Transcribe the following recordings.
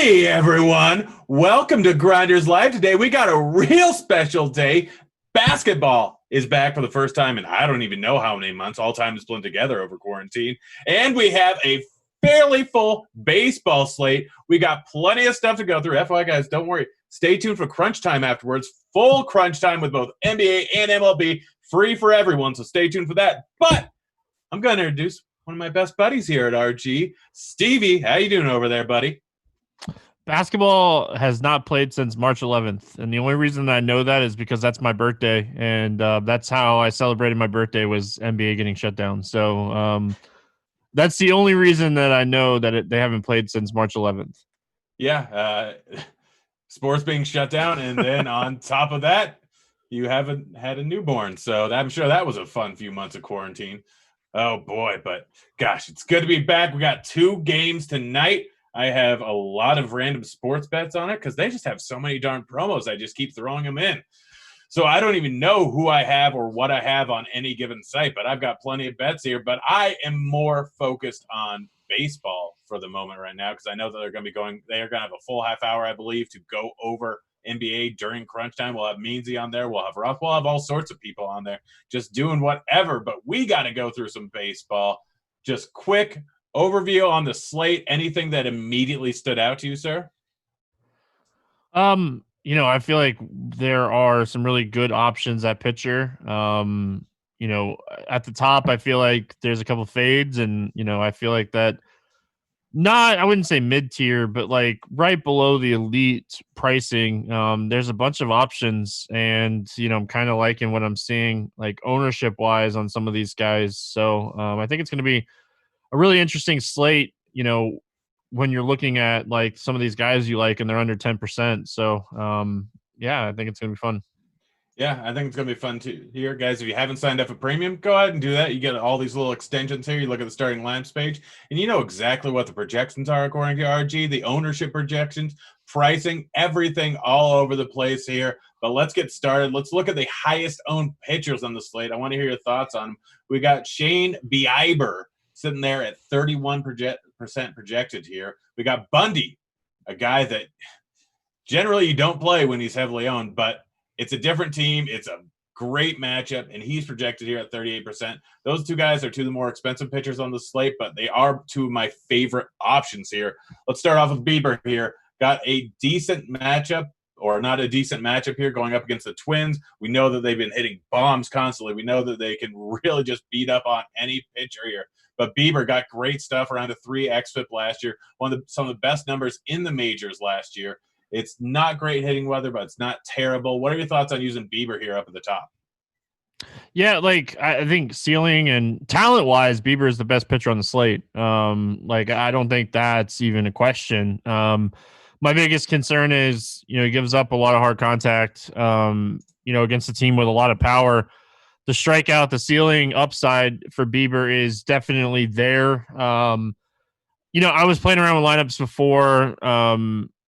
Hey everyone, welcome to Grinderslive. Today we got a real special day. Basketball is back for the first time in I don't even know how many months. All time is blended together over quarantine. And we have a fairly full baseball slate. We got plenty of stuff to go through. FYI guys, don't worry. Stay tuned for Crunch Time afterwards. Full Crunch Time with both NBA and MLB. Free for everyone, so stay tuned for that. But I'm going to introduce one of my best buddies here at RG. Stevie, how you doing over there, buddy? Basketball has not played since March 11th, and the only reason I know that is because that's my birthday, and that's how I celebrated my birthday was NBA getting shut down. So that's the only reason that I know that they haven't played since March 11th. Yeah, sports being shut down, and then on top of that, you haven't had a newborn. So I'm sure that was a fun few months of quarantine. Oh, boy, but gosh, it's good to be back. We got 2 games tonight. I have a lot of random sports bets on it because they just have so many darn promos. I just keep throwing them in. So I don't even know who I have or what I have on any given site, but I've got plenty of bets here. But I am more focused on baseball for the moment right now because I know that they're going to have a full half hour, I believe, to go over NBA during crunch time. We'll have Meansy on there. We'll have Ruff. We'll have all sorts of people on there just doing whatever. But we got to go through some baseball. Just quick overview on the slate. Anything that immediately stood out to you, sir? I feel like there are some really good options at pitcher. At the top, I feel like there's a couple fades, and I feel like that I wouldn't say mid-tier, but like right below the elite pricing, there's a bunch of options, and I'm kind of liking what I'm seeing like ownership wise on some of these guys. So I think it's going to be a really interesting slate, when you're looking at like some of these guys you like and they're under 10%. So, I think it's going to be fun. Yeah, I think it's going to be fun too. Here, guys, if you haven't signed up for premium, go ahead and do that. You get all these little extensions here. You look at the starting lineups page, and you know exactly what the projections are according to RG, the ownership projections, pricing, everything all over the place here. But let's get started. Let's look at the highest owned pitchers on the slate. I want to hear your thoughts on them. We got Shane Bieber sitting there at 31% projected here. We got Bundy, a guy that generally you don't play when he's heavily owned, but it's a different team. It's a great matchup, and he's projected here at 38%. Those 2 guys are 2 of the more expensive pitchers on the slate, but they are 2 of my favorite options here. Let's start off with Bieber here. Got a decent matchup, or not a decent matchup here, going up against the Twins. We know that they've been hitting bombs constantly. We know that they can really just beat up on any pitcher here. But Bieber got great stuff around a 3 xFIP last year, some of the best numbers in the majors last year. It's not great hitting weather, but it's not terrible. What are your thoughts on using Bieber here up at the top? Yeah, like I think ceiling and talent-wise, Bieber is the best pitcher on the slate. I don't think that's even a question. My biggest concern is, he gives up a lot of hard contact, against a team with a lot of power. The strikeout, the ceiling upside for Bieber is definitely there. I was playing around with lineups before.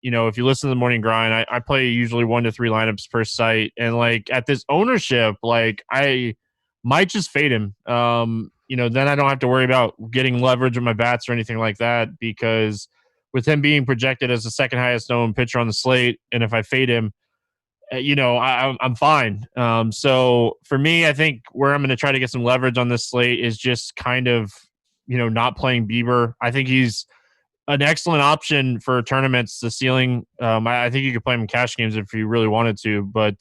If you listen to the morning grind, I play usually 1 to 3 lineups per site. And like at this ownership, like I might just fade him. Then I don't have to worry about getting leverage with my bats or anything like that, because with him being projected as the second highest owned pitcher on the slate, and if I fade him, I'm fine. So for me, I think where I'm going to try to get some leverage on this slate is just kind of, not playing Bieber. I think he's an excellent option for tournaments. The ceiling, I think you could play him in cash games if you really wanted to, but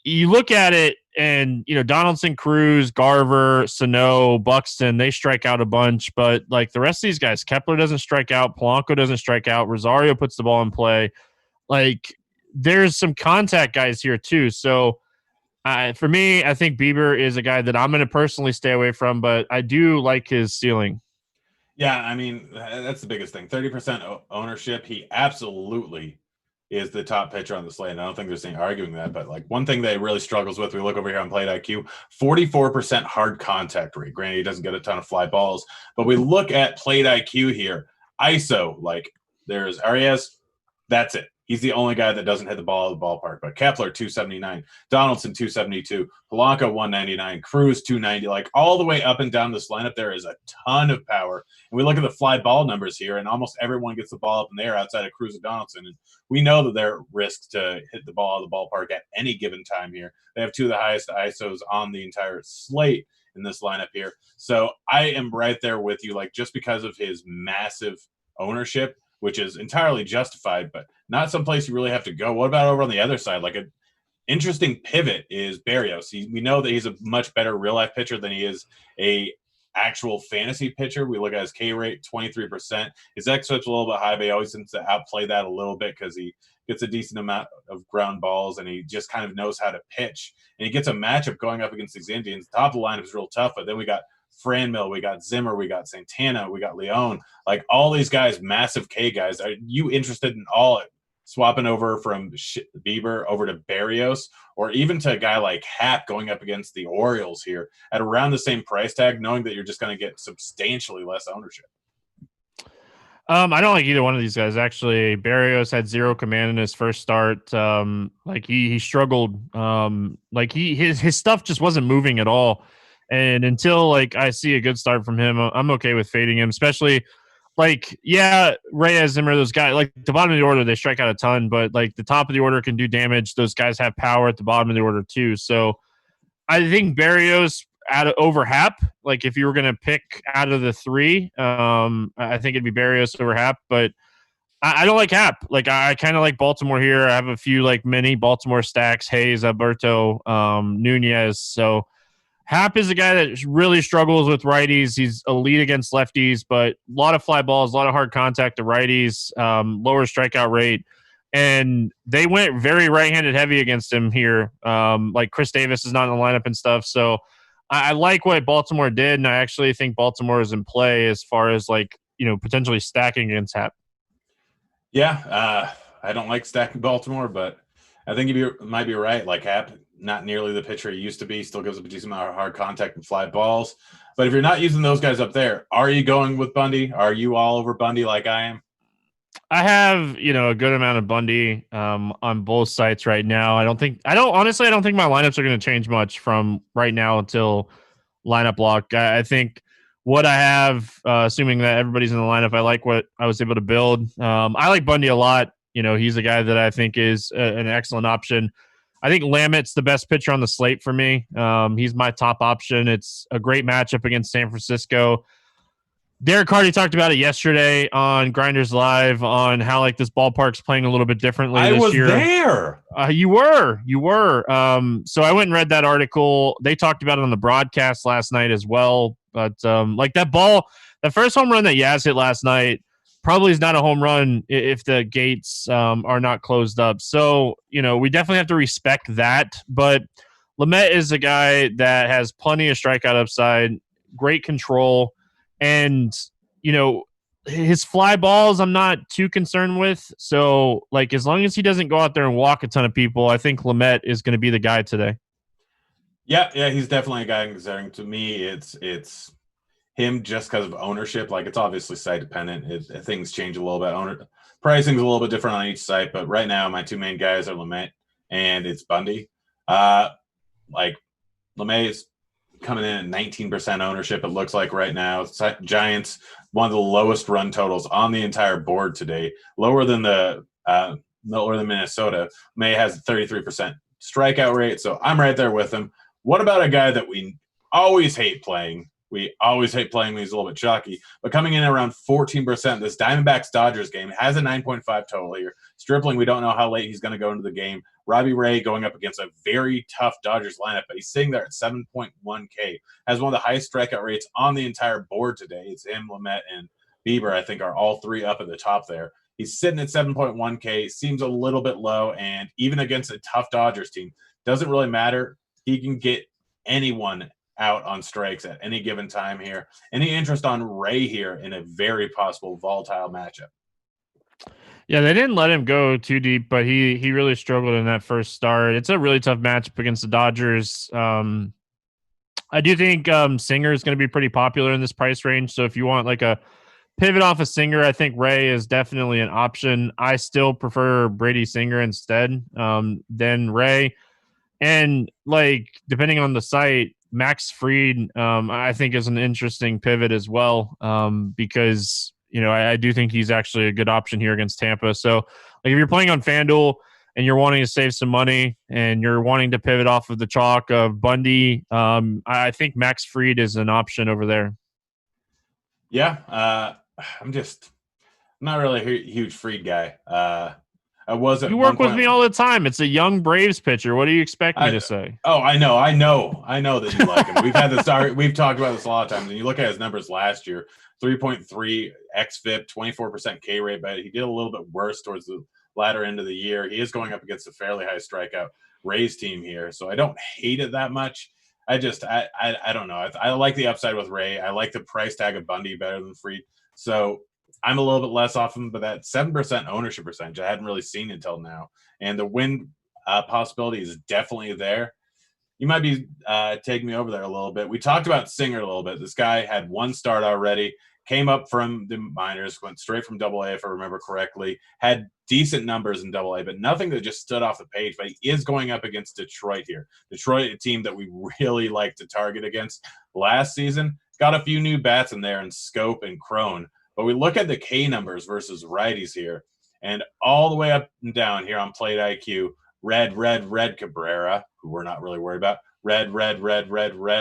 you look at it and, Donaldson, Cruz, Garver, Sano, Buxton, they strike out a bunch, but like the rest of these guys, Kepler doesn't strike out, Polanco doesn't strike out, Rosario puts the ball in play. Like there's some contact guys here too. So for me, I think Bieber is a guy that I'm going to personally stay away from, but I do like his ceiling. Yeah, I mean, that's the biggest thing. 30% ownership. He absolutely is the top pitcher on the slate. And I don't think there's any arguing that. But like one thing that he really struggles with, we look over here on Plate IQ, 44% hard contact rate. Granted, he doesn't get a ton of fly balls, but we look at Plate IQ here. ISO, like there's Arias, that's it. He's the only guy that doesn't hit the ball out of the ballpark. But Kepler, 279. Donaldson, 272. Polanco, 199. Cruz, 290. Like all the way up and down this lineup, there is a ton of power. And we look at the fly ball numbers here, and almost everyone gets the ball up in the air outside of Cruz and Donaldson. And we know that they're risked to hit the ball out of the ballpark at any given time here. They have two of the highest ISOs on the entire slate in this lineup here. So I am right there with you, like just because of his massive ownership, which is entirely justified, but not someplace you really have to go. What about over on the other side? Like an interesting pivot is Berrios. We know that he's a much better real life pitcher than he is a actual fantasy pitcher. We look at his K rate, 23%. His xFIP's a little bit high, but he always seems to outplay that a little bit because he gets a decent amount of ground balls and he just kind of knows how to pitch. And he gets a matchup going up against these Indians. The top of the lineup is real tough, but then we got Franmil, we got Zimmer, we got Santana, we got Leon, like all these guys, massive K guys. Are you interested in all swapping over from Bieber over to Berrios, or even to a guy like Happ going up against the Orioles here at around the same price tag, knowing that you're just going to get substantially less ownership? I don't like either one of these guys. Actually, Berrios had zero command in his first start. Like he struggled. Like his stuff just wasn't moving at all. And until like I see a good start from him, I'm okay with fading him. Especially like Reyes, Zimmer, those guys. Like the bottom of the order, they strike out a ton, but like the top of the order can do damage. Those guys have power at the bottom of the order too. So I think Berrios over Happ. Like if you were going to pick out of the three, I think it'd be Berrios over Happ. But I don't like Happ. Like I kind of like Baltimore here. I have a few like mini Baltimore stacks: Hayes, Alberto, Nunez. So Happ is a guy that really struggles with righties. He's elite against lefties, but a lot of fly balls, a lot of hard contact to righties, lower strikeout rate. And they went very right-handed heavy against him here. Like Chris Davis is not in the lineup and stuff. So I like what Baltimore did, and I actually think Baltimore is in play as far as like, potentially stacking against Happ. Yeah, I don't like stacking Baltimore, but I think you might be right. Like Happ, not nearly the pitcher he used to be, still gives up a decent amount of hard contact and fly balls. But if you're not using those guys up there, are you going with Bundy? Are you all over Bundy like I am? I have, a good amount of Bundy on both sites right now. I don't think my lineups are going to change much from right now until lineup lock. I think what I have, assuming that everybody's in the lineup, I like what I was able to build. I like Bundy a lot. He's a guy that I think is an excellent option. I think Lamet's the best pitcher on the slate for me. He's my top option. It's a great matchup against San Francisco. Derek Hardy talked about it yesterday on Grinderslive on how like this ballpark's playing a little bit differently this year. There. You were. So I went and read that article. They talked about it on the broadcast last night as well. But like that ball, the first home run that Yaz hit last night probably is not a home run if the gates are not closed up. So, we definitely have to respect that. But Lamet is a guy that has plenty of strikeout upside, great control. And, his fly balls, I'm not too concerned with. So, like, as long as he doesn't go out there and walk a ton of people, I think Lamet is going to be the guy today. Yeah, he's definitely a guy considering. To me, it's him just because of ownership. Like, it's obviously site dependent. Things change a little bit. Pricing's a little bit different on each site, but right now my two main guys are Lamet and it's Bundy. Like, Lamet is coming in at 19% ownership, it looks like right now. Giants, one of the lowest run totals on the entire board today, lower than Minnesota. May has a 33% strikeout rate, so I'm right there with him. What about a guy that we always hate playing? We always hate playing when he's a little bit chalky, but coming in around 14%, this Diamondbacks-Dodgers game has a 9.5 total here. Stripling, we don't know how late he's going to go into the game. Robbie Ray going up against a very tough Dodgers lineup, but he's sitting there at 7.1K. Has one of the highest strikeout rates on the entire board today. It's him, Lamet, and Bieber, I think, are all three up at the top there. He's sitting at 7.1K, seems a little bit low, and even against a tough Dodgers team, doesn't really matter. He can get anyone out on strikes at any given time here. Any interest on Ray here in a very possible volatile matchup? Yeah, they didn't let him go too deep, but he really struggled in that first start. It's a really tough matchup against the Dodgers. I do think Singer is going to be pretty popular in this price range. So if you want like a pivot off of Singer, I think Ray is definitely an option. I still prefer Brady Singer instead than Ray. And like, depending on the site, Max Fried, I think is an interesting pivot as well, because, you know, I do think he's actually a good option here against Tampa. So like, if you're playing on FanDuel and you're wanting to save some money and you're wanting to pivot off of the chalk of Bundy, I think Max Fried is an option over there. Yeah. I'm not really a huge Fried guy. I was at You one work with point. me all the time. It's a young Braves pitcher. What do you expect me to say? Oh, I know that you like him. We've talked about this a lot of times. And you look at his numbers last year: 3.3 xFIP, 24% K rate, but he did a little bit worse towards the latter end of the year. He is going up against a fairly high strikeout Rays team here, so I don't hate it that much. I don't know. I like the upside with Ray. I like the price tag of Bundy better than Fried. So I'm a little bit less off him, but that 7% ownership percentage I hadn't really seen until now. And the win possibility is definitely there. You might be taking me over there a little bit. We talked about Singer a little bit. This guy had one start already, came up from the minors, went straight from AA, if I remember correctly, had decent numbers in AA, but nothing that just stood off the page. But he is going up against Detroit here. Detroit, a team that we really like to target against last season. Got a few new bats in there in Scope and Crone. But we look at the K numbers versus righties here, and all the way up and down here on Plate IQ, red Cabrera, who we're not really worried about, red.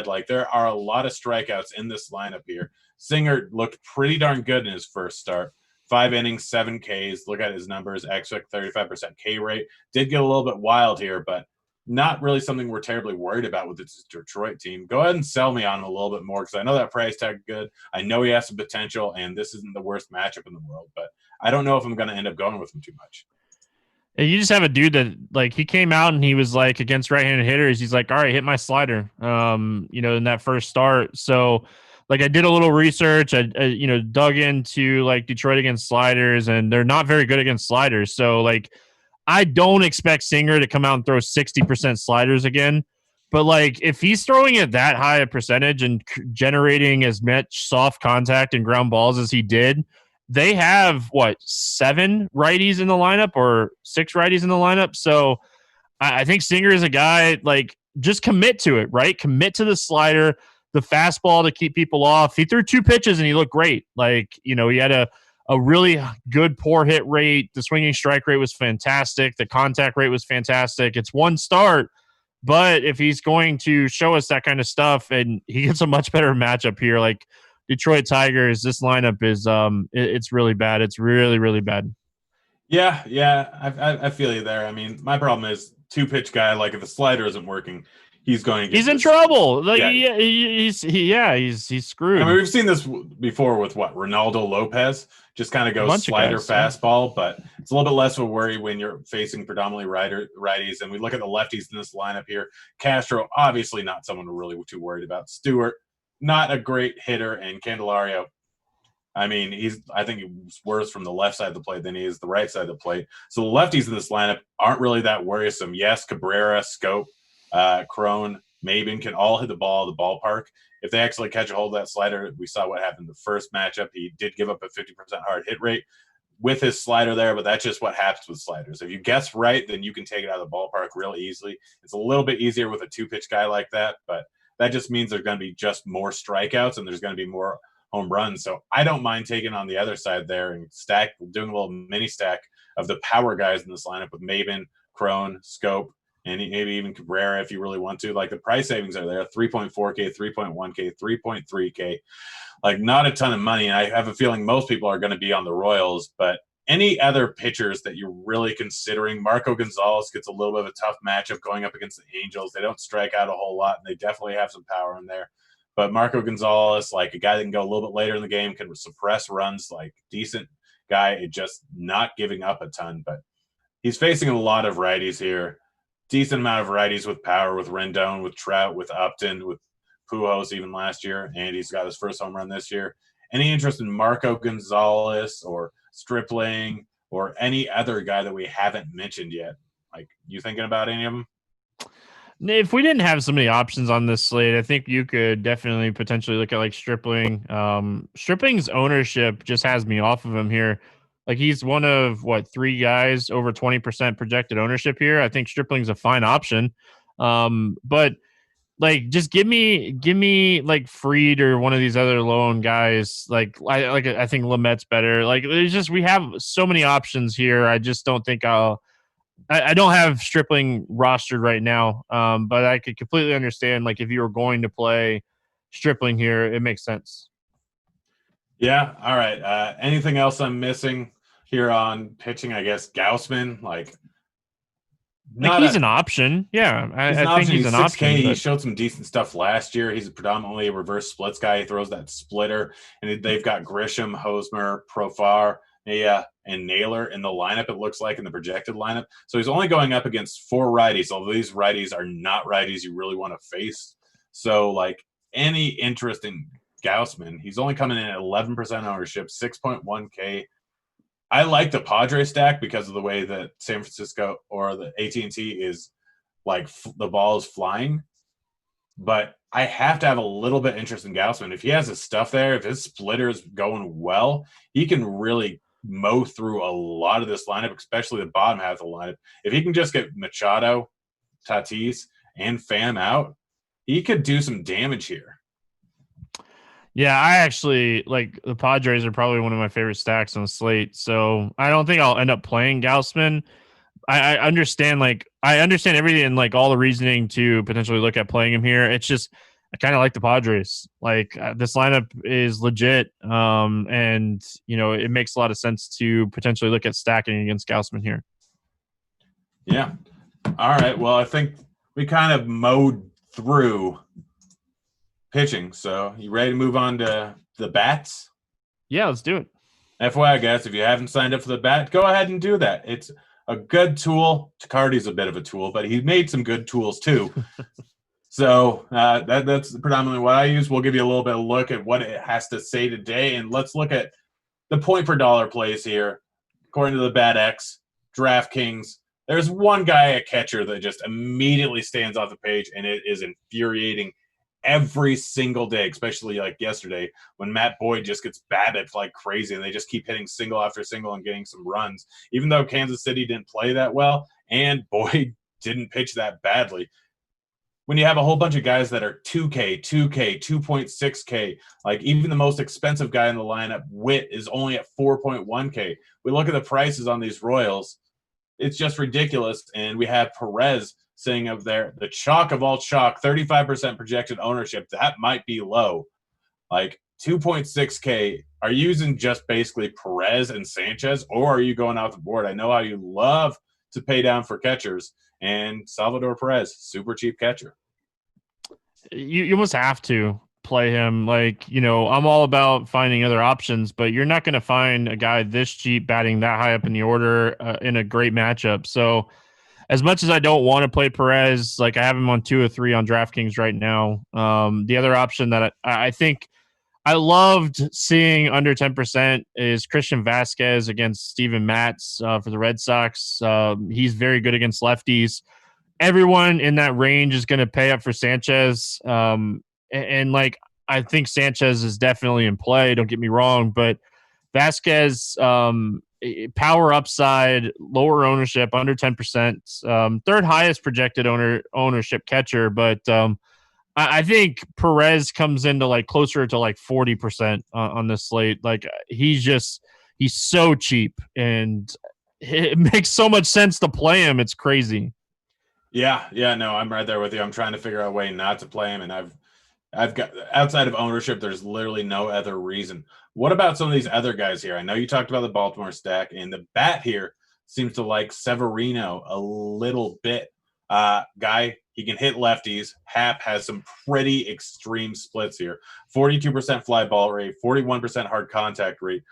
Like, there are a lot of strikeouts in this lineup here. Singer looked pretty darn good in his first start. 5 innings, 7 Ks. Look at his numbers, xFIP 35% K rate. Did get a little bit wild here, but not really something we're terribly worried about with this Detroit team. Go ahead and sell me on him a little bit more, because I know that price tag is good. I know he has some potential, and this isn't the worst matchup in the world, but I don't know if I'm going to end up going with him too much. You just have a dude that, like, he came out and he was like, against right-handed hitters, he's like, all right, hit my slider, you know, in that first start. So like, I did a little research. I you know, dug into like Detroit against sliders, and they're not very good against sliders. So like, I don't expect Singer to come out and throw 60% sliders again. But like, if he's throwing it that high a percentage and generating as much soft contact and ground balls as he did, they have what, 7 righties in the lineup or 6 righties in the lineup. So I think Singer is a guy, like, just commit to it, right? Commit to the slider, the fastball to keep people off. He threw 2 pitches and he looked great. Like, you know, he had a really good poor hit rate. The swinging strike rate was fantastic. The contact rate was fantastic. It's one start, but if he's going to show us that kind of stuff, and he gets a much better matchup here, like Detroit Tigers, this lineup is it's really bad. It's really, really bad. Yeah, I feel you there. I mean, my problem is 2-pitch guy. Like, if the slider isn't working, he's going to get He's in trouble. Like, he's screwed. I mean, we've seen this before with Ronaldo Lopez. Just kind of goes slider, fastball, but it's a little bit less of a worry when you're facing predominantly righties. And we look at the lefties in this lineup here. Castro, obviously not someone we're really too worried about. Stewart, not a great hitter, and Candelario, I mean, I think he's worse from the left side of the plate than he is the right side of the plate. So the lefties in this lineup aren't really that worrisome. Yes, Cabrera, Scope, Crone, Maben can all hit the ball at the ballpark. If they actually catch a hold of that slider, we saw what happened in the first matchup. He did give up a 50% hard hit rate with his slider there, but that's just what happens with sliders. If you guess right, then you can take it out of the ballpark real easily. It's a little bit easier with a 2-pitch guy like that, but that just means there's going to be just more strikeouts and there's going to be more home runs. So I don't mind taking on the other side there and doing a little mini stack of the power guys in this lineup with Maben, Crone, Scope, and maybe even Cabrera if you really want to. Like, the price savings are there: 3.4K, 3.1K, 3.3K. Like, not a ton of money. And I have a feeling most people are going to be on the Royals, but any other pitchers that you're really considering, Marco Gonzalez gets a little bit of a tough matchup going up against the Angels. They don't strike out a whole lot, and they definitely have some power in there. But Marco Gonzalez, like a guy that can go a little bit later in the game, can suppress runs, like decent guy, just not giving up a ton. But he's facing a lot of righties here. Decent amount of righties with power, with Rendon, with Trout, with Upton, with Pujols even last year. And he's got his first home run this year. Any interest in Marco Gonzalez or Stripling or any other guy that we haven't mentioned yet? Like, you thinking about any of them? If we didn't have so many options on this slate, I think you could definitely potentially look at like Stripling. Stripling's ownership just has me off of him here. Like he's one of what, 3 guys over 20% projected ownership here. I think Stripling's a fine option. But like just give me like Freed or one of these other lone guys. I think Lamette's better. Like there's just, we have so many options here. I just don't think I don't have Stripling rostered right now, but I could completely understand, like, if you were going to play Stripling here, it makes sense. Yeah. All right. Anything else I'm missing here on pitching? I guess Gaussman, Like, not he's a an option. Yeah, he's an I think option. he's He's an 6K. option, He but showed some decent stuff last year. He's predominantly a reverse splits guy. He throws that splitter, and they've got Grisham, Hosmer, Profar, and Naylor in the lineup, it looks like, in the projected lineup. So he's only going up against 4 righties, although these righties are not righties you really want to face. So, any interest in Gaussman, he's only coming in at 11% ownership, 6.1K. I like the Padres stack because of the way that San Francisco or the AT&T is the ball is flying, but I have to have a little bit of interest in Gaussman. If he has his stuff there, if his splitter is going well, he can really mow through a lot of this lineup, especially the bottom half of the lineup. If he can just get Machado, Tatis, and Pham out, he could do some damage here. yeah, I actually like the Padres are probably one of my favorite stacks on the slate. So I don't think I'll end up playing Gaussman. I understand, I understand everything and like all the reasoning to potentially look at playing him here. It's just I kind of like the Padres. This lineup is legit, and it makes a lot of sense to potentially look at stacking against Gaussman here. Yeah. All right. Well, I think we kind of mowed through pitching. So you ready to move on to the bats? Yeah, let's do it. FYI, guys, if you haven't signed up for the bat, go ahead and do that. It's a good tool. Tacardi's a bit of a tool, but he made some good tools too. So that's predominantly what I use. We'll give you a little bit of a look at what it has to say today, and let's look at the point per dollar plays here. According to the BatX, DraftKings, there's one guy at catcher that just immediately stands off the page, and it is infuriating every single day, especially like yesterday when Matt Boyd just gets batted like crazy and they just keep hitting single after single and getting some runs, even though Kansas City didn't play that well and Boyd didn't pitch that badly. When you have a whole bunch of guys that are 2K, 2K, 2.6K, like even the most expensive guy in the lineup, Witt, is only at 4.1K. We look at the prices on these Royals, it's just ridiculous. And we have Perez sitting up there, the chalk of all chalk, 35% projected ownership. That might be low. 2.6K. Are you using just basically Perez and Sanchez, or are you going out the board? I know how you love to pay down for catchers, and Salvador Perez, super cheap catcher. You almost have to play him. I'm all about finding other options, but you're not going to find a guy this cheap batting that high up in the order in a great matchup. So as much as I don't want to play Perez, I have him on 2 or 3 on DraftKings right now. The other option that I think I loved seeing under 10% is Christian Vasquez against Steven Matz for the Red Sox. He's very good against lefties. Everyone in that range is going to pay up for Sanchez. I think Sanchez is definitely in play. Don't get me wrong, but Vasquez, power upside, lower ownership, under 10%, third highest projected ownership catcher. But I think Perez comes into closer to 40% on this slate. He's so cheap, and it makes so much sense to play him. It's crazy. Yeah, no, I'm right there with you. I'm trying to figure out a way not to play him, and I've got, outside of ownership, there's literally no other reason. What about some of these other guys here? I know you talked about the Baltimore stack, and the bat here seems to like Severino a little bit. Guy, he can hit lefties. Hap has some pretty extreme splits here. 42% fly ball rate, 41% hard contact rate,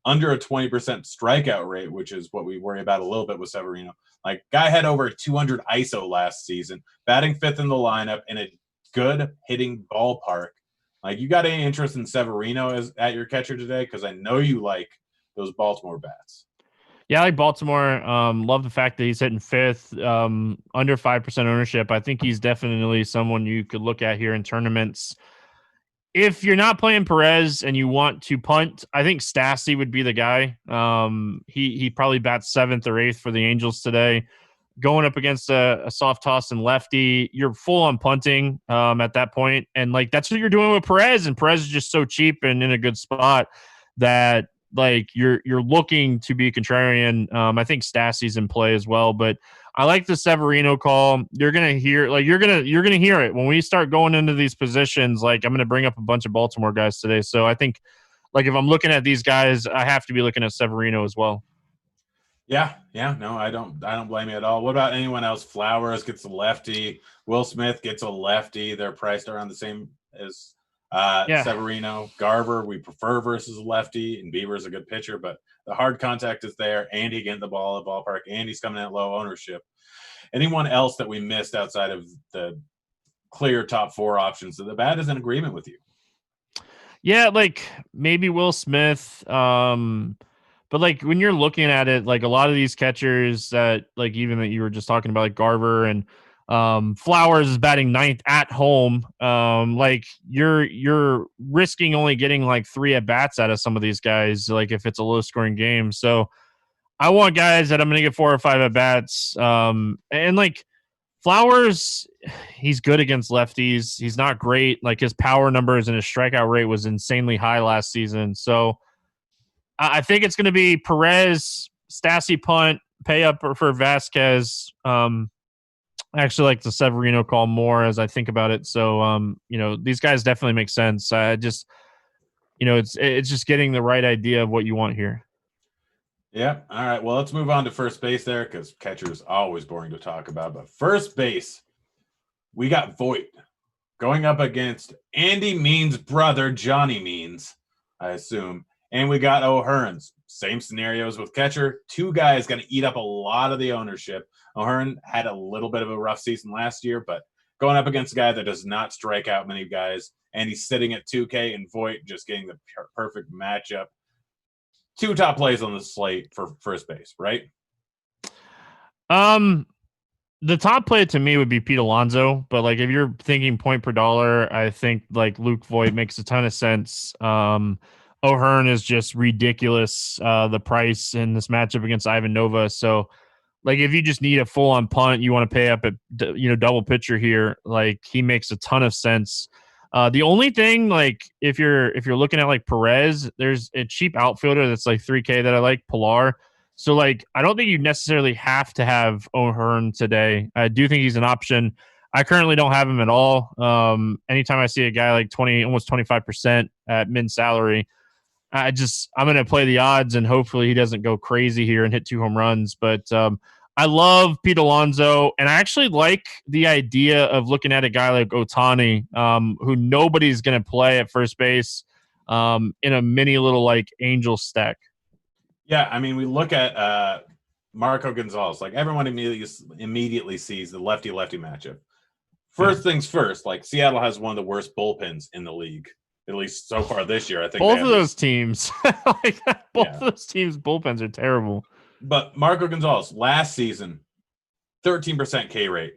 under a 20% strikeout rate, which is what we worry about a little bit with Severino. Guy had over 200 ISO last season, batting 5th in the lineup in a good hitting ballpark. You got any interest in Severino at your catcher today? Because I know you like those Baltimore bats. Yeah, I like Baltimore. Love the fact that he's hitting fifth, under 5% ownership. I think he's definitely someone you could look at here in tournaments. If you're not playing Perez and you want to punt, I think Stassi would be the guy. He probably bats seventh or eighth for the Angels today. Going up against a soft toss and lefty, you're full on punting at that point, and like that's what you're doing with Perez. And Perez is just so cheap and in a good spot that like you're looking to be contrarian. I think Stassi's in play as well, but I like the Severino call. You're gonna hear you're gonna hear it when we start going into these positions. Like I'm gonna bring up a bunch of Baltimore guys today, so I think like if I'm looking at these guys, I have to be looking at Severino as well. Yeah, no, I don't blame you at all. What about anyone else? Flowers gets a lefty. Will Smith gets a lefty. They're priced around the same as Yeah. Severino. Garver, we prefer versus a lefty, and Bieber's a good pitcher, but the hard contact is there, and he getting the ball at ballpark, and he's coming at low ownership. Anyone else that we missed outside of the clear top four options? So the bat is in agreement with you. Yeah, like maybe Will Smith. But like when you're looking at it, like a lot of these catchers that like even that you were just talking about, like Garver and Flowers is batting ninth at home. Like you're risking only getting like 3 at bats out of some of these guys, like if it's a low scoring game. So I want guys that I'm gonna get 4 or 5 at bats. And like Flowers, he's good against lefties. He's not great. Like his power numbers and his strikeout rate was insanely high last season. So I think it's going to be Perez, Stassi punt, pay up for Vasquez. I actually like the Severino call more as I think about it. So, these guys definitely make sense. I just, it's just getting the right idea of what you want here. Yeah. All right. Well, let's move on to first base there because catcher is always boring to talk about. But first base, we got Voit going up against Andy Means' brother, Johnny Means, I assume. And we got O'Hearn's. Same scenarios with catcher. 2 guys going to eat up a lot of the ownership. O'Hearn had a little bit of a rough season last year, but going up against a guy that does not strike out many guys, and he's sitting at 2K, and Voit just getting the perfect matchup. 2 top plays on the slate for first base, right? The top play to me would be Pete Alonso, but like if you're thinking point per dollar, I think like Luke Voit makes a ton of sense. O'Hearn is just ridiculous. The price in this matchup against Ivan Nova. So, like, if you just need a full on punt, you want to pay up at double pitcher here. Like, he makes a ton of sense. The only thing, like, if you're looking at like Perez, there's a cheap outfielder that's like 3K that I like, Pilar. So, like, I don't think you necessarily have to have O'Hearn today. I do think he's an option. I currently don't have him at all. Anytime I see a guy like almost 25% at min salary, I'm going to play the odds and hopefully he doesn't go crazy here and hit 2 home runs. But I love Pete Alonso, and I actually like the idea of looking at a guy like Ohtani, who nobody's going to play at first base in a mini little like Angel stack. Yeah, I mean, we look at Marco Gonzalez. Like everyone immediately sees the lefty-lefty matchup. First things first, like Seattle has one of the worst bullpens in the league. At least so far this year, I think both of those teams, both of those teams' bullpens are terrible. But Marco Gonzalez last season, 13% K rate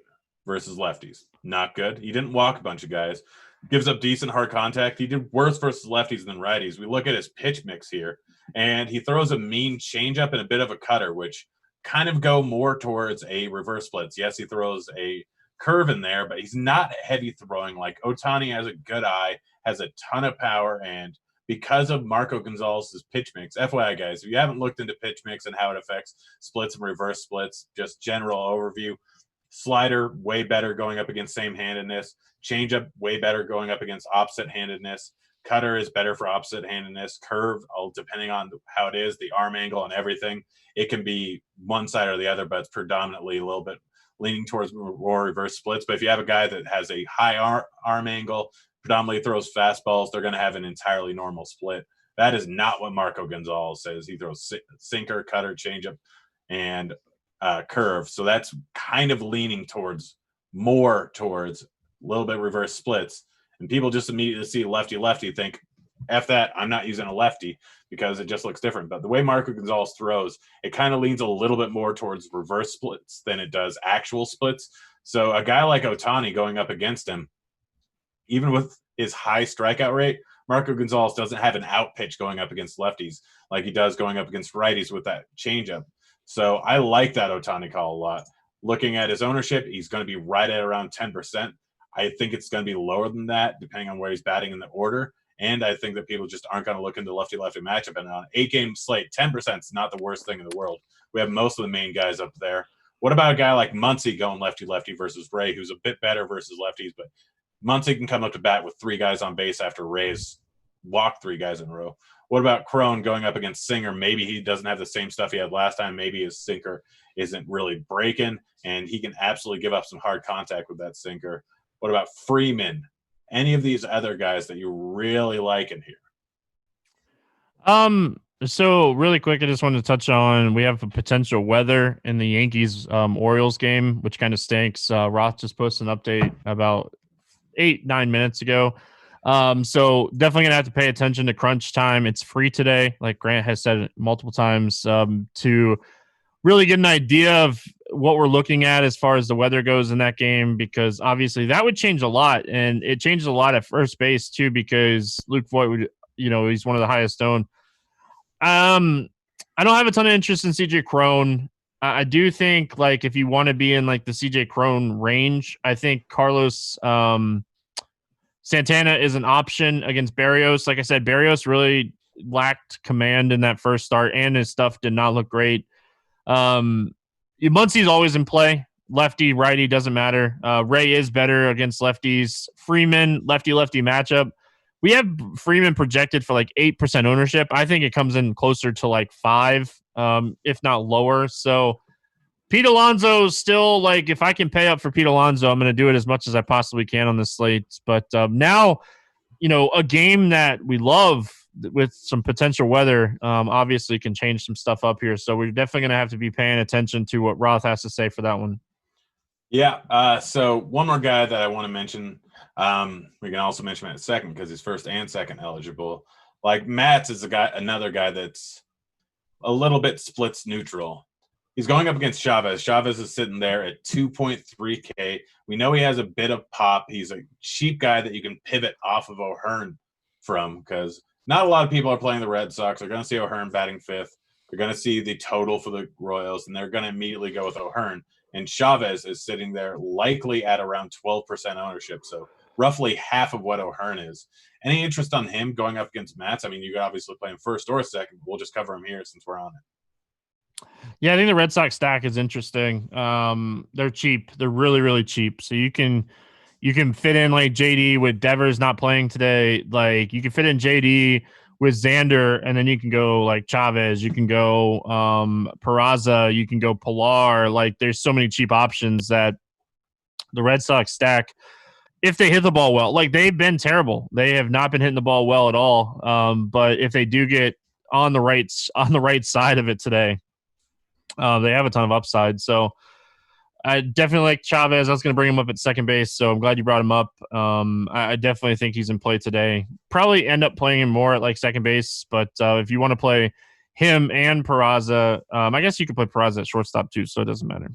versus lefties, not good. He didn't walk a bunch of guys, gives up decent hard contact. He did worse versus lefties than righties. We look at his pitch mix here, and he throws a mean changeup and a bit of a cutter, which kind of go more towards a reverse splits. Yes, he throws a curve in there, but he's not heavy throwing. Like Ohtani has a good eye, has a ton of power, and because of Marco Gonzalez's pitch mix, FYI guys, if you haven't looked into pitch mix and how it affects splits and reverse splits, just general overview. Slider way better going up against same-handedness. Changeup way better going up against opposite-handedness. Cutter is better for opposite-handedness. Curve, depending on how it is, the arm angle and everything, it can be one side or the other, but it's predominantly a little bit leaning towards more reverse splits. But if you have a guy that has a high arm angle, predominantly throws fastballs, they're going to have an entirely normal split. That is not what Marco Gonzalez says. He throws sinker, cutter, changeup, and curve. So that's kind of leaning more towards a little bit reverse splits. And people just immediately see lefty-lefty think, F that, I'm not using a lefty because it just looks different. But the way Marco Gonzalez throws, it kind of leans a little bit more towards reverse splits than it does actual splits. So a guy like Ohtani going up against him, even with his high strikeout rate, Marco Gonzalez doesn't have an out pitch going up against lefties like he does going up against righties with that changeup. So I like that Ohtani call a lot. Looking at his ownership, he's going to be right at around 10%. I think it's going to be lower than that, depending on where he's batting in the order. And I think that people just aren't going to look into lefty-lefty matchup. And on an 8-game slate, 10% is not the worst thing in the world. We have most of the main guys up there. What about a guy like Muncy going lefty-lefty versus Ray, who's a bit better versus lefties, but Muncy can come up to bat with 3 guys on base after Ray's walked 3 guys in a row. What about Crone going up against Singer? Maybe he doesn't have the same stuff he had last time. Maybe his sinker isn't really breaking, and he can absolutely give up some hard contact with that sinker. What about Freeman? Any of these other guys that you really like in here? So really quick, I just wanted to touch on, we have a potential weather in the Yankees Orioles game, which kind of stinks. Roth just posted an update about 8-9 minutes ago. So definitely gonna have to pay attention to crunch time. It's free today, like Grant has said multiple times, to really get an idea of what we're looking at as far as the weather goes in that game, because obviously that would change a lot, and it changes a lot at first base too, because Luke Voigt would, he's one of the highest owned. I don't have a ton of interest in CJ Crone. I do think, like, if you want to be in like the CJ Crone range, I think Carlos Santana is an option against Berrios. Like I said, Berrios really lacked command in that first start, and his stuff did not look great. Muncy's always in play. Lefty, righty, doesn't matter. Ray is better against lefties. Freeman, lefty-lefty matchup. We have Freeman projected for like 8% ownership. I think it comes in closer to like 5, if not lower. So Pete Alonso still, like, if I can pay up for Pete Alonso, I'm going to do it as much as I possibly can on this slate. But now, a game that we love with some potential weather, obviously can change some stuff up here. So we're definitely going to have to be paying attention to what Roth has to say for that one. Yeah. So one more guy that I want to mention. We can also mention him in a second because he's first and second eligible. Like Matz is another guy that's a little bit splits neutral. He's going up against Chavez. Chavez is sitting there at 2.3K. We know he has a bit of pop. He's a cheap guy that you can pivot off of O'Hearn from, because not a lot of people are playing the Red Sox. They're going to see O'Hearn batting 5th. They're going to see the total for the Royals, and they're going to immediately go with O'Hearn. And Chavez is sitting there likely at around 12% ownership, so roughly half of what O'Hearn is. Any interest on him going up against Matz? I mean, you could obviously play him first or second. We'll just cover him here since we're on it. Yeah, I think the Red Sox stack is interesting. They're cheap. They're really, really cheap. So you can fit in like JD with Devers not playing today. Like, you can fit in JD with Xander, and then you can go like Chavez. You can go Peraza. You can go Pilar. Like, there's so many cheap options that the Red Sox stack, if they hit the ball well. Like, they've been terrible. They have not been hitting the ball well at all. But if they do get on the right side of it today, they have a ton of upside. So I definitely like Chavez. I was going to bring him up at second base, so I'm glad you brought him up. I definitely think he's in play today. Probably end up playing him more at like second base, but if you want to play him and Peraza, I guess you could play Peraza at shortstop too, so it doesn't matter.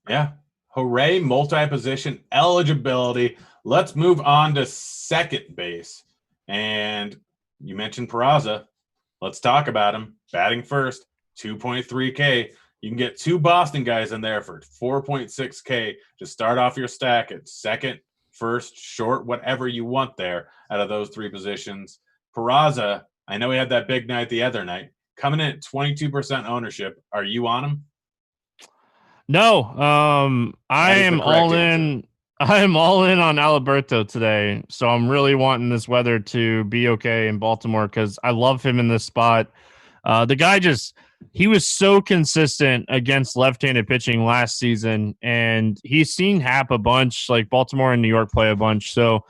Yeah. Hooray, multi-position eligibility. Let's move on to second base. And you mentioned Peraza. Let's talk about him. Batting first, 2.3K. You can get 2 Boston guys in there for 4.6K to start off your stack at second, first, short, whatever you want there out of those 3 positions. Peraza, I know he had that big night the other night, coming in at 22% ownership. Are you on him? No, I am all in. I am all in on Alberto today. So I'm really wanting this weather to be okay in Baltimore, because I love him in this spot. The guy he was so consistent against left-handed pitching last season, and he's seen Hap a bunch, like Baltimore and New York play a bunch. So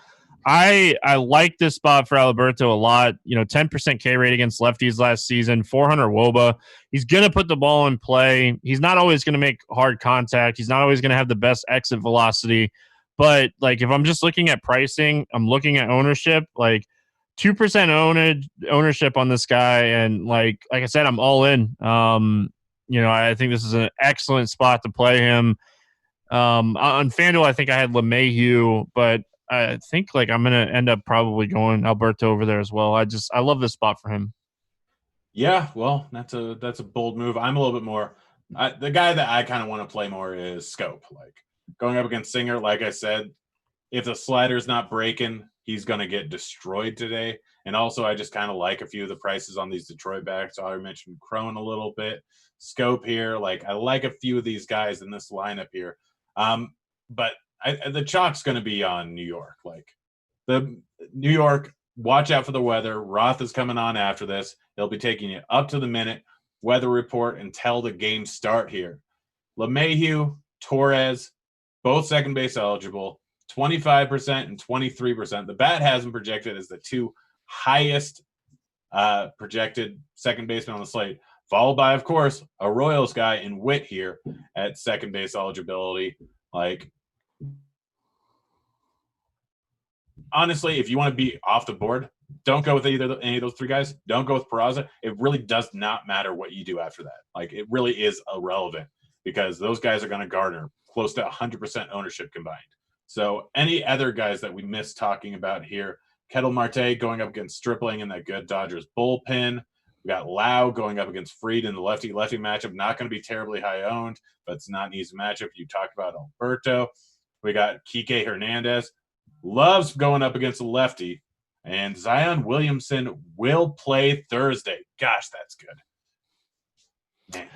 I like this spot for Alberto a lot. 10% K rate against lefties last season, 400 WOBA. He's going to put the ball in play. He's not always going to make hard contact. He's not always going to have the best exit velocity. But like, if I'm just looking at pricing, I'm looking at ownership, like 2% ownership on this guy, and like I said, I'm all in. I think this is an excellent spot to play him. On FanDuel, I think I had LeMahieu, but I think like I'm gonna end up probably going Alberto over there as well. I love this spot for him. Yeah, well, that's a bold move. I'm a little bit more. The guy that I kind of want to play more is Scope. Like going up against Singer, like I said, if the slider's not breaking, he's going to get destroyed today. And also, I just kind of like a few of the prices on these Detroit backs. I already mentioned Crone a little bit. Scope here, like I like a few of these guys in this lineup here. But the chalk's going to be on New York. Like the New York, watch out for the weather. Roth is coming on after this. He'll be taking you up to the minute weather report until the game start here. LeMahieu, Torres, both second base eligible, 25% and 23%. The bat has them projected as the two highest projected second baseman on the slate, followed by, of course, a Royals guy in Witt here at second base eligibility. Like, honestly, if you want to be off the board, don't go with any of those three guys. Don't go with Peraza. It really does not matter what you do after that. Like, it really is irrelevant because those guys are going to garner close to 100% ownership combined. So any other guys that we missed talking about here, Kettle Marte going up against Stripling in that good Dodgers bullpen. We got Lau going up against Fried in the lefty-lefty matchup. Not going to be terribly high owned, but it's not an easy matchup. You talked about Alberto. We got Kike Hernandez. Loves going up against a lefty. And Zion Williamson will play Thursday. Gosh, that's good. Man.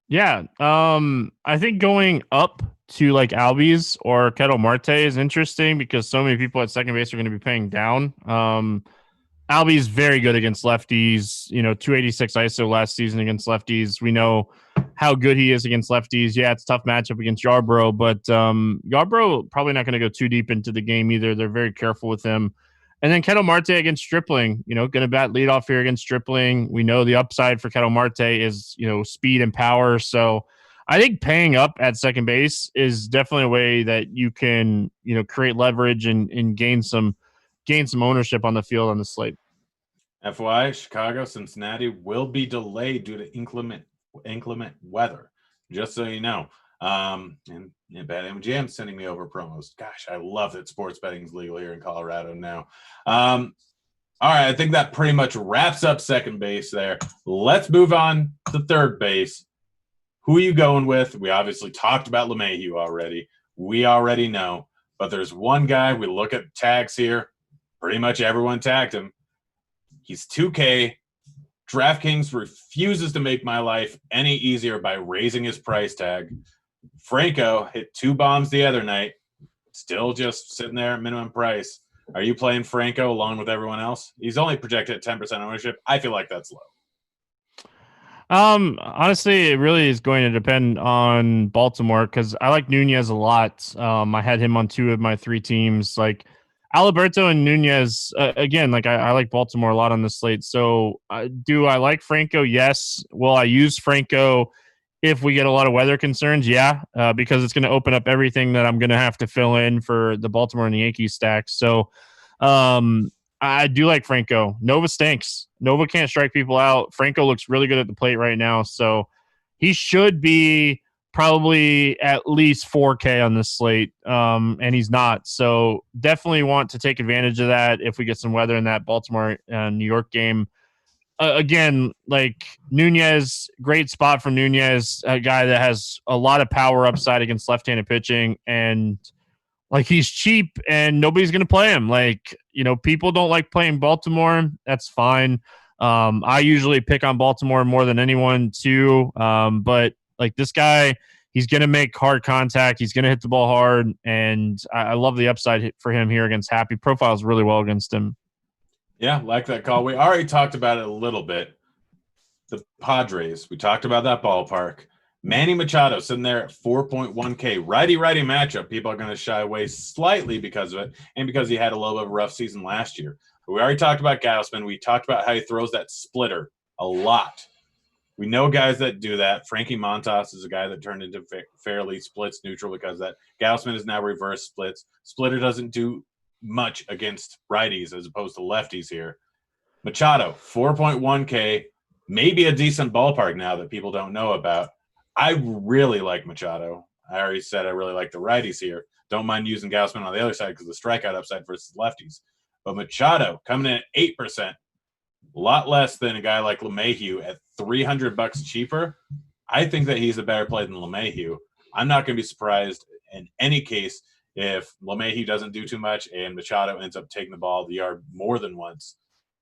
Yeah. I think going up to like Albies or Kettle Marte is interesting because so many people at second base are going to be paying down. Albies very good against lefties, 286 ISO last season against lefties. We know how good he is against lefties. Yeah, it's a tough matchup against Yarbrough, but Yarbrough probably not going to go too deep into the game either. They're very careful with him. And then Kettle Marte against Stripling, going to bat leadoff here against Stripling. We know the upside for Kettle Marte is, speed and power. So I think paying up at second base is definitely a way that you can, create leverage and gain some ownership on the field on the slate. FYI, Chicago, Cincinnati will be delayed due to inclement weather, just so you know. And Bad MGM sending me over promos. Gosh, I love that sports betting is legal here in Colorado now. All right, I think that pretty much wraps up second base there. Let's move on to third base. Who are you going with? We obviously talked about LeMahieu already. We already know. But there's one guy, we look at tags here. Pretty much everyone tagged him. He's 2K. DraftKings refuses to make my life any easier by raising his price tag. Franco hit 2 bombs the other night, still just sitting there at minimum price. Are you playing Franco along with everyone else? He's only projected at 10% ownership. I feel like that's low. Honestly, it really is going to depend on Baltimore because I like Nunez a lot. I had him on 2 of my 3 teams. Like Alberto and Nunez, again, like I like Baltimore a lot on the slate. So do I like Franco? Yes. Will I use Franco if we get a lot of weather concerns? Yeah, because it's going to open up everything that I'm going to have to fill in for the Baltimore and the Yankees stack. So I do like Franco. Nova stinks. Nova can't strike people out. Franco looks really good at the plate right now. So he should be probably at least 4K on this slate, and he's not. So definitely want to take advantage of that if we get some weather in that Baltimore New York game. Again, like Nunez, great spot for Nunez, a guy that has a lot of power upside against left-handed pitching, and like he's cheap and nobody's going to play him. Like, people don't like playing Baltimore. That's fine. I usually pick on Baltimore more than anyone too. But like this guy, he's going to make hard contact. He's going to hit the ball hard. And I love the upside for him here against Happy. Profiles really well against him. Yeah, like that call. We already talked about it a little bit. The Padres, we talked about that ballpark. Manny Machado sitting there at 4.1K. Righty-righty matchup. People are going to shy away slightly because of it and because he had a little bit of a rough season last year. But we already talked about Gausman. We talked about how he throws that splitter a lot. We know guys that do that. Frankie Montas is a guy that turned into fairly splits neutral because that. Gausman is now reverse splits. Splitter doesn't do much against righties as opposed to lefties here. Machado, 4.1K, maybe a decent ballpark now that people don't know about. I really like Machado. I already said I really like the righties here. Don't mind using Gausman on the other side because the strikeout upside versus lefties. But Machado coming in at 8%, a lot less than a guy like LeMahieu at $300 cheaper. I think that he's a better play than LeMahieu. I'm not going to be surprised in any case if LeMahieu doesn't do too much and Machado ends up taking the ball the yard more than once.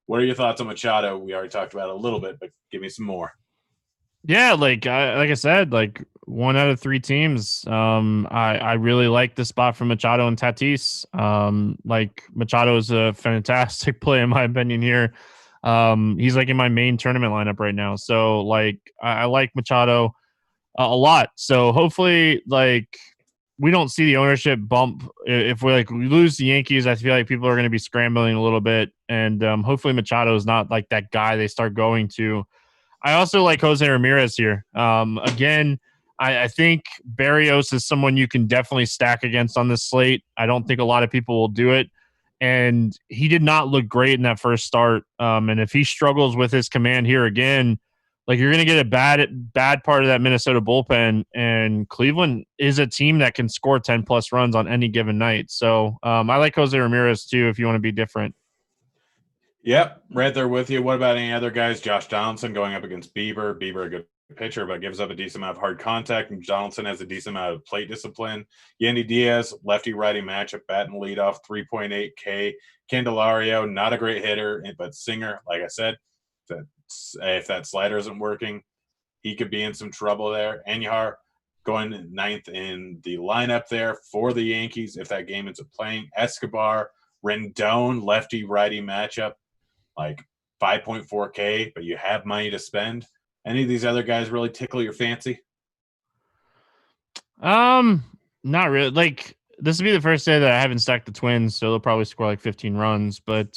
What are your thoughts on Machado? We already talked about it a little bit, but give me some more. Yeah, like I said, like 1 out of 3 teams. I really like the spot for Machado and Tatis. Like Machado is a fantastic play in my opinion here. He's like in my main tournament lineup right now. So like I like Machado a lot. So hopefully like we don't see the ownership bump. If we lose the Yankees, I feel like people are going to be scrambling a little bit, and hopefully Machado is not like that guy they start going to. I also like Jose Ramirez here. Again, I think Berrios is someone you can definitely stack against on this slate. I don't think a lot of people will do it. And he did not look great in that first start. And if he struggles with his command here again, like you're going to get a bad part of that Minnesota bullpen. And Cleveland is a team that can score 10+ runs on any given night. So I like Jose Ramirez too if you want to be different. Yep, right there with you. What about any other guys? Josh Donaldson going up against Bieber. Bieber, a good pitcher, but gives up a decent amount of hard contact. And Donaldson has a decent amount of plate discipline. Yandy Diaz, lefty-righty matchup, bat and leadoff, 3.8K. Candelario, not a great hitter, but Singer, like I said, if that slider isn't working, he could be in some trouble there. Andujar going ninth in the lineup there for the Yankees if that game ends up playing. Escobar, Rendon, lefty-righty matchup, like 5.4K, but you have money to spend. Any of these other guys really tickle your fancy? Not really. Like this will be the first day that I haven't stacked the Twins, so they'll probably score like 15 runs. But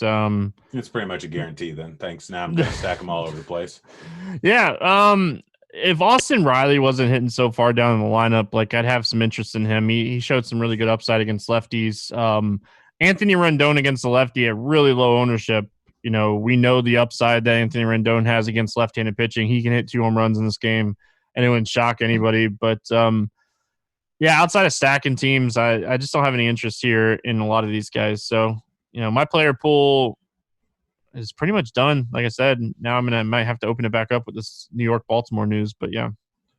it's pretty much a guarantee then. Thanks. Now I'm gonna stack them all over the place. Yeah. If Austin Riley wasn't hitting so far down in the lineup, like I'd have some interest in him. He showed some really good upside against lefties. Anthony Rendon against the lefty at really low ownership. You know, we know the upside that Anthony Rendon has against left-handed pitching. He can hit 2 home runs in this game, and it wouldn't shock anybody. But yeah, outside of stacking teams, I just don't have any interest here in a lot of these guys. So, you know, my player pool is pretty much done. Like I said, now might have to open it back up with this New York Baltimore news. But yeah.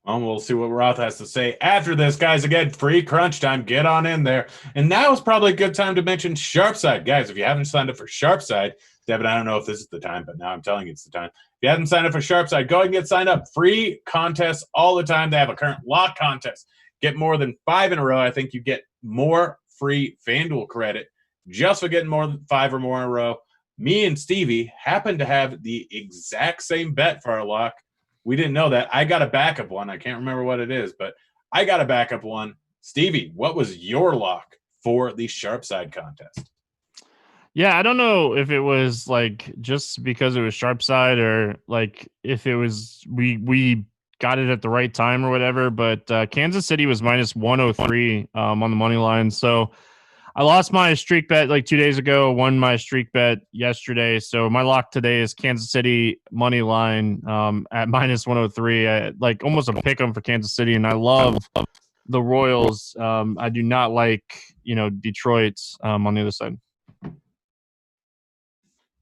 Well, we'll see what Roth has to say after this, guys. Again, free crunch time. Get on in there. And now is probably a good time to mention Sharpside. Guys, if you haven't signed up for Sharpside, Devin, I don't know if this is the time, but now I'm telling you it's the time. If you haven't signed up for Sharpside, go ahead and get signed up. Free contests all the time. They have a current lock contest. Get more than 5 in a row. I think you get more free FanDuel credit just for getting more than 5 or more in a row. Me and Stevie happen to have the exact same bet for our lock. We didn't know that. I got a backup one. I can't remember what it is, but I got a backup one. Stevie, what was your lock for the Sharpside contest? Yeah, I don't know if it was like just because it was Sharpside or like if it was we got it at the right time or whatever, but Kansas City was minus 103 on the money line. So I lost my streak bet like 2 days ago, won my streak bet yesterday. So my lock today is Kansas City money line at minus 103. I like almost a pick 'em for Kansas City, and I love the Royals. I do not like, Detroit on the other side.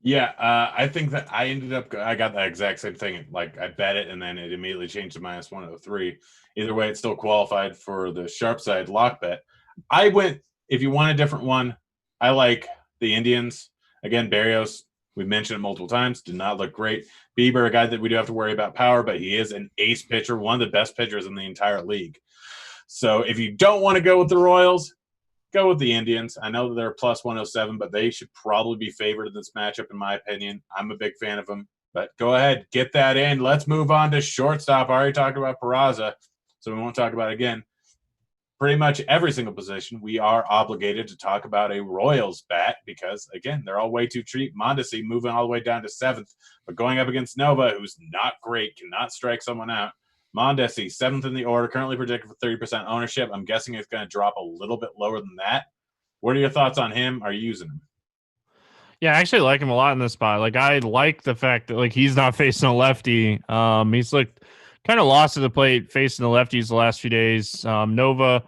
Yeah, I think that I got the exact same thing. Like I bet it, and then it immediately changed to minus 103. Either way, it still qualified for the Sharpside lock bet. I went, if you want a different one, I like the Indians. Again, Berrios, we mentioned it multiple times, did not look great. Bieber, a guy that we do have to worry about power, but he is an ace pitcher, one of the best pitchers in the entire league. So if you don't want to go with the Royals, go with the Indians. I know that they're plus 107, but they should probably be favored in this matchup, in my opinion. I'm a big fan of them. But go ahead, get that in. Let's move on to shortstop. I already talked about Peraza, so we won't talk about it again. Pretty much every single position, we are obligated to talk about a Royals bat because, again, they're all way too cheap. Mondesi moving all the way down to 7th, but going up against Nova, who's not great, cannot strike someone out. Mondesi, 7th in the order, currently projected for 30% ownership. I'm guessing it's going to drop a little bit lower than that. What are your thoughts on him? Are you using him? Yeah, I actually like him a lot in this spot. Like, I like the fact that like he's not facing a lefty. He's looked kind of lost to the plate facing the lefties the last few days. Nova,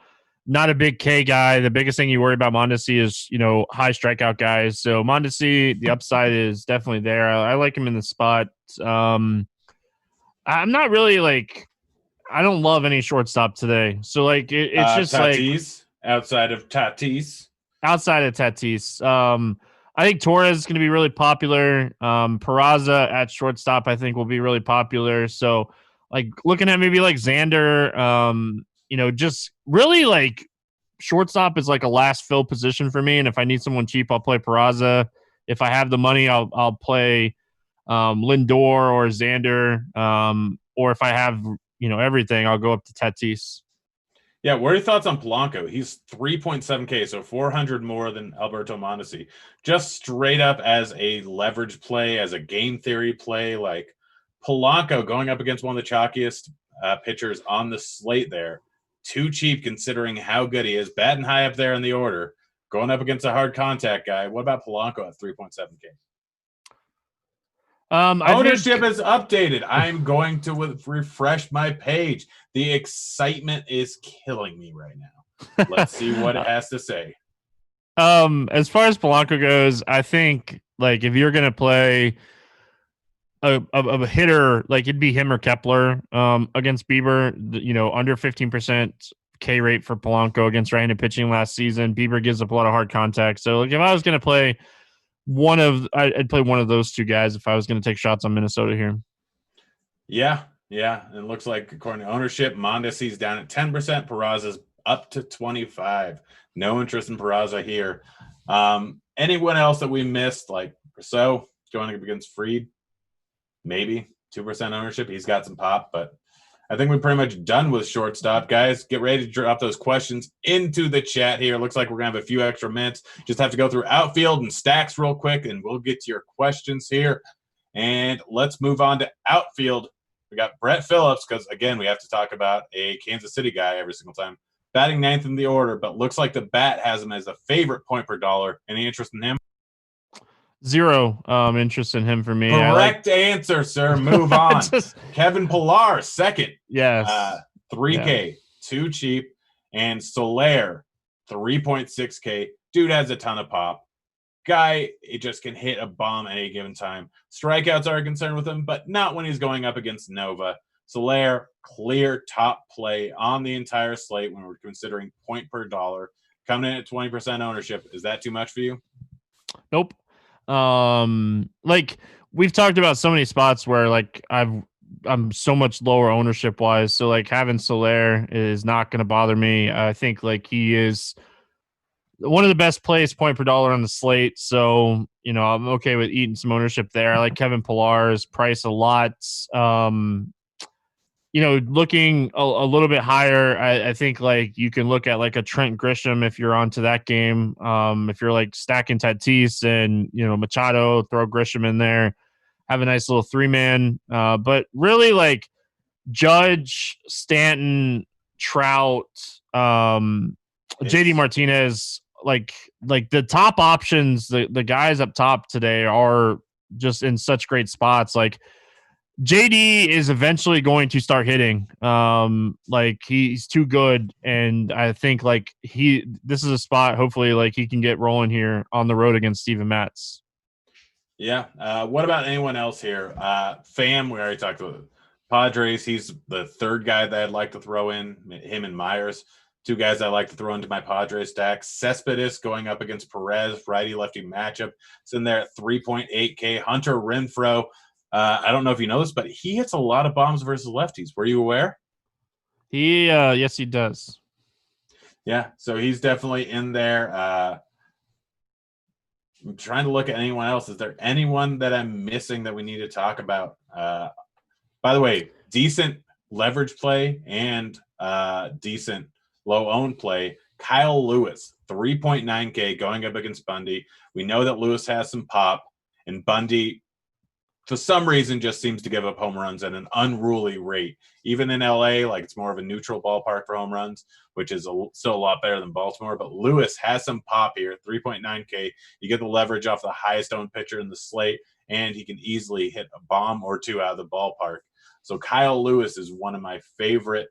not a big K guy. The biggest thing you worry about Mondesi is, high strikeout guys. So Mondesi, the upside is definitely there. I like him in the spot. I'm not really like, I don't love any shortstop today. So like it's just Tatis, outside of Tatis. outside of Tatis. I think Torres is going to be really popular. Peraza at shortstop, I think, will be really popular. So, like, looking at maybe like Xander, just really like shortstop is like a last fill position for me. And if I need someone cheap, I'll play Peraza. If I have the money, I'll play Lindor or Xander. Or if I have everything, I'll go up to Tatis. Yeah, what are your thoughts on Polanco? He's 3.7K, so 400 more than Alberto Mondesi. Just straight up as a leverage play, as a game theory play, like Polanco going up against one of the chalkiest pitchers on the slate there. Too cheap considering how good he is. Batting high up there in the order. Going up against a hard contact guy. What about Polanco at 3.7K? Ownership is updated. I'm going to refresh my page. The excitement is killing me right now. Let's see what it has to say. As far as Polanco goes, I think like if you're gonna play a hitter, like it'd be him or Kepler against Bieber. Under 15% K rate for Polanco against right-handed pitching last season. Bieber gives up a lot of hard contact. So like if I was gonna play I'd play one of those two guys if I was going to take shots on Minnesota here. Yeah. It looks like according to ownership, Mondesi's down at 10%. Peraza's up to 25. No interest in Peraza here. Anyone else that we missed, like Rousseau going up against Fried? Maybe 2% ownership. He's got some pop, but I think we're pretty much done with shortstop, guys. Get ready to drop those questions into the chat here. Looks like we're going to have a few extra minutes. Just have to go through outfield and stacks real quick, and we'll get to your questions here. And let's move on to outfield. We got Brett Phillips because, again, we have to talk about a Kansas City guy every single time. Batting ninth in the order, but looks like the bat has him as a favorite point per dollar. Any interest in him? Zero interest in him for me. Correct answer, sir. Move on. Kevin Pillar, second. Yes. 3K, yeah. Too cheap. And Soler, 3.6K. Dude has a ton of pop. Guy, it just can hit a bomb at any given time. Strikeouts are a concern with him, but not when he's going up against Nova. Soler, clear top play on the entire slate when we're considering point per dollar. Coming in at 20% ownership. Is that too much for you? Nope. Like we've talked about so many spots where like I'm so much lower ownership wise. So like having Soler is not going to bother me. I think like he is one of the best plays point per dollar on the slate. So, I'm okay with eating some ownership there. I like Kevin Pillar's price a lot. Looking a little bit higher, I think like you can look at like a Trent Grisham if you're onto that game. If you're like stacking Tatis and Machado, throw Grisham in there, have a nice little 3-man. But really like Judge, Stanton, Trout, JD Martinez, like the top options, the guys up top today are just in such great spots. Like JD is eventually going to start hitting. Like he's too good, and I think like this is a spot hopefully like he can get rolling here on the road against Steven Matz. Yeah. What about anyone else here? Pham, we already talked about Padres. He's the third guy that I'd like to throw in. Him and Myers, two guys I like to throw into my Padres stack. Cespedes going up against Perez, righty-lefty matchup. It's in there at 3.8K. Hunter Renfroe. I don't know if you know this, but he hits a lot of bombs versus lefties. Were you aware? Yes, he does. Yeah, so he's definitely in there. I'm trying to look at anyone else. Is there anyone that I'm missing that we need to talk about? By the way, decent leverage play and decent low-owned play. Kyle Lewis, 3.9K going up against Bundy. We know that Lewis has some pop, and Bundy for some reason just seems to give up home runs at an unruly rate. Even in LA, like it's more of a neutral ballpark for home runs, which is still a lot better than Baltimore. But Lewis has some pop here, 3.9K. You get the leverage off the highest owned pitcher in the slate, and he can easily hit a bomb or two out of the ballpark. So Kyle Lewis is one of my favorite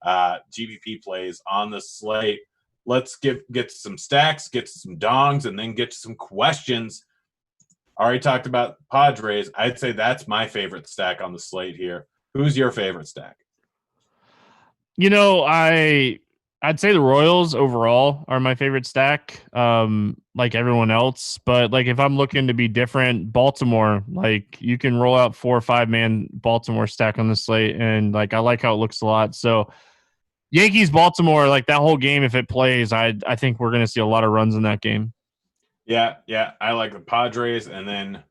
GPP plays on the slate. Let's get to some stacks, get to some dongs, and then get to some questions. Already talked about Padres. I'd say that's my favorite stack on the slate here. Who's your favorite stack? You know, I'd say the Royals overall are my favorite stack, like everyone else. But like if I'm looking to be different, Baltimore, like you can roll out 4 or 5 man Baltimore stack on the slate, and like I like how it looks a lot. So Yankees, Baltimore, like that whole game, if it plays, I think we're going to see a lot of runs in that game. Yeah, I like the Padres, and then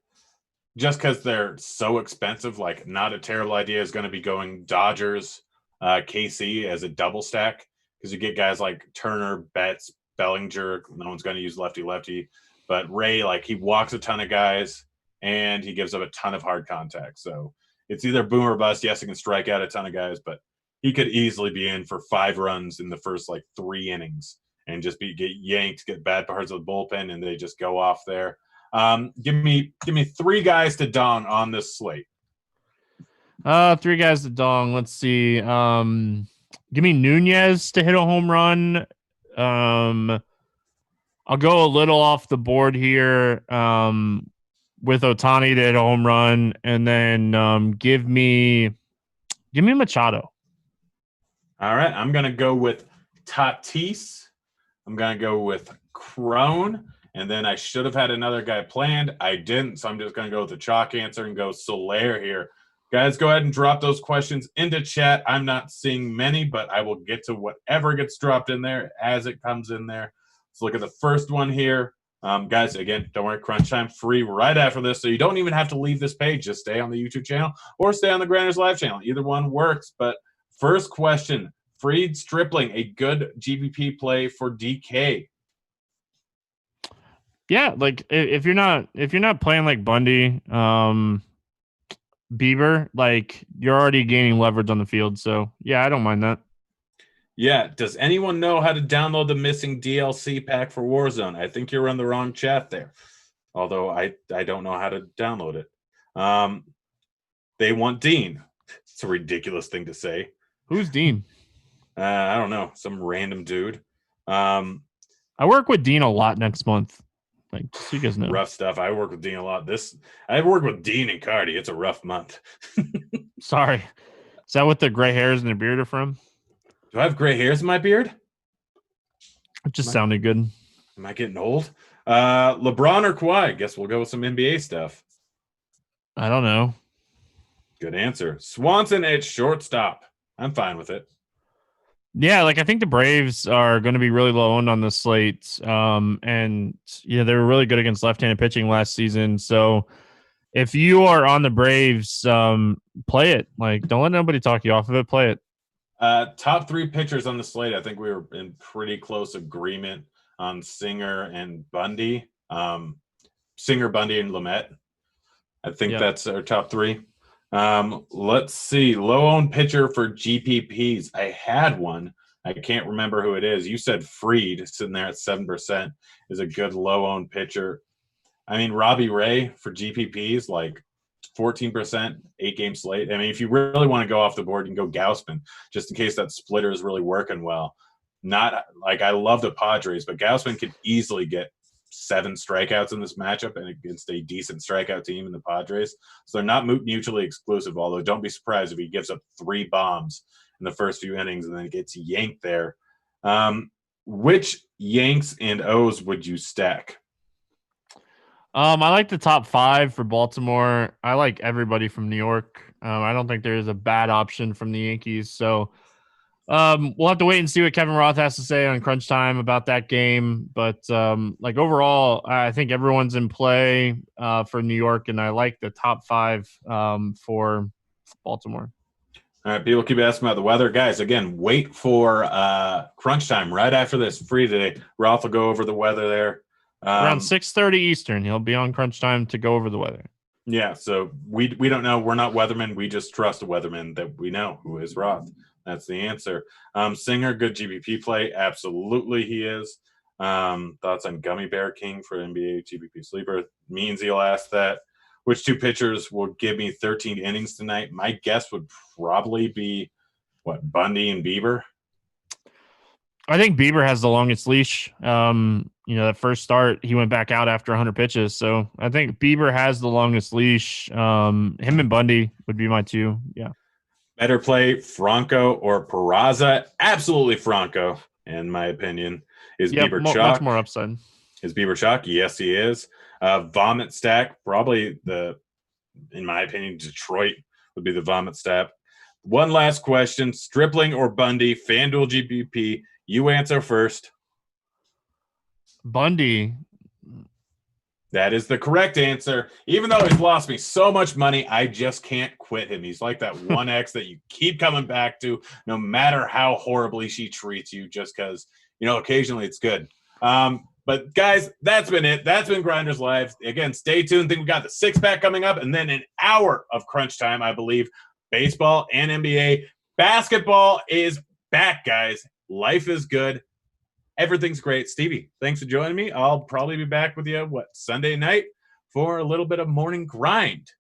just because they're so expensive, like not a terrible idea is going to be going Dodgers, KC as a double stack, because you get guys like Turner, Betts, Bellinger. No one's going to use lefty, but Ray, like he walks a ton of guys and he gives up a ton of hard contact. So it's either boom or bust. Yes, he can strike out a ton of guys, but he could easily be in for 5 runs in the first like 3 innings and just get yanked, get bad parts of the bullpen, and they just go off there. Give me 3 guys to dong on this slate. 3 guys to dong. Let's see. Give me Nunez to hit a home run. I'll go a little off the board here with Ohtani to hit a home run, and then give me Machado. All right, I'm gonna go with Tatis. I'm gonna go with Crone, and then I should have had another guy planned. I didn't, so I'm just gonna go with the chalk answer and go Soler here. Guys, go ahead and drop those questions into chat. I'm not seeing many, but I will get to whatever gets dropped in there as it comes in there. Let's look at the first one here. Guys, again, don't worry, Crunch Time free right after this, so you don't even have to leave this page. Just stay on the YouTube channel or stay on the Grinderslive channel. Either one works. But first question, Freed Stripling, a good GPP play for DK. Yeah, like if you're not playing like Bundy, Bieber, like you're already gaining leverage on the field. So yeah, I don't mind that. Yeah. Does anyone know how to download the missing DLC pack for Warzone? I think you're on the wrong chat there. Although I don't know how to download it. They want Dean. It's a ridiculous thing to say. Who's Dean? I don't know. Some random dude. I work with Dean a lot next month. Like, so you guys know. Rough stuff. I work with Dean a lot. I work with Dean and Cardi. It's a rough month. Sorry. Is that what the gray hairs and the beard are from? Do I have gray hairs in my beard? It just sounded good. Am I getting old? LeBron or Kawhi? Guess we'll go with some NBA stuff. I don't know. Good answer. Swanson at shortstop. I'm fine with it. Yeah, like I think the Braves are going to be really low owned on the slate. And yeah, they were really good against left-handed pitching last season. So if you are on the Braves, play it. Like, don't let nobody talk you off of it. Play it. Top 3 pitchers on the slate. I think we were in pretty close agreement on Singer and Bundy. Singer, Bundy, and Lamet. I think that's our top 3. Let's see. Low-owned pitcher for GPPs. I had one. I can't remember who it is. You said Freed, sitting there at 7%, is a good low-owned pitcher. I mean, Robbie Ray for GPPs, like 14%, 8-game slate. I mean, if you really want to go off the board, you can go Gausman, just in case that splitter is really working well. Not like I love the Padres, but Gausman could easily get 7 strikeouts in this matchup and against a decent strikeout team in the Padres. So they're not mutually exclusive, although don't be surprised if he gives up 3 bombs in the first few innings and then gets yanked there. Which Yanks and O's would you stack? I like the top 5 for Baltimore. I like everybody from New York. I don't think there's a bad option from the Yankees. So we'll have to wait and see what Kevin Roth has to say on Crunch Time about that game. But like overall, I think everyone's in play for New York, and I like the top 5 for Baltimore. All right, people keep asking about the weather. Guys, again, wait for Crunch Time right after this. Free today. Roth will go over the weather there. Around 6:30 Eastern, he'll be on Crunch Time to go over the weather. Yeah, so we don't know. We're not weathermen. We just trust a weatherman that we know, who is Roth. That's the answer. Singer, good GBP play. Absolutely, he is. Thoughts on Gummy Bear King for NBA GBP sleeper? Means he'll ask that. Which two pitchers will give me 13 innings tonight? My guess would probably be Bundy and Bieber. I think Bieber has the longest leash. That first start, he went back out after 100 pitches. So I think Bieber has the longest leash. Him and Bundy would be my two. Yeah. Better play, Franco or Peraza? Absolutely Franco, in my opinion. Is Bieber chalk? Much more upside. Is Bieber chalk? Yes, he is. Vomit stack, probably in my opinion, Detroit would be the vomit stack. One last question, Stripling or Bundy, FanDuel GBP. You answer first. Bundy. That is the correct answer. Even though he's lost me so much money, I just can't quit him. He's like that one ex that you keep coming back to, no matter how horribly she treats you, just because, occasionally it's good. But guys, that's been it. That's been Grinderslive. Again, stay tuned. I think we got the 6-pack coming up, and then an hour of crunch time, I believe. Baseball and NBA. Basketball is back, guys. Life is good. Everything's great. Stevie, thanks for joining me. I'll probably be back with you, Sunday night for a little bit of morning grind. Is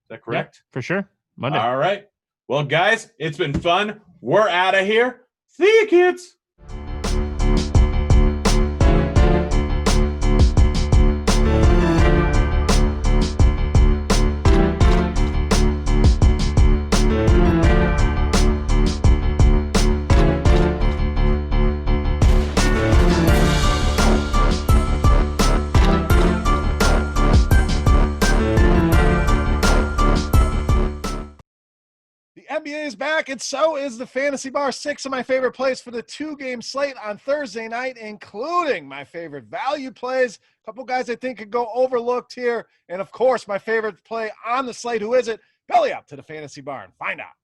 that correct? Yeah, for sure. Monday. All right. Well, guys, it's been fun. We're out of here. See you, kids. NBA is back, and so is the Fantasy Bar. 6 of my favorite plays for the 2-game slate on Thursday night, including my favorite value plays. A couple guys I think could go overlooked here. And, of course, my favorite play on the slate. Who is it? Belly up to the Fantasy Bar and find out.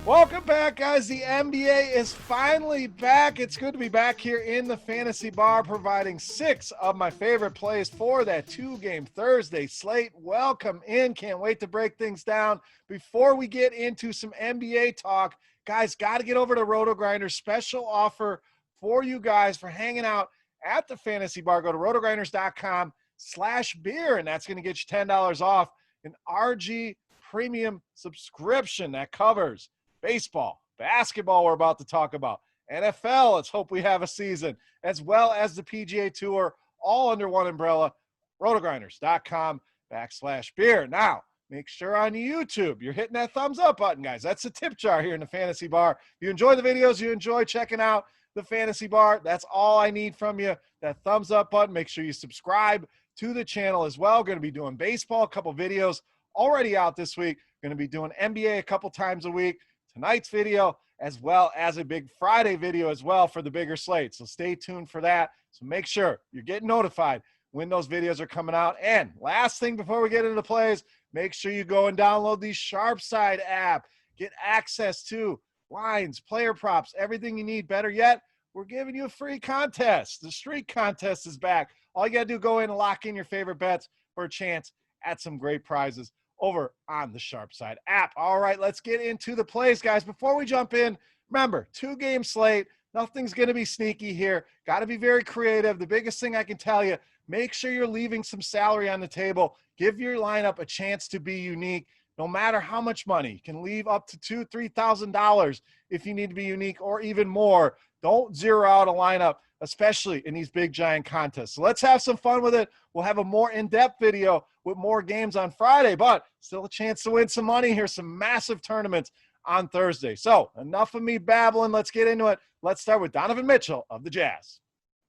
Welcome back, guys. The NBA is finally back. It's good to be back here in the Fantasy Bar, providing 6 of my favorite plays for that 2-game Thursday slate. Welcome in. Can't wait to break things down. Before we get into some NBA talk, guys, got to get over to RotoGrinders. Special offer for you guys for hanging out at the Fantasy Bar. Go to rotogrinders.com/beer, and that's going to get you $10 off an RG premium subscription that covers baseball, basketball we're about to talk about, NFL, let's hope we have a season, as well as the PGA Tour, all under one umbrella, rotogrinders.com/beer. Now, make sure on YouTube you're hitting that thumbs up button, guys. That's the tip jar here in the Fantasy Bar. If you enjoy the videos, you enjoy checking out the Fantasy Bar, that's all I need from you, that thumbs up button. Make sure you subscribe to the channel as well. Going to be doing baseball, a couple videos already out this week. Going to be doing NBA a couple times a week. Tonight's video, as well as a big Friday video as well for the bigger slate. So stay tuned for that. So make sure you're getting notified when those videos are coming out. And last thing before we get into the plays, make sure you go and download the Sharpside app. Get access to lines, player props, everything you need. Better yet, we're giving you a free contest. The streak contest is back. All you got to do, go in and lock in your favorite bets for a chance at some great prizes over on the Sharpside app. All right, let's get into the plays, guys. Before we jump in, remember, 2-game slate. Nothing's going to be sneaky here. Got to be very creative. The biggest thing I can tell you, make sure you're leaving some salary on the table. Give your lineup a chance to be unique. No matter how much money, you can leave up to $2,000, $3,000 if you need to be unique, or even more. Don't zero out a lineup, especially in these big giant contests. So let's have some fun with it. We'll have a more in-depth video with more games on Friday, but still a chance to win some money here, some massive tournaments on Thursday. So enough of me babbling. Let's get into it. Let's start with Donovan Mitchell of the Jazz.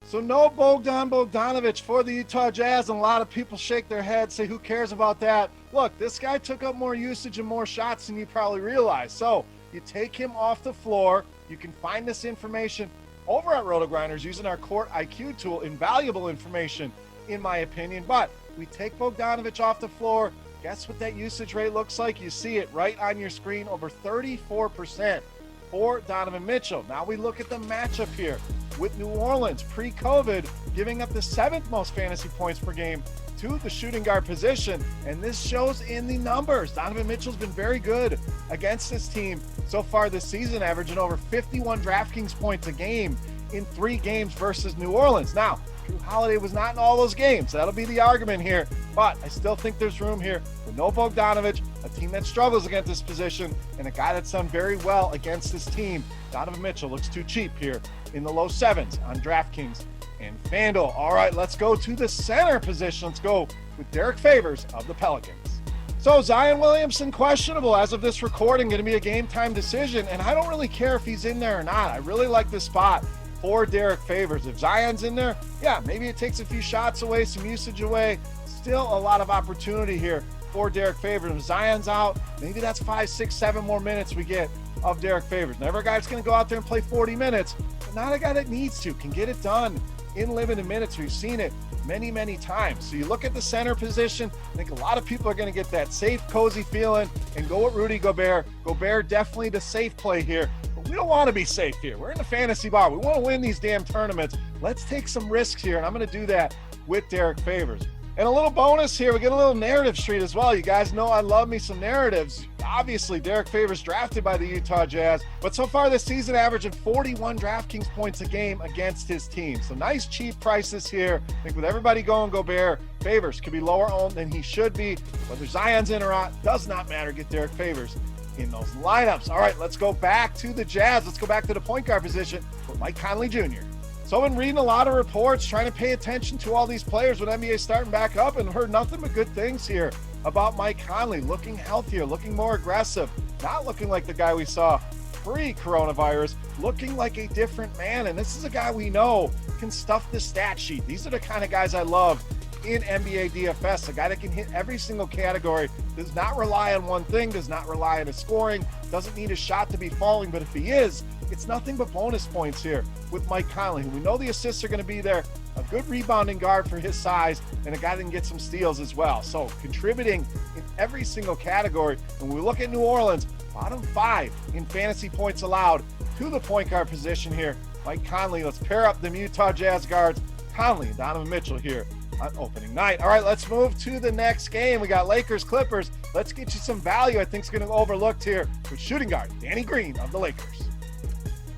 So no Bogdan Bogdanovic for the Utah Jazz, and a lot of people shake their heads, say, who cares about that? Look, this guy took up more usage and more shots than you probably realize. So you take him off the floor. You can find this information over at RotoGrinders using our Court IQ tool. Invaluable information, in my opinion. But we take Bogdanovic off the floor. Guess what that usage rate looks like? You see it right on your screen, over 34% for Donovan Mitchell. Now we look at the matchup here with New Orleans pre-COVID, giving up the 7th most fantasy points per game to the shooting guard position, and this shows in the numbers. Donovan Mitchell's been very good against this team so far this season, averaging over 51 DraftKings points a game in 3 games versus New Orleans. Now, Drew Holiday was not in all those games. That'll be the argument here, but I still think there's room here with no Bogdanovich, a team that struggles against this position, and a guy that's done very well against this team. Donovan Mitchell looks too cheap here in the low 7s on DraftKings and FanDuel. All right, let's go to the center position. Let's go with Derek Favors of the Pelicans. So Zion Williamson questionable as of this recording, going to be a game time decision, and I don't really care if he's in there or not. I really like this spot for Derek Favors. If Zion's in there, yeah, maybe it takes a few shots away, some usage away. Still a lot of opportunity here for Derek Favors. If Zion's out, maybe that's 5, 6, 7 more minutes we get of Derek Favors. Never a guy that's going to go out there and play 40 minutes, but not a guy that needs to, can get it done in limited minutes. We've seen it many, many times. So you look at the center position, I think a lot of people are going to get that safe, cozy feeling and go with Rudy Gobert. Gobert definitely the safe play here, but we don't want to be safe here. We're in the fantasy bar. We want to win these damn tournaments. Let's take some risks here, and I'm going to do that with Derek Favors. And a little bonus here, we get a little narrative street as well. You guys know I love me some narratives. Obviously, Derek Favors drafted by the Utah Jazz, but so far this season averaging 41 DraftKings points a game against his team. So nice cheap prices here. I think with everybody going Gobert, Favors could be lower owned than he should be. Whether Zion's in or not, does not matter. Get Derek Favors in those lineups. All right, let's go back to the Jazz. Let's go back to the point guard position with Mike Conley Jr. So I've been reading a lot of reports, trying to pay attention to all these players with NBA starting back up, and heard nothing but good things here about Mike Conley. Looking healthier, looking more aggressive, not looking like the guy we saw pre-coronavirus, looking like a different man. And this is a guy we know can stuff the stat sheet. These are the kind of guys I love in NBA DFS, a guy that can hit every single category, does not rely on one thing, does not rely on his scoring, doesn't need a shot to be falling, but if he is, it's nothing but bonus points here with Mike Conley, who we know the assists are going to be there, a good rebounding guard for his size, and a guy that can get some steals as well. So contributing in every single category. And when we look at New Orleans, bottom 5 in fantasy points allowed to the point guard position here. Mike Conley, let's pair up the Utah Jazz guards, Conley and Donovan Mitchell here on opening night. All right, let's move to the next game. We got Lakers Clippers. Let's get you some value I think is going to be overlooked here with shooting guard Danny Green of the Lakers.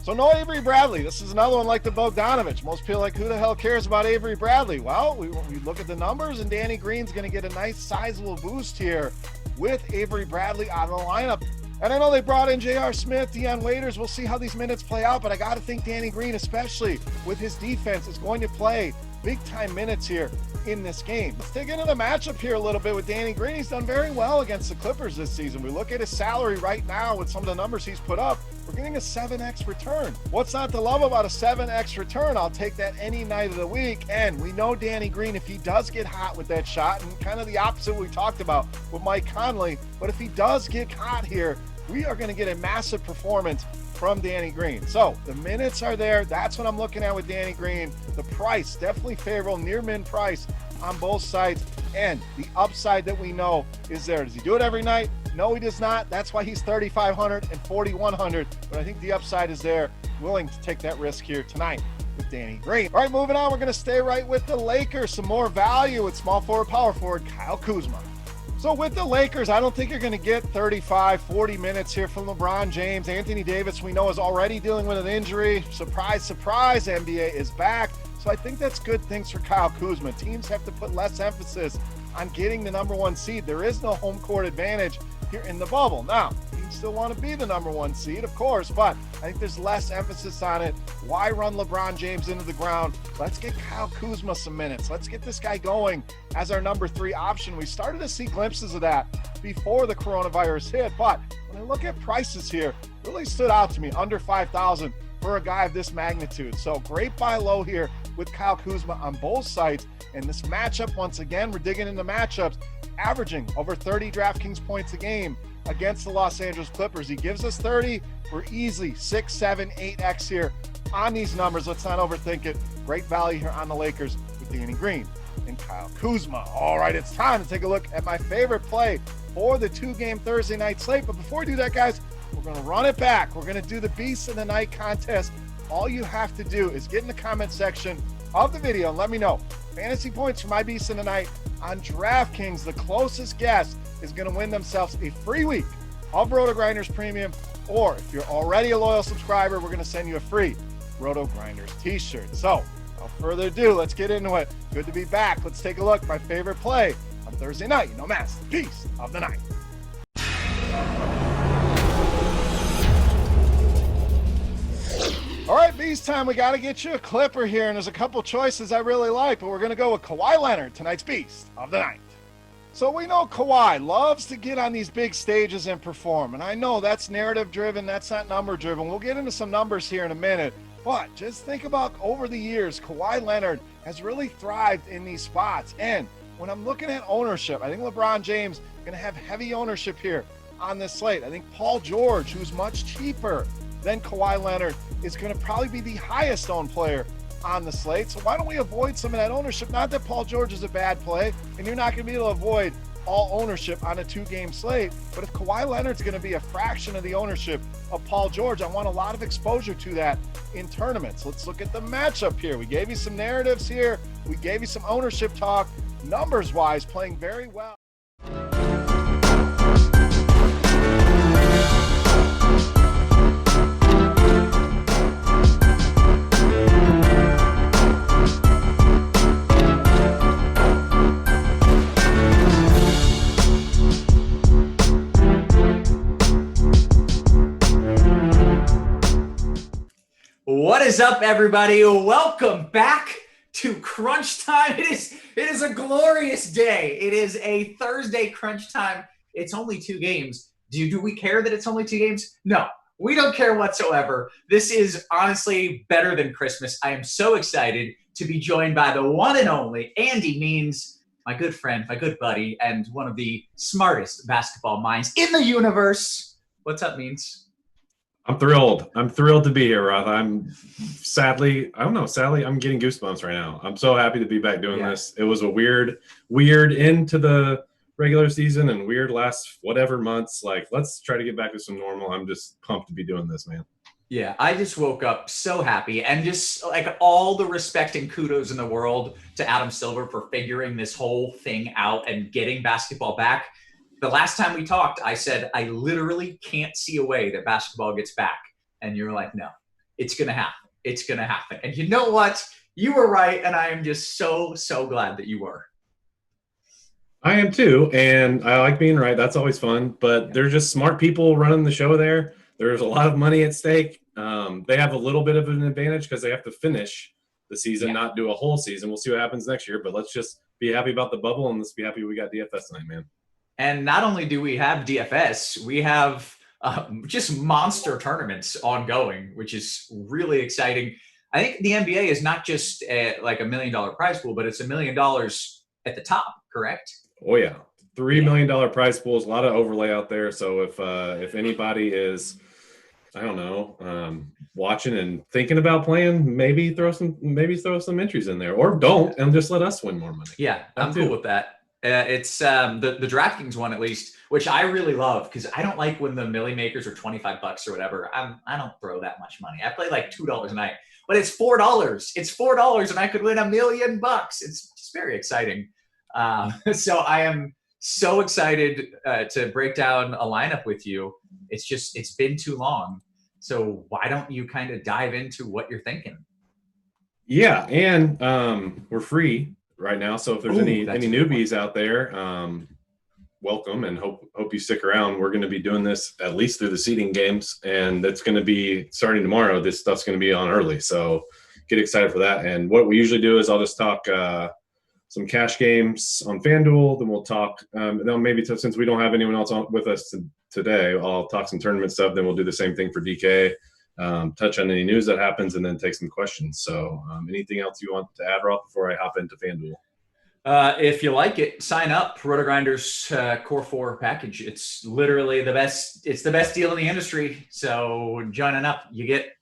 So no Avery Bradley. This is another one like the Bogdanovich. Most people are like, who the hell cares about Avery Bradley? Well, we look at the numbers, and Danny Green's going to get a nice sizable boost here with Avery Bradley out of the lineup. And I know they brought in J.R. Smith, Deion Waiters. We'll see how these minutes play out, but I got to think Danny Green, especially with his defense, is going to play big-time minutes here in this game. Let's dig into the matchup here a little bit with Danny Green. He's done very well against the Clippers this season. We look at his salary right now with some of the numbers he's put up. We're getting a 7x return. What's not to love about a 7x return? I'll take that any night of the week. And we know Danny Green, if he does get hot with that shot, and kind of the opposite we talked about with Mike Conley, but if he does get hot here, we are going to get a massive performance from Danny Green. So the minutes are there. That's what I'm looking at with Danny Green. The price, definitely favorable, near min price on both sides. And the upside that we know is there. Does he do it every night? No, he does not. That's why he's 3,500 and 4,100. But I think the upside is there. Willing to take that risk here tonight with Danny Green. All right, moving on. We're going to stay right with the Lakers. Some more value with small forward, power forward, Kyle Kuzma. So with the Lakers, I don't think you're going to get 35, 40 minutes here from LeBron James. Anthony Davis, we know, is already dealing with an injury. Surprise, surprise, NBA is back. So I think that's good things for Kyle Kuzma. Teams have to put less emphasis on getting the number 1 seed. There is no home court advantage here in the bubble. Now, teams still want to be the number 1 seed, of course, but I think there's less emphasis on it. Why run LeBron James into the ground? Let's get Kyle Kuzma some minutes. Let's get this guy going as our number 3 option. We started to see glimpses of that before the coronavirus hit, but when I look at prices here, really stood out to me, under 5,000 for a guy of this magnitude. So great buy low here with Kyle Kuzma on both sides. And this matchup, once again, we're digging into matchups, averaging over 30 DraftKings points a game against the Los Angeles Clippers. He gives us 30. We're easily 6, 7, 8x here on these numbers. Let's not overthink it. Great value here on the Lakers with Danny Green and Kyle Kuzma. All right, it's time to take a look at my favorite play for the 2-game Thursday night slate. But before we do that, guys, We're going to run it back. We're going to do the Beast of the Night contest. All you have to do is get in the comment section of the video and let me know. Fantasy points for my Beast of the Night on DraftKings. The closest guest is going to win themselves a free week of RotoGrinders Premium. Or if you're already a loyal subscriber, we're going to send you a free RotoGrinders t-shirt. So without further ado, let's get into it. Good to be back. Let's take a look at my favorite play on Thursday night. No mass, Beast of the Night. All right, Beast time. We got to get you a clipper here, and there's a couple choices I really like, but we're going to go with Kawhi Leonard, tonight's Beast of the Night. So we know Kawhi loves to get on these big stages and perform, and I know that's narrative-driven, that's not number-driven. We'll get into some numbers here in a minute, but just think about over the years, Kawhi Leonard has really thrived in these spots, and when I'm looking at ownership, I think LeBron James is going to have heavy ownership here on this slate. I think Paul George, who's much cheaper than Kawhi Leonard, is going to probably be the highest owned player on the slate. So why don't we avoid some of that ownership? Not that Paul George is a bad play, and you're not going to be able to avoid all ownership on a 2-game slate. But if Kawhi Leonard's going to be a fraction of the ownership of Paul George, I want a lot of exposure to that in tournaments. Let's look at the matchup here. We gave you some narratives here. We gave you some ownership talk. Numbers-wise, playing very well. What is up, everybody? Welcome back to Crunch Time. It is a glorious day. It is a Thursday Crunch Time. It's only 2 games. Do we care that it's only 2 games? No, we don't care whatsoever. This is honestly better than Christmas. I am so excited to be joined by the one and only Andy Means, my good friend, my good buddy, and one of the smartest basketball minds in the universe. What's up, Means? I'm thrilled. I'm thrilled to be here, Roth. I'm sadly I'm getting goosebumps right now. I'm so happy to be back doing this. It was a weird into the regular season and weird last whatever months. Like, let's try to get back to some normal. I'm just pumped to be doing this, man. Yeah, I just woke up so happy, and just like all the respect and kudos in the world to Adam Silver for figuring this whole thing out and getting basketball back. The last time we talked, I said, I literally can't see a way that basketball gets back. And you're like, no, it's going to happen. It's going to happen. And you know what? You were right. And I am just so, so glad that you were. I am too. And I like being right. That's always fun. But they're just smart people running the show there. There's a lot of money at stake. They have a little bit of an advantage because they have to finish the season, not do a whole season. We'll see what happens next year. But let's just be happy about the bubble, and let's be happy we got DFS tonight, man. And not only do we have DFS, we have just monster tournaments ongoing, which is really exciting. I think the NBA is not just like $1 million prize pool, but it's $1 million at the top, correct? Oh, yeah. $3 million prize pools, a lot of overlay out there. So if anybody is, I don't know, watching and thinking about playing, maybe throw some entries in there, or don't, and just let us win more money. Yeah, I'm cool with that. It's the DraftKings one, at least, which I really love, because I don't like when the Millie makers are $25 or whatever. I don't throw that much money. I play like $2 a night, but it's $4. It's $4, and I could win $1 million. It's just very exciting. So I am so excited to break down a lineup with you. It's been too long. So why don't you kind of dive into what you're thinking? Yeah, and we're free right now, so if there's any newbies out there, welcome, and hope you stick around. We're going to be doing this at least through the seeding games, and that's going to be starting tomorrow. This stuff's going to be on early, so get excited for that. And what we usually do is I'll just talk some cash games on FanDuel, then we'll talk then maybe since we don't have anyone else on with us today, I'll talk some tournament stuff, then we'll do the same thing for DK, touch on any news that happens, and then take some questions. So anything else you want to add, Roth, before I hop into FanDuel? If you like it, sign up. RotoGrinders Core 4 package. It's literally the best. It's the best deal in the industry. So joining up, you get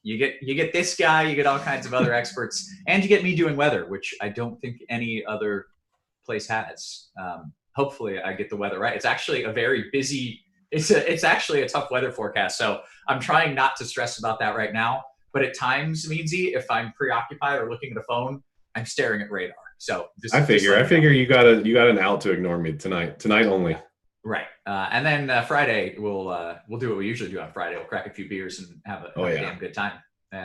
this guy, you get all kinds of other experts, and you get me doing weather, which I don't think any other place has. Hopefully I get the weather right. It's actually a very busy It's actually a tough weather forecast. So I'm trying not to stress about that right now. But at times, Meansy, if I'm preoccupied or looking at a phone, I'm staring at radar. So I figure you got an out to ignore me tonight only. Right. And then Friday we'll do what we usually do on Friday. We'll crack a few beers and have a damn good time.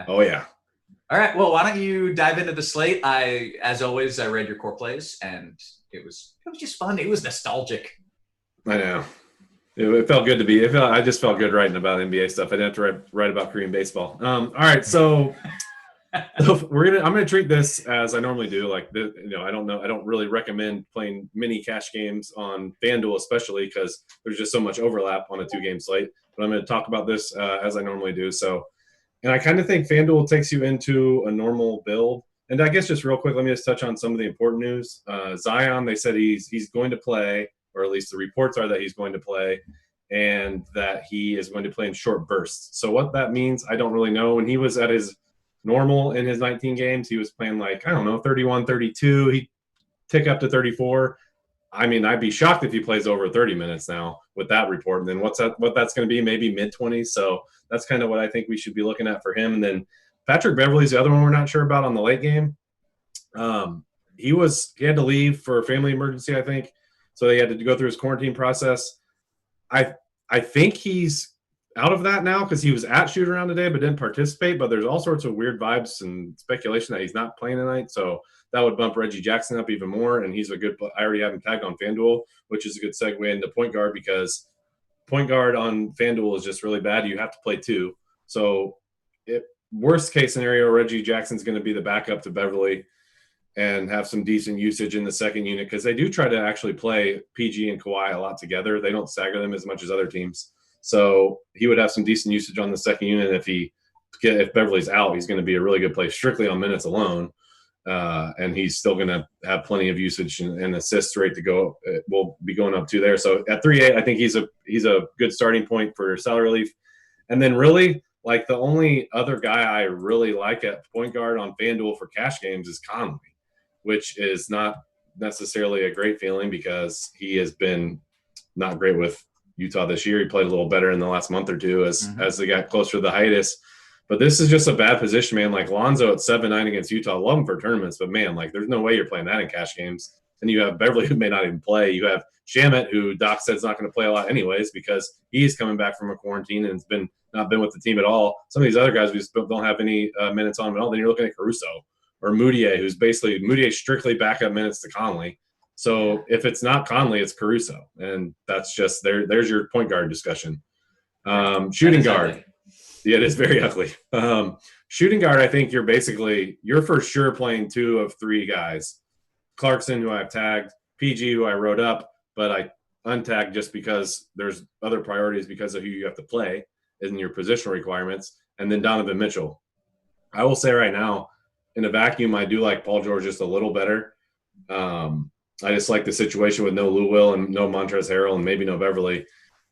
Oh yeah. All right. Well, why don't you dive into the slate? As always, I read your core plays and it was just fun. It was nostalgic. I know. It felt good to be. I just felt good writing about NBA stuff. I didn't have to write about Korean baseball. All right, so I'm gonna treat this as I normally do. Like, I don't really recommend playing mini cash games on FanDuel, especially because there's just so much overlap on a 2-game slate. But I'm going to talk about this as I normally do. So, and I kind of think FanDuel takes you into a normal build. And I guess just real quick, let me just touch on some of the important news. Zion, they said he's going to play, or at least the reports are that he's going to play, and that he is going to play in short bursts. So what that means, I don't really know. When he was at his normal in his 19 games, he was playing 31, 32. He'd tick up to 34. I mean, I'd be shocked if he plays over 30 minutes now with that report. And then what that's going to be, maybe mid-20s. So that's kind of what I think we should be looking at for him. And then Patrick Beverley's the other one we're not sure about on the late game. He had to leave for a family emergency, I think. So he had to go through his quarantine process. I think he's out of that now because he was at shoot around today but didn't participate. But there's all sorts of weird vibes and speculation that he's not playing tonight. So that would bump Reggie Jackson up even more. And he's I already have him tagged on FanDuel, which is a good segue into point guard because point guard on FanDuel is just really bad. You have to play 2. So worst case scenario, Reggie Jackson's going to be the backup to Beverley and have some decent usage in the second unit because they do try to actually play PG and Kawhi a lot together. They don't stagger them as much as other teams. So he would have some decent usage on the second unit. If Beverly's out, he's going to be a really good play strictly on minutes alone. And he's still going to have plenty of usage and assist rate to go. Will be going up to there. So at 3.8, I think he's a good starting point for salary relief. And then really, like, the only other guy I really like at point guard on FanDuel for cash games is Conley, which is not necessarily a great feeling because he has been not great with Utah this year. He played a little better in the last month or two as they got closer to the hiatus. But this is just a bad position, man. Like Lonzo at 7-9 against Utah. Love him for tournaments, but man, like there's no way you're playing that in cash games. And you have Beverly who may not even play. You have Shamet, who Doc said is not going to play a lot anyways because he's coming back from a quarantine and has not been with the team at all. Some of these other guys we just don't have any minutes on them at all. Then you're looking at Caruso or Moutier, who's Moutier's strictly backup minutes to Conley. So if it's not Conley, it's Caruso. And that's just there's your point guard discussion. Shooting guard. Ugly. Yeah, it is very ugly. Shooting guard, I think you're for sure playing 2 of 3 guys. Clarkson, who I've tagged, PG, who I wrote up, but I untagged just because there's other priorities because of who you have to play in your positional requirements, and then Donovan Mitchell. I will say right now, in a vacuum, I do like Paul George just a little better. I just like the situation with no Lou Will and no Montrezl Harrell and maybe no Beverly.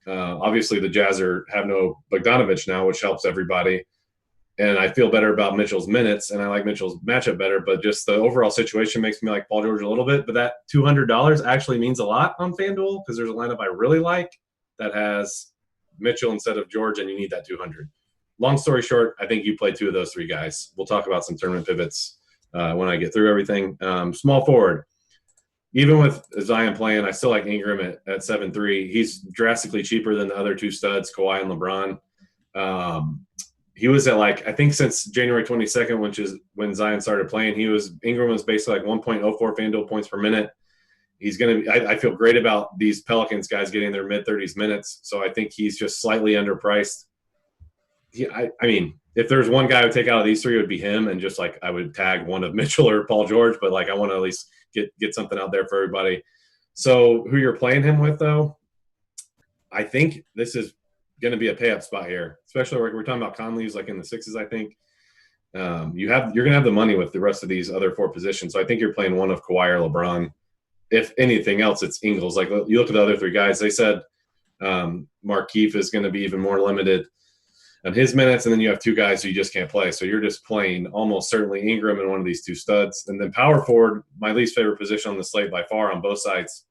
Obviously, the Jazz have no Bogdanovich now, which helps everybody. And I feel better about Mitchell's minutes, and I like Mitchell's matchup better. But just the overall situation makes me like Paul George a little bit. But that $200 actually means a lot on FanDuel because there's a lineup I really like that has Mitchell instead of George, and you need that 200. Long story short, I think you play 2 of those 3 guys. We'll talk about some tournament pivots when I get through everything. Small forward. Even with Zion playing, I still like Ingram at 7.3. He's drastically cheaper than the other 2 studs, Kawhi and LeBron. He was at I think since January 22nd, which is when Zion started playing, Ingram was basically 1.04 FanDuel points per minute. He's going to be, I feel great about these Pelicans guys getting their mid-30s minutes. So I think he's just slightly underpriced. I mean, if there's one guy I would take out of these 3, it would be him. And just I would tag one of Mitchell or Paul George, but I want to at least get something out there for everybody. So who you're playing him with, though, I think this is going to be a pay-up spot here, especially we're talking about Conley, who's in the 6s, I think. You're going to have the money with the rest of these other 4 positions. So I think you're playing one of Kawhi or LeBron. If anything else, it's Ingles. You look at the other 3 guys, they said Markieff is going to be even more limited on his minutes, and then you have 2 guys who you just can't play. So you're just playing almost certainly Ingram and one of these 2 studs. And then power forward, my least favorite position on the slate by far on both sides.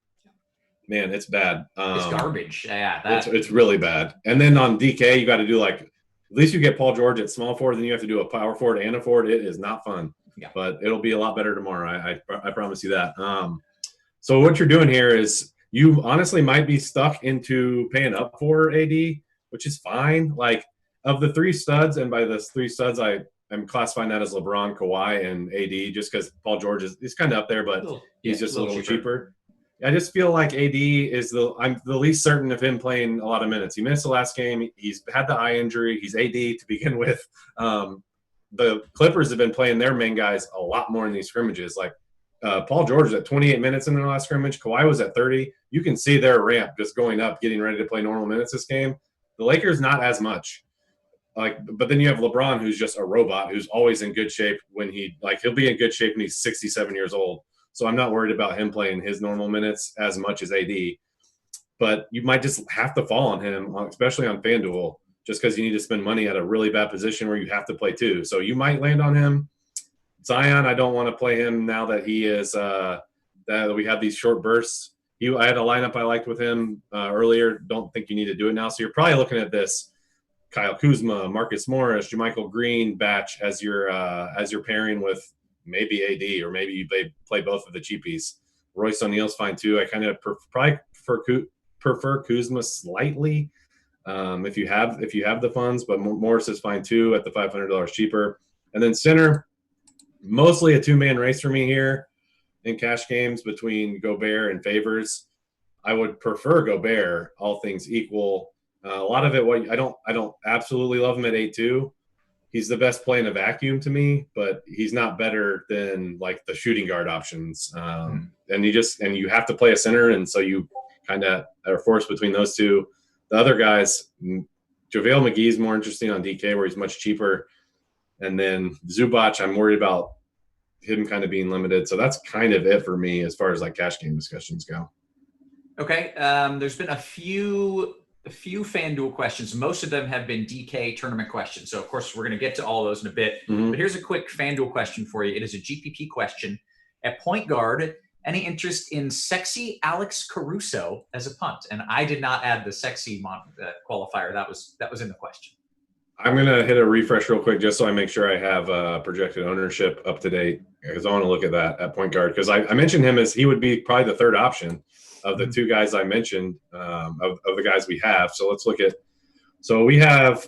man, it's bad. It's garbage. Yeah, it's really bad. And then on DK, you got to do like, at least you get Paul George at small forward, then you have to do a power forward and a forward. It is not fun. Yeah. But it'll be a lot better tomorrow. I promise you that. So what you're doing here is you honestly might be stuck into paying up for AD, which is fine. Like, of the three studs, and by the three studs, I'm classifying that as LeBron, Kawhi, and AD, just because Paul George he's kind of up there, but he's just a little cheaper. I just feel like AD is I'm the least certain of him playing a lot of minutes. He missed the last game. He's had the eye injury. He's AD to begin with. The Clippers have been playing their main guys a lot more in these scrimmages. Like Paul George is at 28 minutes in the last scrimmage. Kawhi was at 30. You can see their ramp just going up, getting ready to play normal minutes this game. The Lakers, not as much. But then you have LeBron, who's just a robot, who's always in good shape when he'll be in good shape when he's 67 years old. So I'm not worried about him playing his normal minutes as much as AD. But you might just have to fall on him, especially on FanDuel, just because you need to spend money at a really bad position where you have to play two. So you might land on him. Zion, I don't want to play him now that he is that we have these short bursts. I had a lineup I liked with him earlier. Don't think you need to do it now. So you're probably looking at this Kyle Kuzma, Marcus Morris, JaMychal Green batch as your pairing with maybe AD, or maybe you play both of the cheapies. Royce O'Neal's fine too. I kind of probably prefer Kuzma slightly if you have the funds, but Morris is fine too at the $500 cheaper. And then center, mostly a two-man race for me here in cash games between Gobert and Favors. I would prefer Gobert, all things equal. A lot of it, I don't absolutely love him at 8-2. He's the best play in a vacuum to me, but he's not better than like the shooting guard options. And you have to play a center, and so you kind of are forced between those two. The other guys, JaVale McGee's more interesting on DK, where he's much cheaper. And then Zubac, I'm worried about him kind of being limited. So that's kind of it for me as far as like cash game discussions go. Okay. There's been a few FanDuel questions. Most of them have been DK tournament questions. So, of course, we're going to get to all those in a bit. Mm-hmm. But here's a quick FanDuel question for you. It is a GPP question. At point guard, any interest in sexy Alex Caruso as a punt? And I did not add the sexy qualifier. That was in the question. I'm going to hit a refresh real quick just so I make sure I have projected ownership up to date, because I want to look at that at point guard, because I mentioned him as he would be probably the third option of the two guys I mentioned, of the guys we have. So let's look at – so we have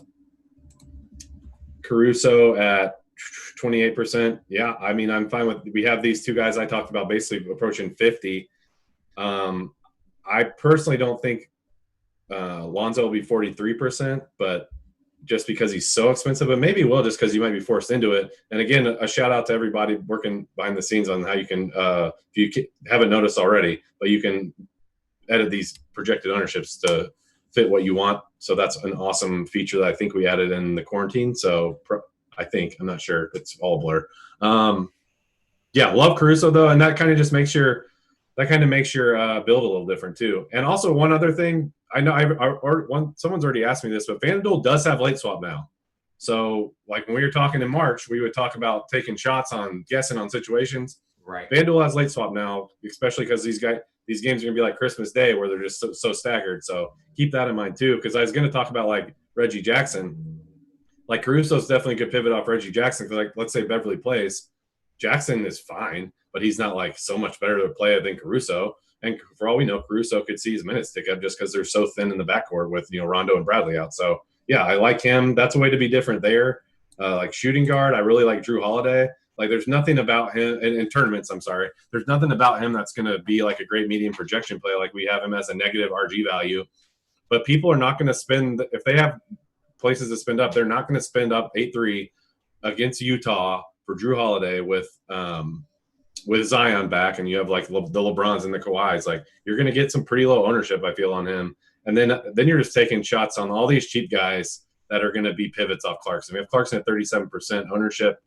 Caruso at 28%. Yeah, I mean, I'm fine with – we have these two guys I talked about basically approaching 50. I personally don't think Lonzo will be 43%, but just because he's so expensive, but maybe he will just because you might be forced into it. And again, a shout out to everybody working behind the scenes on how you can, if you haven't noticed already, but you can edit these projected ownerships to fit what you want. So that's an awesome feature that I think we added in the quarantine. So I'm not sure, it's all a blur. Yeah, love Caruso though. And that kind of just makes your build a little different too. And also one other thing, I know someone's already asked me this, but FanDuel does have late swap now. So like when we were talking in March, we would talk about taking shots on guessing on situations. Right. FanDuel has late swap now, especially because these games are going to be like Christmas Day where they're just so staggered. So keep that in mind too, because I was going to talk about like Reggie Jackson. Like Caruso's definitely a good pivot off Reggie Jackson, because like let's say Beverly plays, Jackson is fine, but he's not like so much better to play than Caruso. And for all we know, Caruso could see his minutes tick up just because they're so thin in the backcourt with, Rondo and Bradley out. So, yeah, I like him. That's a way to be different there. Like shooting guard, I really like Drew Holiday. Like there's nothing about him in tournaments, there's nothing about him that's going to be like a great medium projection play. Like we have him as a negative RG value. But people are not going to spend – if they have places to spend up, they're not going to spend up 8-3 against Utah for Drew Holiday with Zion back, and you have like the LeBrons and the Kawhis. Like you're going to get some pretty low ownership, I feel, on him. And then you're just taking shots on all these cheap guys that are going to be pivots off Clarkson. We have Clarkson at 37% ownership.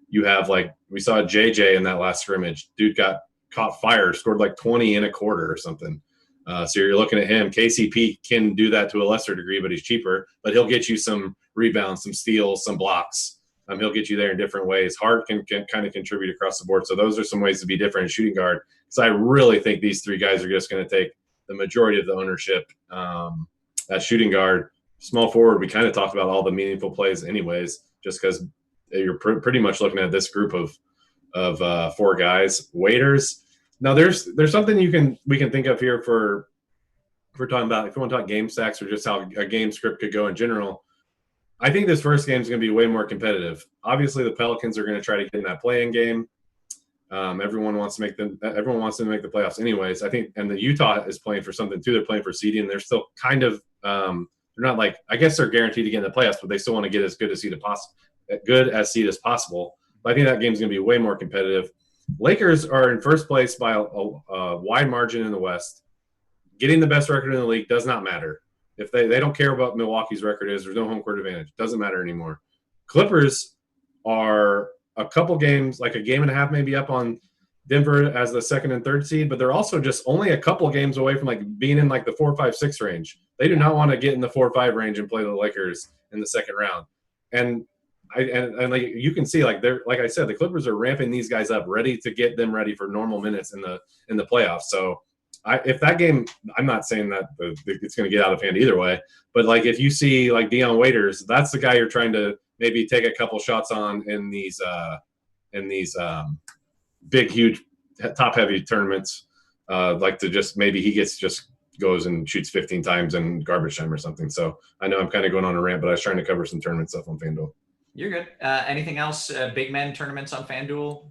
You have like we saw JJ in that last scrimmage. Dude got caught fire, scored like 20 in a quarter or something. So you're looking at him. KCP can do that to a lesser degree, but he's cheaper. But he'll get you some rebounds, some steals, some blocks. He'll get you there in different ways. Hart can kind of contribute across the board. So those are some ways to be different in shooting guard. So I really think these three guys are just going to take the majority of the ownership at shooting guard. Small forward, we kind of talked about all the meaningful plays anyways, just because you're pretty much looking at this group of 4 guys. Waiters. Now there's something we can think of here if we're talking about, if you want to talk game stacks or just how a game script could go in general. I think this first game is going to be way more competitive. Obviously, the Pelicans are going to try to get in that play-in game. Everyone wants to make the playoffs anyways. I think, and the Utah is playing for something too. They're playing for seeding. They're still kind of they're not like, I guess they're guaranteed to get in the playoffs, but they still want to get as good a seed as possible. But I think that game's going to be way more competitive. Lakers are in first place by a wide margin in the West. Getting the best record in the league does not matter. If they don't care about Milwaukee's record is, there's no home court advantage. Doesn't matter anymore. Clippers are a couple games, like a game and a half maybe up on Denver as the 2nd and 3rd seed, but they're also just only a couple games away from like being in like the 4, 5, 6 range. They do not want to get in the 4 or 5 range and play the Lakers in the second round. And like you can see, like they're, like I said, the Clippers are ramping these guys up, ready to get them ready for normal minutes in the playoffs. So if that game, I'm not saying that it's going to get out of hand either way, but like if you see like Dion Waiters, that's the guy you're trying to maybe take a couple shots on in these big, huge, top-heavy tournaments. Like to just maybe he goes and shoots 15 times in garbage time or something. So I know I'm kind of going on a rant, but I was trying to cover some tournament stuff on FanDuel. You're good. Anything else? Big men tournaments on FanDuel?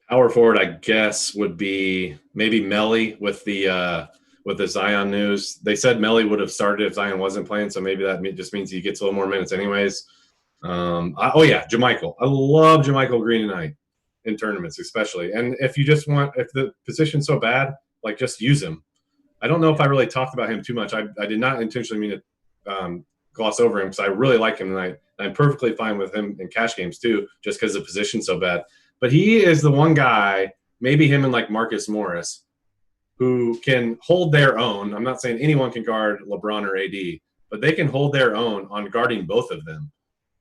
Power forward, I guess, would be maybe Melly with the Zion news. They said Melly would have started if Zion wasn't playing, so maybe that just means he gets a little more minutes anyways. JaMychal. I love JaMychal Green tonight in tournaments especially. And if the position's so bad, like just use him. I don't know if I really talked about him too much. I did not intentionally mean to gloss over him because I really like him tonight. I'm perfectly fine with him in cash games too, just because the position's so bad. But he is the one guy, maybe him and like Marcus Morris, who can hold their own. I'm not saying anyone can guard LeBron or AD, but they can hold their own on guarding both of them.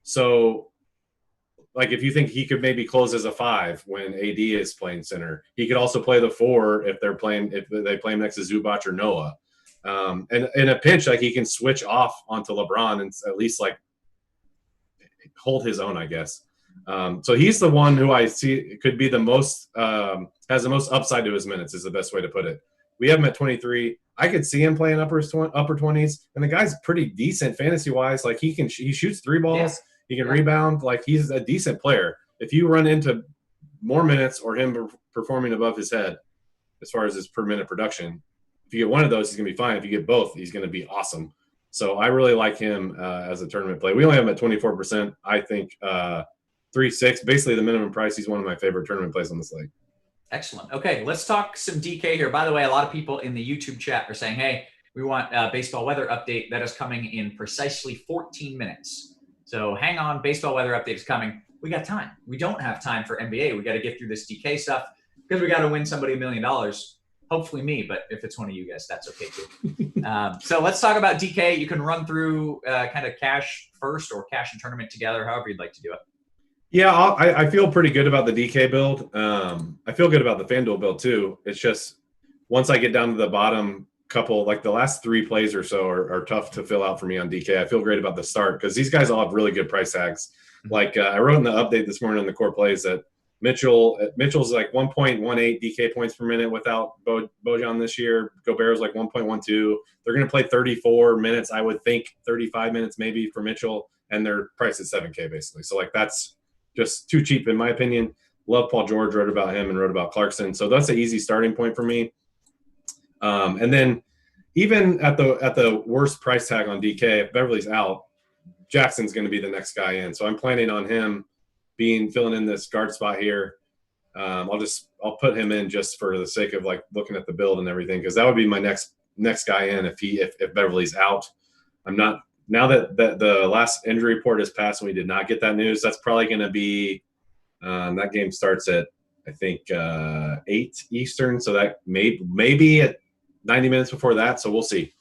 So, like if you think he could maybe close as a 5 when AD is playing center, he could also play the 4 if they play him next to Zubac or Noah. And in a pinch, like he can switch off onto LeBron and at least like hold his own, I guess. So he's the one who I see could be the most has the most upside to his minutes is the best way to put it. We have him at 23. I could see him playing upper 20s, and the guy's pretty decent fantasy wise. Like he shoots 3 balls, yeah. He can rebound. Like he's a decent player. If you run into more minutes or him performing above his head as far as his per minute production, if you get one of those, he's gonna be fine. If you get both, he's gonna be awesome. So I really like him as a tournament play. We only have him at 24%. I think 3.6, basically the minimum price. He's one of my favorite tournament plays on this league. Excellent. Okay, let's talk some DK here. By the way, a lot of people in the YouTube chat are saying, hey, we want a baseball weather update that is coming in precisely 14 minutes. So hang on, baseball weather update is coming. We got time. We don't have time for NBA. We got to get through this DK stuff because we got to win somebody $1 million. Hopefully me, but if it's one of you guys, that's okay too. So let's talk about DK. You can run through kind of cash first or cash and tournament together, however you'd like to do it. Yeah, I feel pretty good about the DK build. I feel good about the FanDuel build too. It's just once I get down to the bottom couple, like the last 3 plays or so are tough to fill out for me on DK. I feel great about the start because these guys all have really good price tags. Like I wrote in the update this morning on the core plays that Mitchell's like 1.18 DK points per minute without Bojan this year. Gobert's like 1.12. They're going to play 34 minutes, I would think 35 minutes maybe for Mitchell, and their price is $7K basically. So like that's just too cheap in my opinion. Love Paul George, wrote about him and wrote about Clarkson. So that's an easy starting point for me. And then even at the worst price tag on DK, if Beverly's out, Jackson's going to be the next guy in. So I'm planning on him filling in this guard spot here. I'll put him in just for the sake of like looking at the build and everything, because that would be my next guy in if Beverly's out. I'm not, now that the last injury report has passed and we did not get that news, that's probably going to be that game starts at I think 8 Eastern, so that maybe at 90 minutes before that. So we'll see.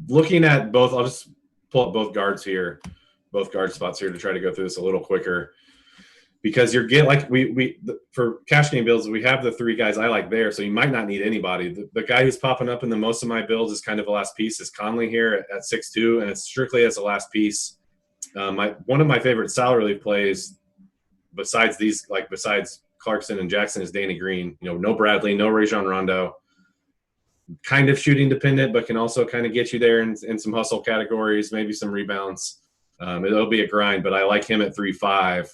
Looking at both, I'll just pull up both guard spots here to try to go through this a little quicker. because you're getting like for cash game builds, we have the 3 guys I like there, so you might not need anybody. The guy who's popping up in the most of my builds is kind of a last piece is Conley here at 6'2", and it's strictly as a last piece. One of my favorite salary league plays, besides Clarkson and Jackson, is Danny Green. No Bradley, no Rajon Rondo. Kind of shooting dependent, but can also kind of get you there in some hustle categories, maybe some rebounds. It'll be a grind, but I like him at 3.5.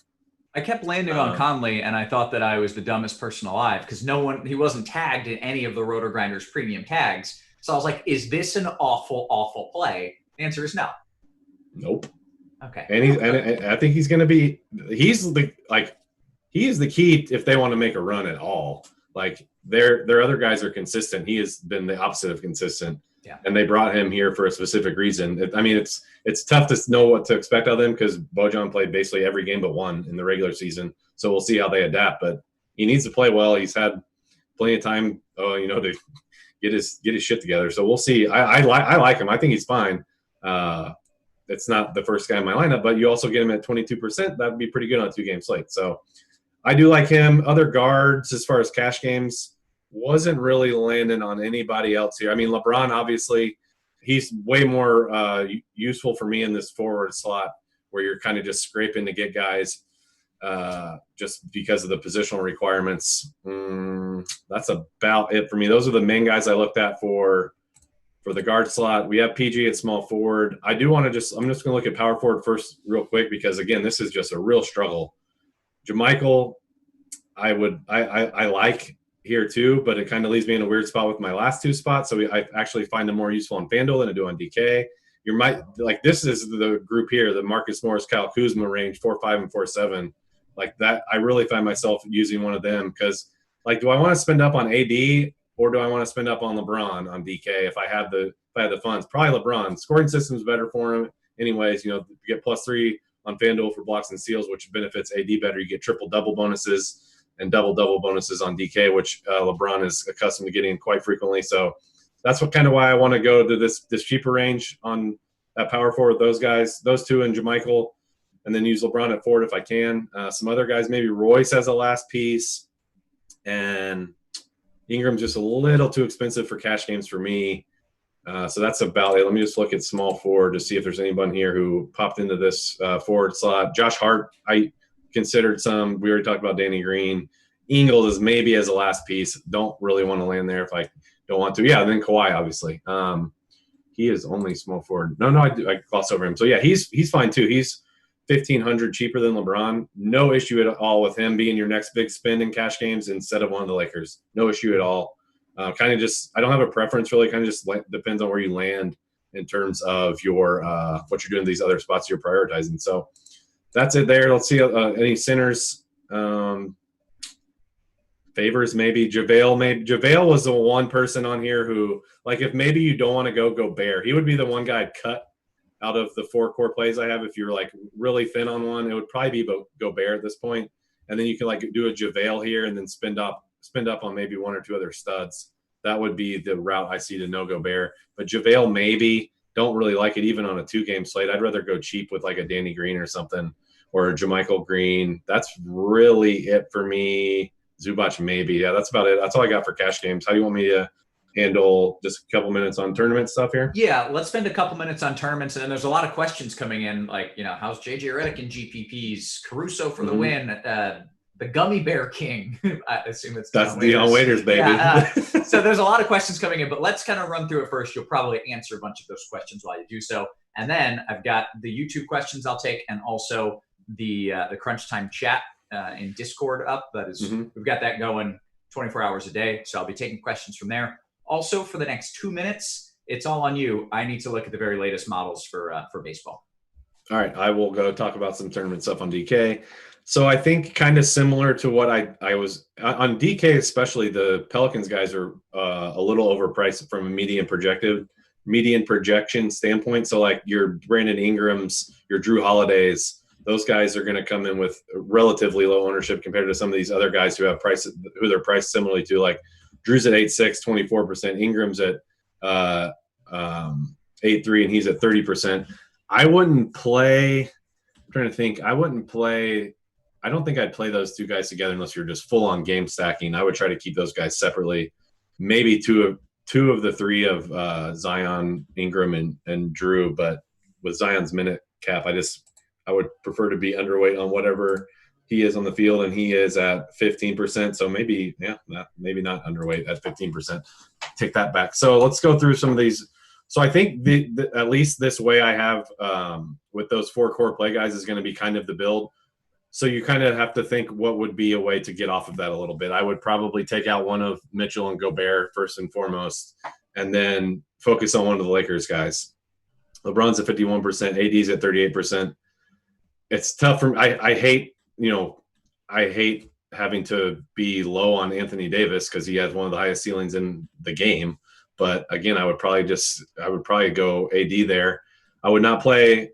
I kept landing on Conley, and I thought that I was the dumbest person alive because he wasn't tagged in any of the RotoGrinders premium tags. So I was like, is this an awful, awful play? The answer is no. Nope. Okay. And I think he's going to be – he is the key if they want to make a run at all. Like their other guys are consistent. He has been the opposite of consistent. Yeah. And they brought him here for a specific reason. It's tough to know what to expect of them because Bojan played basically every game but one in the regular season. So we'll see how they adapt. But he needs to play well. He's had plenty of time, to get his shit together. So we'll see. I like him. I think he's fine. It's not the first guy in my lineup, but you also get him at 22%. That would be pretty good on a 2-game slate. So I do like him. Other guards, as far as cash games, wasn't really landing on anybody else here. I mean, LeBron, obviously, he's way more useful for me in this forward slot where you're kind of just scraping to get guys just because of the positional requirements. That's about it for me. Those are the main guys I looked at for the guard slot. We have PG at small forward. I'm just going to look at power forward first real quick because, again, this is just a real struggle. JaMychal, I like here too, but it kind of leaves me in a weird spot with my last 2 spots. So I actually find them more useful on FanDuel than I do on DK. This is the group here, the Marcus Morris, Kyle Kuzma range, 4.5 and 4.7. Like that, I really find myself using one of them because, do I want to spend up on AD or do I want to spend up on LeBron on DK if I have the funds? Probably LeBron. Scoring system's better for him. Anyways, you get +3 on FanDuel for blocks and steals, which benefits AD better. You get triple-double bonuses and double-double bonuses on DK, which LeBron is accustomed to getting quite frequently. So that's why I want to go to this cheaper range on that power forward, those guys, those 2 and JaMychal, and then use LeBron at forward if I can. Some other guys, maybe Royce as a last piece, and Ingram's just a little too expensive for cash games for me. So that's about it. Let me just look at small forward to see if there's anyone here who popped into this forward slot. Josh Hart, I considered some. We already talked about Danny Green. Ingles is maybe as a last piece. Don't really want to land there if I don't want to. Yeah, and then Kawhi, obviously. He is only small forward. No, I glossed over him. So, yeah, he's fine too. He's $1,500 cheaper than LeBron. No issue at all with him being your next big spend in cash games instead of one of the Lakers. No issue at all. I don't have a preference really. Kind of just depends on where you land in terms of your what you're doing in these other spots you're prioritizing. So that's it there. Let's see any centers. Favors maybe. JaVale was the one person on here who, if maybe you don't want to go Gobert, he would be the one guy I'd cut out of the 4 core plays I have. If you're really thin on one, it would probably be Gobert at this point. And then you can do a JaVale here and then spend up on maybe 1 or 2 other studs. That would be the route I see to no Gobert. But JaVale maybe, don't really like it even on a 2-game slate. I'd rather go cheap with a Danny Green or something, or a JaMychal Green. That's really it for me. Zubac maybe. Yeah, that's about it. That's all I got for cash games. How do you want me to handle just a couple minutes on tournament stuff here? Yeah, let's spend a couple minutes on tournaments. And then there's a lot of questions coming in, how's JJ Redick in GPPs? Caruso for the win. The Gummy Bear King. I assume that's Dion Waiters, baby. Yeah, so there's a lot of questions coming in, but let's kind of run through it first. You'll probably answer a bunch of those questions while you do so. And then I've got the YouTube questions I'll take, and also the Crunch Time chat in Discord up. That is, we've got that going 24 hours a day. So I'll be taking questions from there. Also, for the next 2 minutes, it's all on you. I need to look at the very latest models for baseball. All right, I will go talk about some tournament stuff on DK. So I think kind of similar to what I was on DK, especially the Pelicans guys are a little overpriced from a median projection standpoint. So your Brandon Ingrams, your Drew Holidays, those guys are going to come in with relatively low ownership compared to some of these other guys who they're priced similarly to. Drew's at 8.6, 24%. Ingram's at 8.3, and he's at 30%. I wouldn't play. I'm trying to think. I I don't think I'd play those two guys together unless you're just full on game stacking. I would try to keep those guys separately. Maybe two of the three of Zion, Ingram, and Drew, but with Zion's minute cap, I would prefer to be underweight on whatever he is on the field, and he is at 15%. So maybe not underweight at 15%. Take that back. So let's go through some of these. So I think at least this way I have with those 4 core play guys is going to be kind of the build. So you kind of have to think what would be a way to get off of that a little bit. I would probably take out one of Mitchell and Gobert first and foremost, and then focus on one of the Lakers guys. LeBron's at 51%, AD's at 38%. It's tough for me. I hate having to be low on Anthony Davis because he has one of the highest ceilings in the game. But again, I would probably go AD there. I would not play.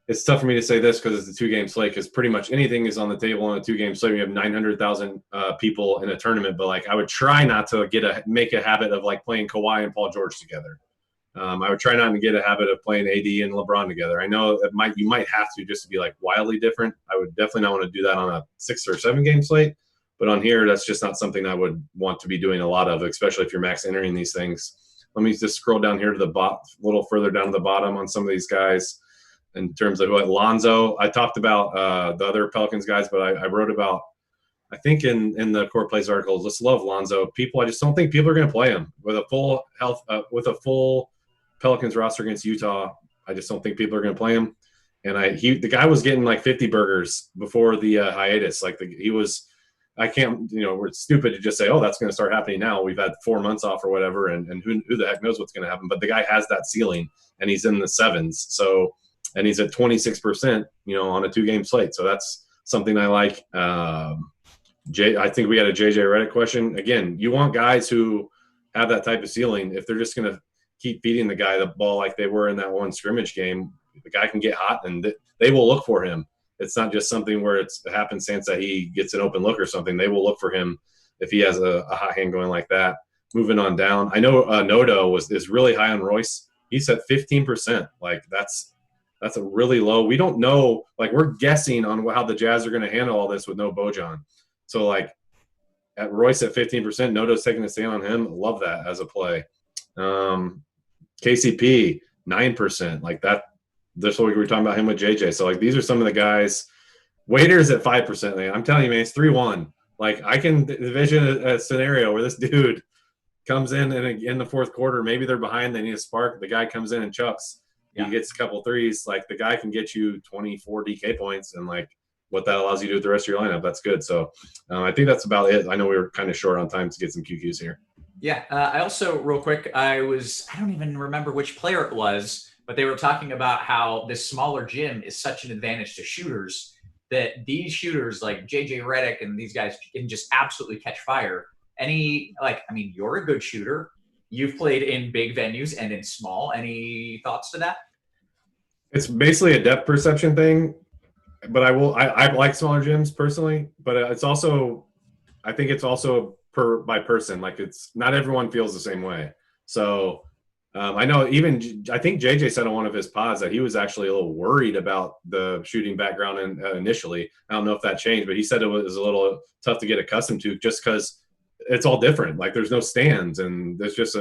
It's tough for me to say this because it's a 2-game slate, because pretty much anything is on the table on a 2-game slate. We have 900,000 people in a tournament, but like I would try not to make a habit of like playing Kawhi and Paul George together. I would try not to get a habit of playing AD and LeBron together. I know you might have to just to be like wildly different. I would definitely not want to do that on a 6 or 7-game slate, but on here, that's just not something I would want to be doing a lot of, especially if you're max entering these things. Let me just scroll down here to the a little further down to the bottom on some of these guys. In terms of what Lonzo, I talked about the other Pelicans guys, but I wrote about, I think in the core plays article, just love Lonzo. I just don't think people are going to play him with a full full Pelicans roster against Utah. I just don't think people are going to play him. And the guy was getting like 50 burgers before the hiatus. We're stupid to just say, oh, that's going to start happening now. We've had 4 months off or whatever, and who the heck knows what's going to happen. But the guy has that ceiling, and he's in the 7s. And he's at 26%, on a 2-game slate. So that's something I like. I think we had a JJ Redick question. Again, you want guys who have that type of ceiling. If they're just going to keep feeding the guy the ball like they were in that one scrimmage game, the guy can get hot, and they will look for him. It's not just something where it's a happenstance that he gets an open look or something. They will look for him if he has a hot hand going like that. Moving on down, I know Noto is really high on Royce. He's at 15%. Like that's a really low. We don't know. Like we're guessing on how the Jazz are going to handle all this with no Bojan. So like at Royce at 15%, Noto's taking a stand on him. Love that as a play. KCP 9%. Like that. This week we were talking about him with JJ. So like these are some of the guys. Waiters at 5%. Man. I'm telling you, man, it's 3-1. Like I can envision a scenario where this dude comes in and in the fourth quarter, maybe they're behind, they need a spark. The guy comes in and chucks. He gets a couple threes. Like the guy can get you 24 DK points, and like what that allows you to do with the rest of your lineup, that's good. So I think that's about it. I know we were kind of short on time to get some QQs here. Yeah. I also, real quick, I don't even remember which player it was, but they were talking about how this smaller gym is such an advantage to shooters that these shooters like JJ Redick and these guys can just absolutely catch fire. You're a good shooter. You've played in big venues and in small. Any thoughts to that? It's basically a depth perception thing, but I like smaller gyms personally, but it's also, I think it's also by person. Like it's not everyone feels the same way. So I know I think JJ said on one of his pods that he was actually a little worried about the shooting background initially. I don't know if that changed, but he said it was a little tough to get accustomed to just because it's all different. Like there's no stands, and there's just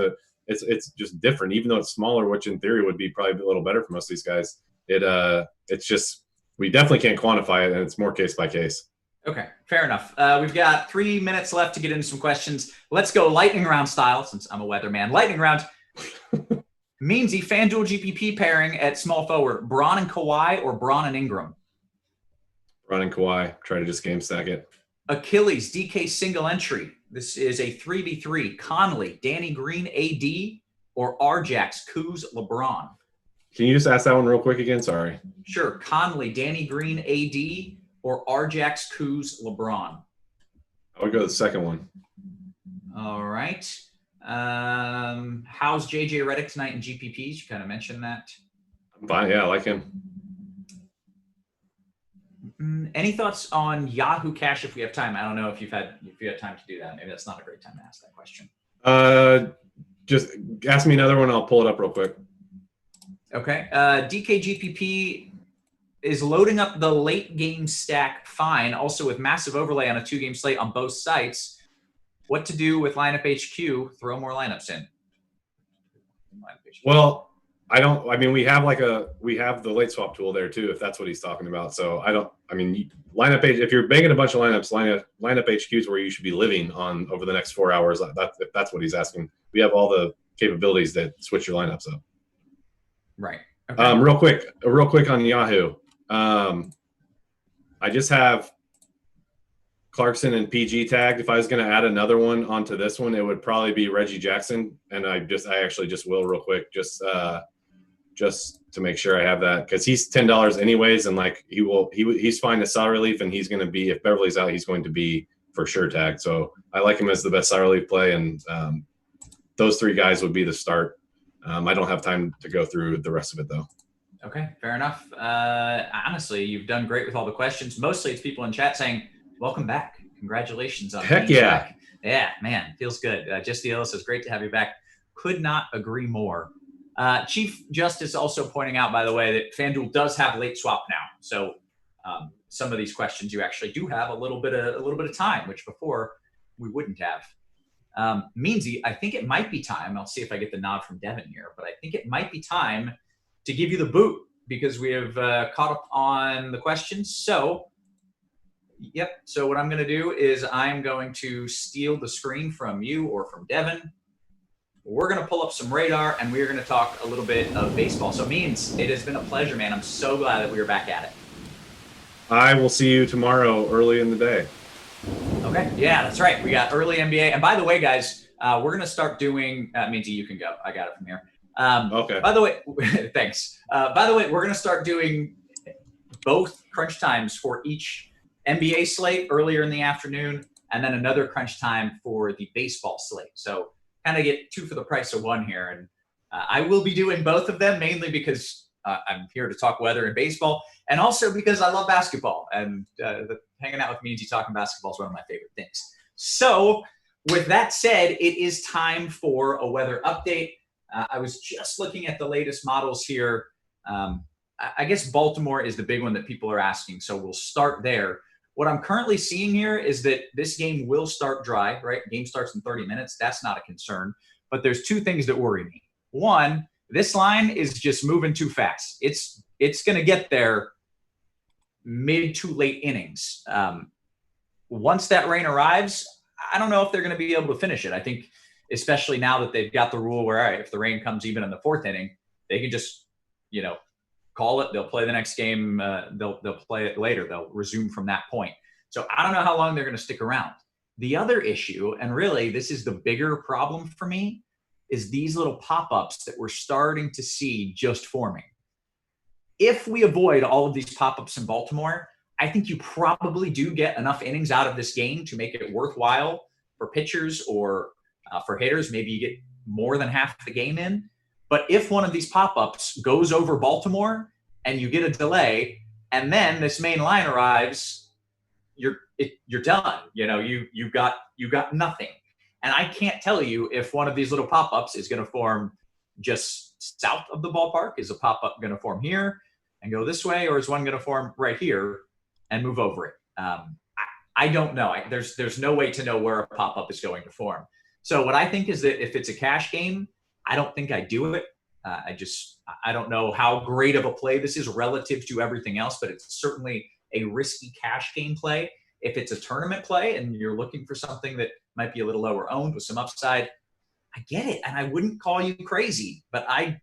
it's just different, even though it's smaller, which in theory would be probably a little better for most of these guys. It's just, we definitely can't quantify it, and it's more case by case. Okay, fair enough. We've got 3 minutes left to get into some questions. Let's go lightning round style, since I'm a weatherman. Lightning round. Meansy, FanDuel GPP pairing at small forward, Braun and Kawhi or Braun and Ingram? Braun and Kawhi. Try to just game stack it. Achilles, DK single entry. This is a 3v3. Conley, Danny Green, AD, or Rjax, Kuz, LeBron? Can you just ask that one real quick again? Sorry. Sure. Conley, Danny Green, AD, or Rjax, Kuz, LeBron? I would go the second one. All right. How's JJ Redick tonight in GPPs? You kind of mentioned that. Fine. Yeah, I like him. Any thoughts on Yahoo Cash if we have time? I don't know if you had time to do that. Maybe that's not a great time to ask that question. Just ask me another one. I'll pull it up real quick. Okay. DK GPP is loading up the late game stack fine? Also with massive overlay on a 2-game slate on both sites. What to do with lineup HQ? Throw more lineups in. Well, we have the late swap tool there too, if that's what he's talking about. So lineup H, if you're making a bunch of lineup HQ is where you should be living on over the next 4 hours. If that's what he's asking. We have all the capabilities that switch your lineups up. Right. Okay. Real quick on Yahoo. I just have Clarkson and PG tagged. If I was going to add another one onto this one, it would probably be Reggie Jackson. And I actually just will real quick, just to make sure I have that, because he's $10 anyways, and like he's fine as salary relief, and he's going to be, if Beverly's out, he's going to be for sure tagged. So I like him as the best salary relief play, and those 3 guys would be the start. I don't have time to go through the rest of it though. Okay, fair enough. Honestly, you've done great with all the questions. Mostly it's people in chat saying, welcome back. Congratulations on Heck being yeah. back. Yeah, man, feels good. Just the Ellis says, great to have you back. Could not agree more. Chief Justice also pointing out, by the way, that FanDuel does have late swap now. So some of these questions you actually do have a little bit of time, which before we wouldn't have. Meansy, I think it might be time. I'll see if I get the nod from Devin here, but I think it might be time to give you the boot because we have caught up on the questions. So, yep. So what I'm going to do is I'm going to steal the screen from you or from Devin. We're going to pull up some radar, and we're going to talk a little bit of baseball. So, Means, it has been a pleasure, man. I'm so glad that we were back at it. I will see you tomorrow early in the day. Okay. Yeah, that's right. We got early NBA. And by the way, guys, we're going to start doing Meansy, you can go. I got it from here. Okay. By the way, thanks. By the way, we're going to start doing both crunch times for each NBA slate earlier in the afternoon, and then another crunch time for the baseball slate. So kind of get 2 for the price of 1 here. And I will be doing both of them mainly because I'm here to talk weather and baseball, and also because I love basketball. And hanging out with Meansy talking basketball is one of my favorite things. So with that said, it is time for a weather update. I was just looking at the latest models here. I guess Baltimore is the big one that people are asking, so we'll start there. What I'm currently seeing here is that this game will start dry, right? Game starts in 30 minutes. That's not a concern. But there's 2 things that worry me. One, this line is just moving too fast. It's going to get there mid to late innings. Once that rain arrives, I don't know if they're going to be able to finish it. I think especially now that they've got the rule where, all right, if the rain comes even in the 4th inning, they can just, call it. They'll play the next game. They'll play it later. They'll resume from that point. So I don't know how long they're going to stick around. The other issue, and really this is the bigger problem for me, is these little pop-ups that we're starting to see just forming. If we avoid all of these pop-ups in Baltimore, I think you probably do get enough innings out of this game to make it worthwhile for pitchers or for hitters. Maybe you get more than half the game in. But if one of these pop-ups goes over Baltimore and you get a delay, and then this main line arrives, you're done. You've got nothing. And I can't tell you if one of these little pop-ups is going to form just south of the ballpark. Is a pop-up going to form here and go this way, or is one going to form right here and move over it? I don't know. There's no way to know where a pop-up is going to form. So what I think is that if it's a cash game, I don't think I do it. I don't know how great of a play this is relative to everything else, but it's certainly a risky cash game play. If it's a tournament play and you're looking for something that might be a little lower owned with some upside, I get it. And I wouldn't call you crazy, but I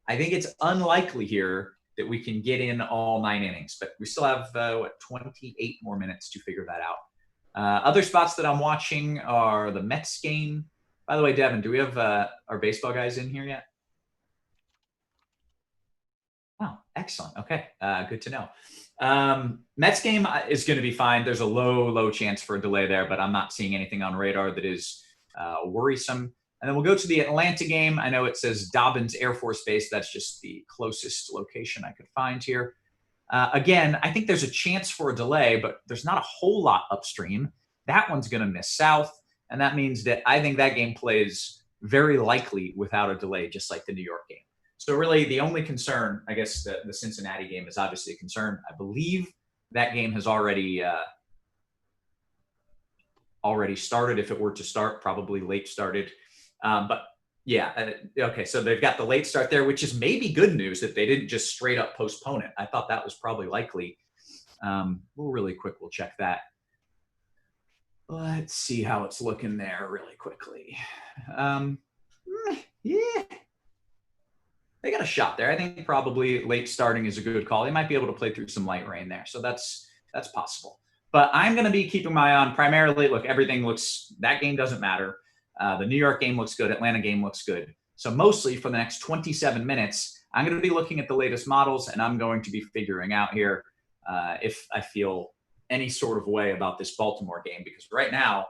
think it's unlikely here that we can get in all 9 innings, but we still have 28 more minutes to figure that out. Other spots that I'm watching are the Mets game. By the way, Devin, do we have our baseball guys in here yet? Oh, excellent. Okay, good to know. Mets game is going to be fine. There's a low chance for a delay there, but I'm not seeing anything on radar that is worrisome. And then we'll go to the Atlanta game. I know it says Dobbins Air Force Base. That's just the closest location I could find here. Again, I think there's a chance for a delay, but there's not a whole lot upstream. That one's going to miss south. And that means that I think that game plays very likely without a delay, just like the New York game. So really the only concern, I guess the Cincinnati game is obviously a concern. I believe that game has already started. If it were to start, probably late started. But yeah, okay. So they've got the late start there, which is maybe good news that they didn't just straight up postpone it. I thought that was probably likely. We'll check that. Let's see how it's looking there really quickly. Yeah, they got a shot there. I think probably late starting is a good call. They might be able to play through some light rain there. So that's possible. But I'm going to be keeping my eye on primarily, look, everything looks, that game doesn't matter. The New York game looks good. Atlanta game looks good. So mostly for the next 27 minutes, I'm going to be looking at the latest models, and I'm going to be figuring out here if I feel any sort of way about this Baltimore game. Because right now,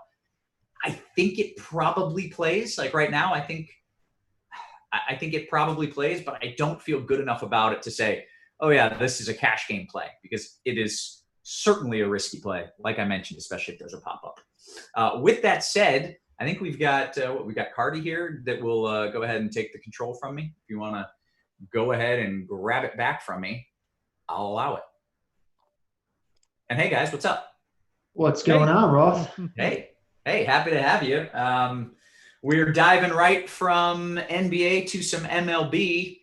I think it probably plays. Like right now, I think it probably plays, but I don't feel good enough about it to say, oh yeah, this is a cash game play, because it is certainly a risky play, like I mentioned, especially if there's a pop-up. With that said, I think we've got Cardi here that will go ahead and take the control from me. If you want to go ahead and grab it back from me, I'll allow it. And hey guys, what's up? What's going on, Ross? Hey, happy to have you. We're diving right from NBA to some MLB,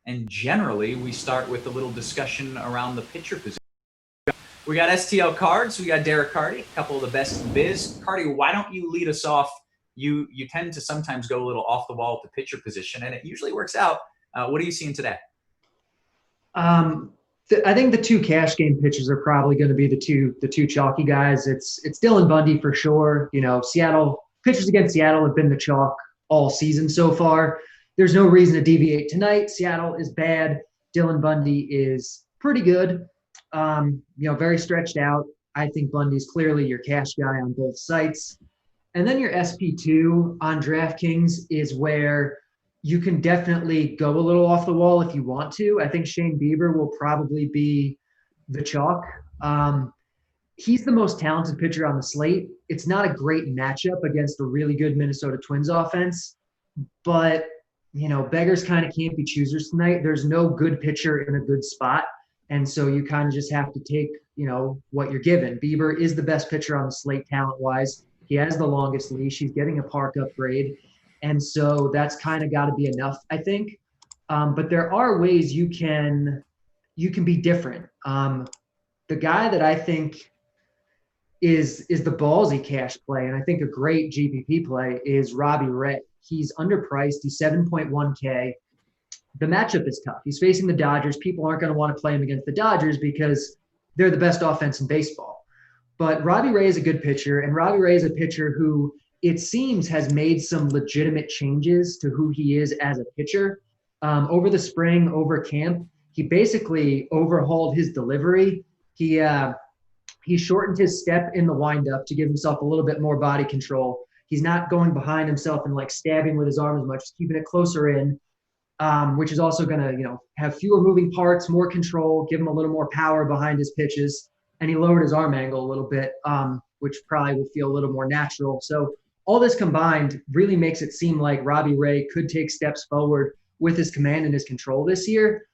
and generally we start with a little discussion around the pitcher position. We got STL cards. We got Derek Carty, a couple of the best in biz. Carty, why don't you lead us off? You tend to sometimes go a little off the wall with the pitcher position, and it usually works out. What are you seeing today? I think the two cash game pitchers are probably going to be the two chalky guys. It's Dylan Bundy for sure. You know, Seattle pitchers against Seattle have been the chalk all season so far. There's no reason to deviate tonight. Seattle is bad. Dylan Bundy is pretty good. Very stretched out. I think Bundy's clearly your cash guy on both sites. And then your SP2 on DraftKings is where you can definitely go a little off the wall if you want to. I think Shane Bieber will probably be the chalk. He's the most talented pitcher on the slate. It's not a great matchup against a really good Minnesota Twins offense, but, beggars kind of can't be choosers tonight. There's no good pitcher in a good spot. And so you kind of just have to take, what you're given. Bieber is the best pitcher on the slate talent-wise. He has the longest leash. He's getting a park upgrade. And so that's kind of got to be enough, I think. But there are ways you can be different. The guy that I think is the ballsy cash play, and I think a great GPP play, is Robbie Ray. He's underpriced. He's 7.1K. The matchup is tough. He's facing the Dodgers. People aren't going to want to play him against the Dodgers because they're the best offense in baseball. But Robbie Ray is a good pitcher, and Robbie Ray is a pitcher who it seems has made some legitimate changes to who he is as a pitcher. Over the spring, over camp, he basically overhauled his delivery. He shortened his step in the windup to give himself a little bit more body control. He's not going behind himself and like stabbing with his arm as much, just keeping it closer in, which is also going to, have fewer moving parts, more control, give him a little more power behind his pitches. And he lowered his arm angle a little bit, which probably will feel a little more natural. So all this combined really makes it seem like Robbie Ray could take steps forward with his command and his control this year,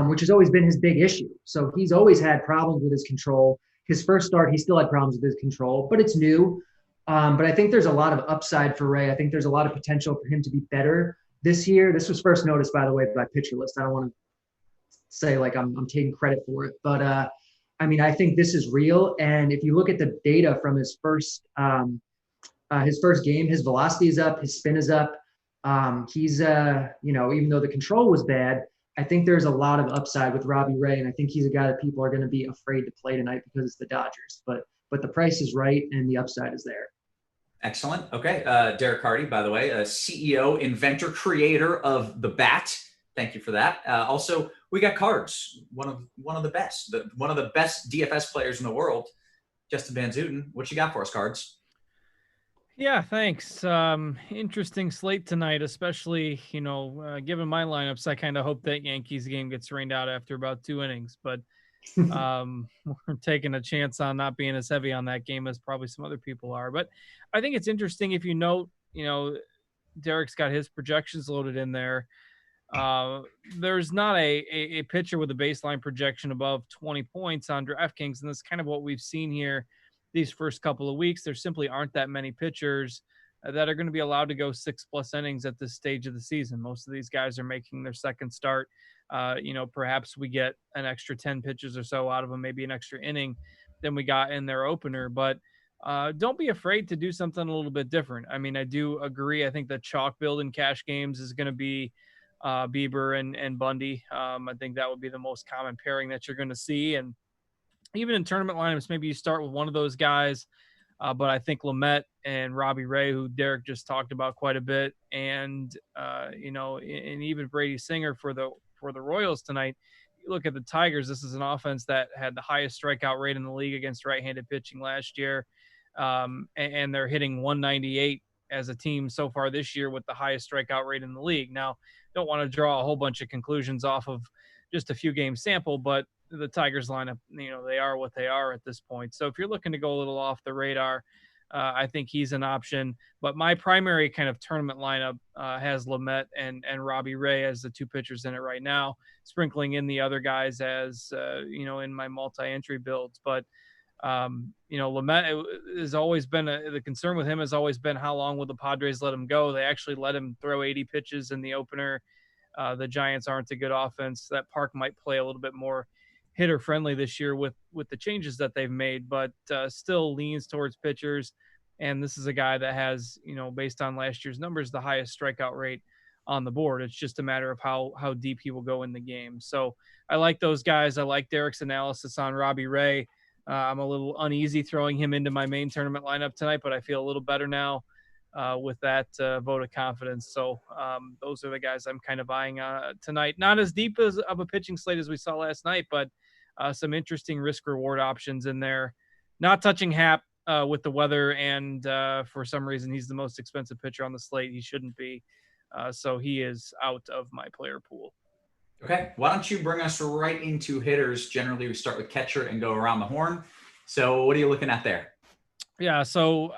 which has always been his big issue. So he's always had problems with his control. His first start, he still had problems with his control, but it's new. But I think there's a lot of upside for Ray. I think there's a lot of potential for him to be better this year. This was first noticed, by the way, by Pitcher List. I don't want to say like I'm taking credit for it, but I think this is real. And if you look at the data from his first game, his velocity is up, his spin is up. He's even though the control was bad, I think there's a lot of upside with Robbie Ray, and I think he's a guy that people are going to be afraid to play tonight because it's the Dodgers. But the price is right and the upside is there. Excellent. Okay. Derek Carty, by the way, CEO, inventor, creator of the bat. Thank you for that. Also, we got cards. One of the best DFS players in the world, Justin Van Zuten. What you got for us, cards? Yeah, thanks. Interesting slate tonight, especially, given my lineups, I kind of hope that Yankees game gets rained out after about 2 innings, but we're taking a chance on not being as heavy on that game as probably some other people are. But I think it's interesting if you note, Derek's got his projections loaded in there. There's not a pitcher with a baseline projection above 20 points on DraftKings, and that's kind of what we've seen here these first couple of weeks. There simply aren't that many pitchers that are going to be allowed to go 6+ innings at this stage of the season. Most of these guys are making their second start. Perhaps we get an extra 10 pitches or so out of them, maybe an extra inning than we got in their opener. But don't be afraid to do something a little bit different. I mean, I do agree. I think the chalk build in cash games is going to be Bieber and Bundy. I think that would be the most common pairing that you're going to see. And even in tournament lineups, maybe you start with one of those guys. But I think Lamet and Robbie Ray, who Derek just talked about quite a bit, and even Brady Singer for the Royals tonight. You look at the Tigers. This is an offense that had the highest strikeout rate in the league against right-handed pitching last year, and they're hitting 198 as a team so far this year with the highest strikeout rate in the league. Now, don't want to draw a whole bunch of conclusions off of just a few game sample, but the Tigers lineup, they are what they are at this point. So if you're looking to go a little off the radar, I think he's an option. But my primary kind of tournament lineup has Lamet and Robbie Ray as the two pitchers in it right now, sprinkling in the other guys as, in my multi-entry builds. But, Lamet has always been the concern with him has always been how long will the Padres let him go? They actually let him throw 80 pitches in the opener. The Giants aren't a good offense. That park might play a little bit more hitter friendly this year with the changes that they've made, but still leans towards pitchers. And this is a guy that has, based on last year's numbers, the highest strikeout rate on the board. It's just a matter of how deep he will go in the game. So I like those guys. I like Derek's analysis on Robbie Ray. I'm a little uneasy throwing him into my main tournament lineup tonight, but I feel a little better now with that vote of confidence. So those are the guys I'm kind of eyeing tonight. Not as deep of a pitching slate as we saw last night, but some interesting risk-reward options in there. Not touching Hap with the weather, and for some reason he's the most expensive pitcher on the slate. He shouldn't be. So he is out of my player pool. Okay, why don't you bring us right into hitters? Generally, we start with catcher and go around the horn. So what are you looking at there? Yeah, so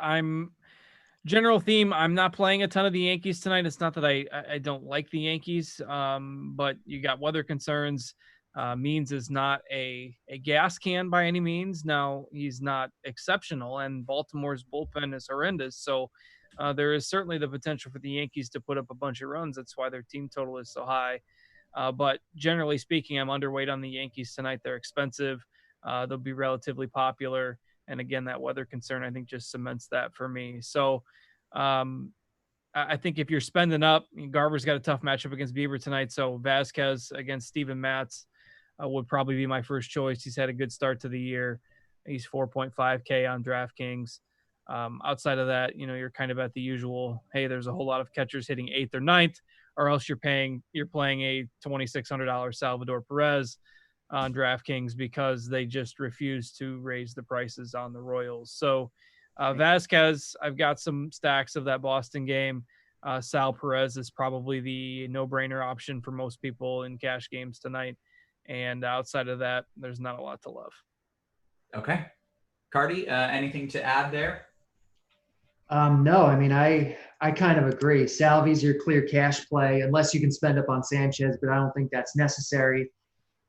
general theme, I'm not playing a ton of the Yankees tonight. It's not that I don't like the Yankees, but you got weather concerns. Means is not a gas can by any means. Now, he's not exceptional, and Baltimore's bullpen is horrendous. So there is certainly the potential for the Yankees to put up a bunch of runs. That's why their team total is so high. But generally speaking, I'm underweight on the Yankees tonight. They're expensive. They'll be relatively popular. And again, that weather concern, I think, just cements that for me. So I think if you're spending up, Garver's got a tough matchup against Bieber tonight. So Vasquez against Steven Matz would probably be my first choice. He's had a good start to the year. He's 4.5K on DraftKings. Outside of that, you're kind of at the usual, hey, there's a whole lot of catchers hitting 8th or 9th, or else you're playing a $2,600 Salvador Perez on DraftKings because they just refuse to raise the prices on the Royals. So Vasquez, I've got some stacks of that Boston game. Sal Perez is probably the no-brainer option for most people in cash games tonight. And outside of that, there's not a lot to love. Okay. Cardi, anything to add there? No, I mean, I kind of agree. Salvi's your clear cash play, unless you can spend up on Sanchez, but I don't think that's necessary.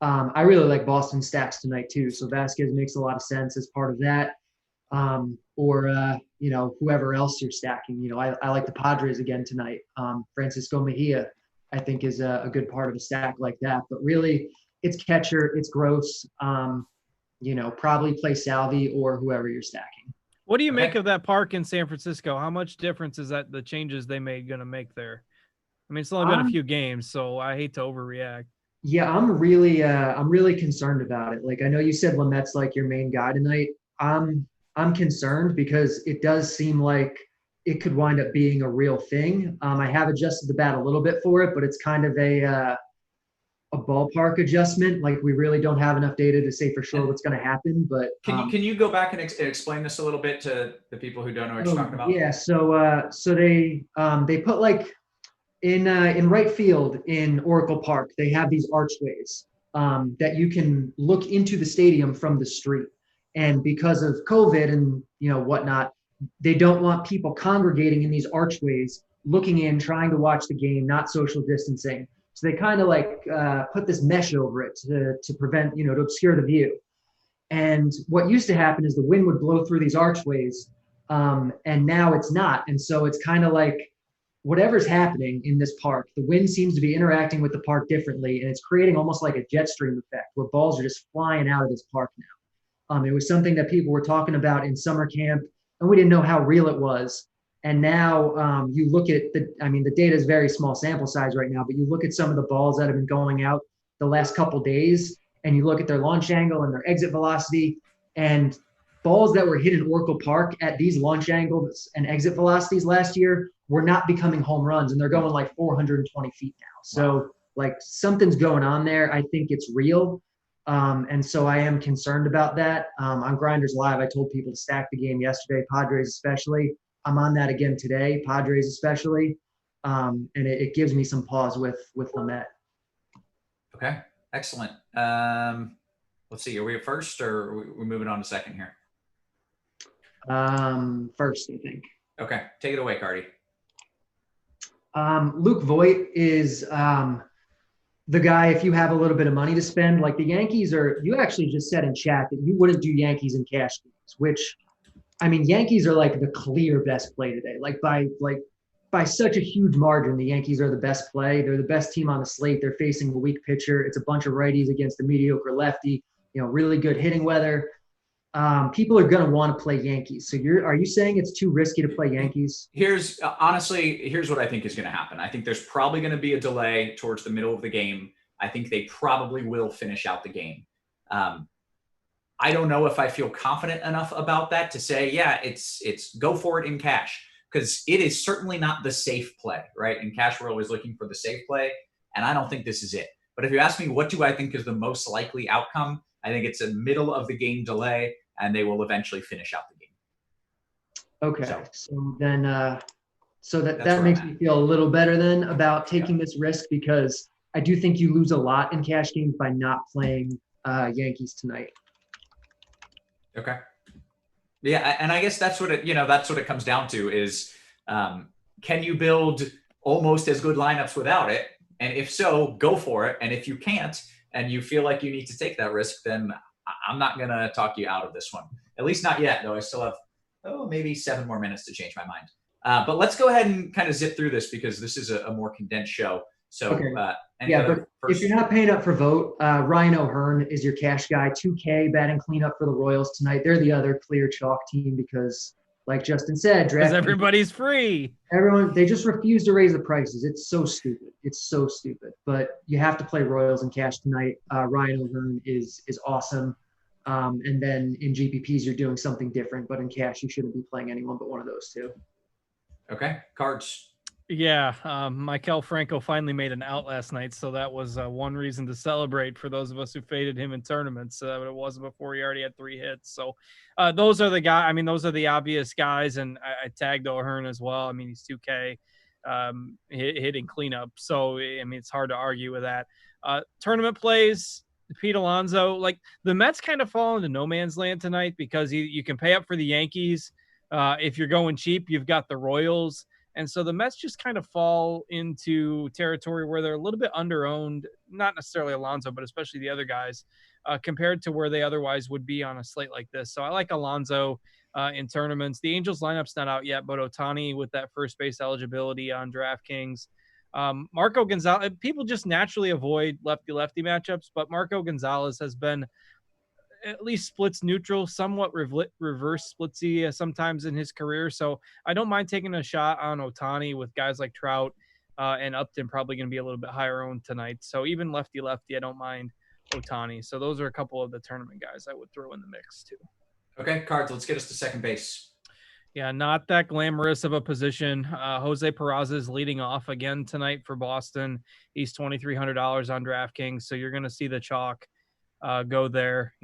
I really like Boston stacks tonight too. So Vasquez makes a lot of sense as part of that. Whoever else you're stacking. I like the Padres again tonight. Francisco Mejia, I think, is a good part of a stack like that. But really, it's catcher, it's gross. Probably play Salvi or whoever you're stacking. What do you make of that park in San Francisco? How much difference is that the changes they made going to make there? I mean, it's only been a few games, so I hate to overreact. Yeah, I'm really concerned about it. Like, I know you said Lamet's like your main guy tonight. I'm concerned because it does seem like it could wind up being a real thing. I have adjusted the bat a little bit for it, but it's kind of a ballpark adjustment. Like, we really don't have enough data to say for sure what's going to happen. But can you go back and explain this a little bit to the people who don't know what you're talking about? Yeah. So they put like in right field in Oracle Park, they have these archways that you can look into the stadium from the street. And because of COVID and whatnot, they don't want people congregating in these archways, looking in, trying to watch the game, not social distancing. So they kind of like put this mesh over it to prevent, to obscure the view. And what used to happen is the wind would blow through these archways, and now it's not. And so it's kind of like whatever's happening in this park, the wind seems to be interacting with the park differently, and it's creating almost like a jet stream effect where balls are just flying out of this park now. It was something that people were talking about in summer camp, and we didn't know how real it was. And now you look at the data is very small sample size right now, but you look at some of the balls that have been going out the last couple days, and you look at their launch angle and their exit velocity, and balls that were hit in Oracle Park at these launch angles and exit velocities last year were not becoming home runs, and they're going like 420 feet now. So like something's going on there. I think it's real. And so I am concerned about that. On Grinders Live, I told people to stack the game yesterday, Padres especially. I'm on that again today, Padres especially. And it gives me some pause with Lamet. Okay, excellent. Let's see, are we at first or are we moving on to second here? First, I think. Okay, take it away, Cardi. Luke Voigt is the guy, if you have a little bit of money to spend, like the Yankees you actually just said in chat that you wouldn't do Yankees in cash games, which, I mean, Yankees are like the clear best play today. By such a huge margin, the Yankees are the best play. They're the best team on the slate. They're facing a weak pitcher. It's a bunch of righties against a mediocre lefty, really good hitting weather. People are going to want to play Yankees. So are you saying it's too risky to play Yankees? Here's what I think is going to happen. I think there's probably going to be a delay towards the middle of the game. I think they probably will finish out the game. I don't know if I feel confident enough about that to say, yeah, it's go for it in cash, because it is certainly not the safe play, right? In cash, we're always looking for the safe play, and I don't think this is it. But if you ask me, what do I think is the most likely outcome? I think it's a middle of the game delay, and they will eventually finish out the game. Okay. So then, that makes me feel a little better then about taking this risk, because I do think you lose a lot in cash games by not playing Yankees tonight. Okay. Yeah, and I guess that's what it comes down to is, can you build almost as good lineups without it? And if so, go for it. And if you can't, and you feel like you need to take that risk, then I'm not going to talk you out of this one. At least not yet, though. I still have, maybe 7 more minutes to change my mind. But let's go ahead and kind of zip through this, because this is a more condensed show. So, okay. But if you're not paying up for vote, Ryan O'Hearn is your cash guy. 2K batting cleanup for the Royals tonight. They're the other clear chalk team because, like Justin said, because everybody's free. They just refuse to raise the prices. It's so stupid. It's so stupid. But you have to play Royals in cash tonight. Ryan O'Hearn is awesome. And then in GPPs, you're doing something different. But in cash, you shouldn't be playing anyone but one of those two. Okay, cards. Yeah, Maikel Franco finally made an out last night, so that was one reason to celebrate for those of us who faded him in tournaments. But it wasn't before he already had 3 hits. So those are the guys. I mean, those are the obvious guys, and I tagged O'Hearn as well. I mean, he's 2K hitting cleanup, so I mean, it's hard to argue with that. Tournament plays. Pete Alonso, like the Mets, kind of fall into no man's land tonight because you can pay up for the Yankees. If you're going cheap, you've got the Royals. And so the Mets just kind of fall into territory where they're a little bit underowned, not necessarily Alonso, but especially the other guys, compared to where they otherwise would be on a slate like this. So I like Alonso in tournaments. The Angels lineup's not out yet, but Ohtani with that first base eligibility on DraftKings. Marco Gonzalez, people just naturally avoid lefty-lefty matchups, but Marco Gonzalez has been at least splits neutral, somewhat reverse splitsy sometimes in his career. So I don't mind taking a shot on Ohtani with guys like Trout and Upton probably going to be a little bit higher owned tonight. So even lefty-lefty, I don't mind Ohtani. So those are a couple of the tournament guys I would throw in the mix too. Okay, Cards, let's get us to second base. Yeah, not that glamorous of a position. Jose Peraza is leading off again tonight for Boston. He's $2,300 on DraftKings. So you're going to see the chalk go there,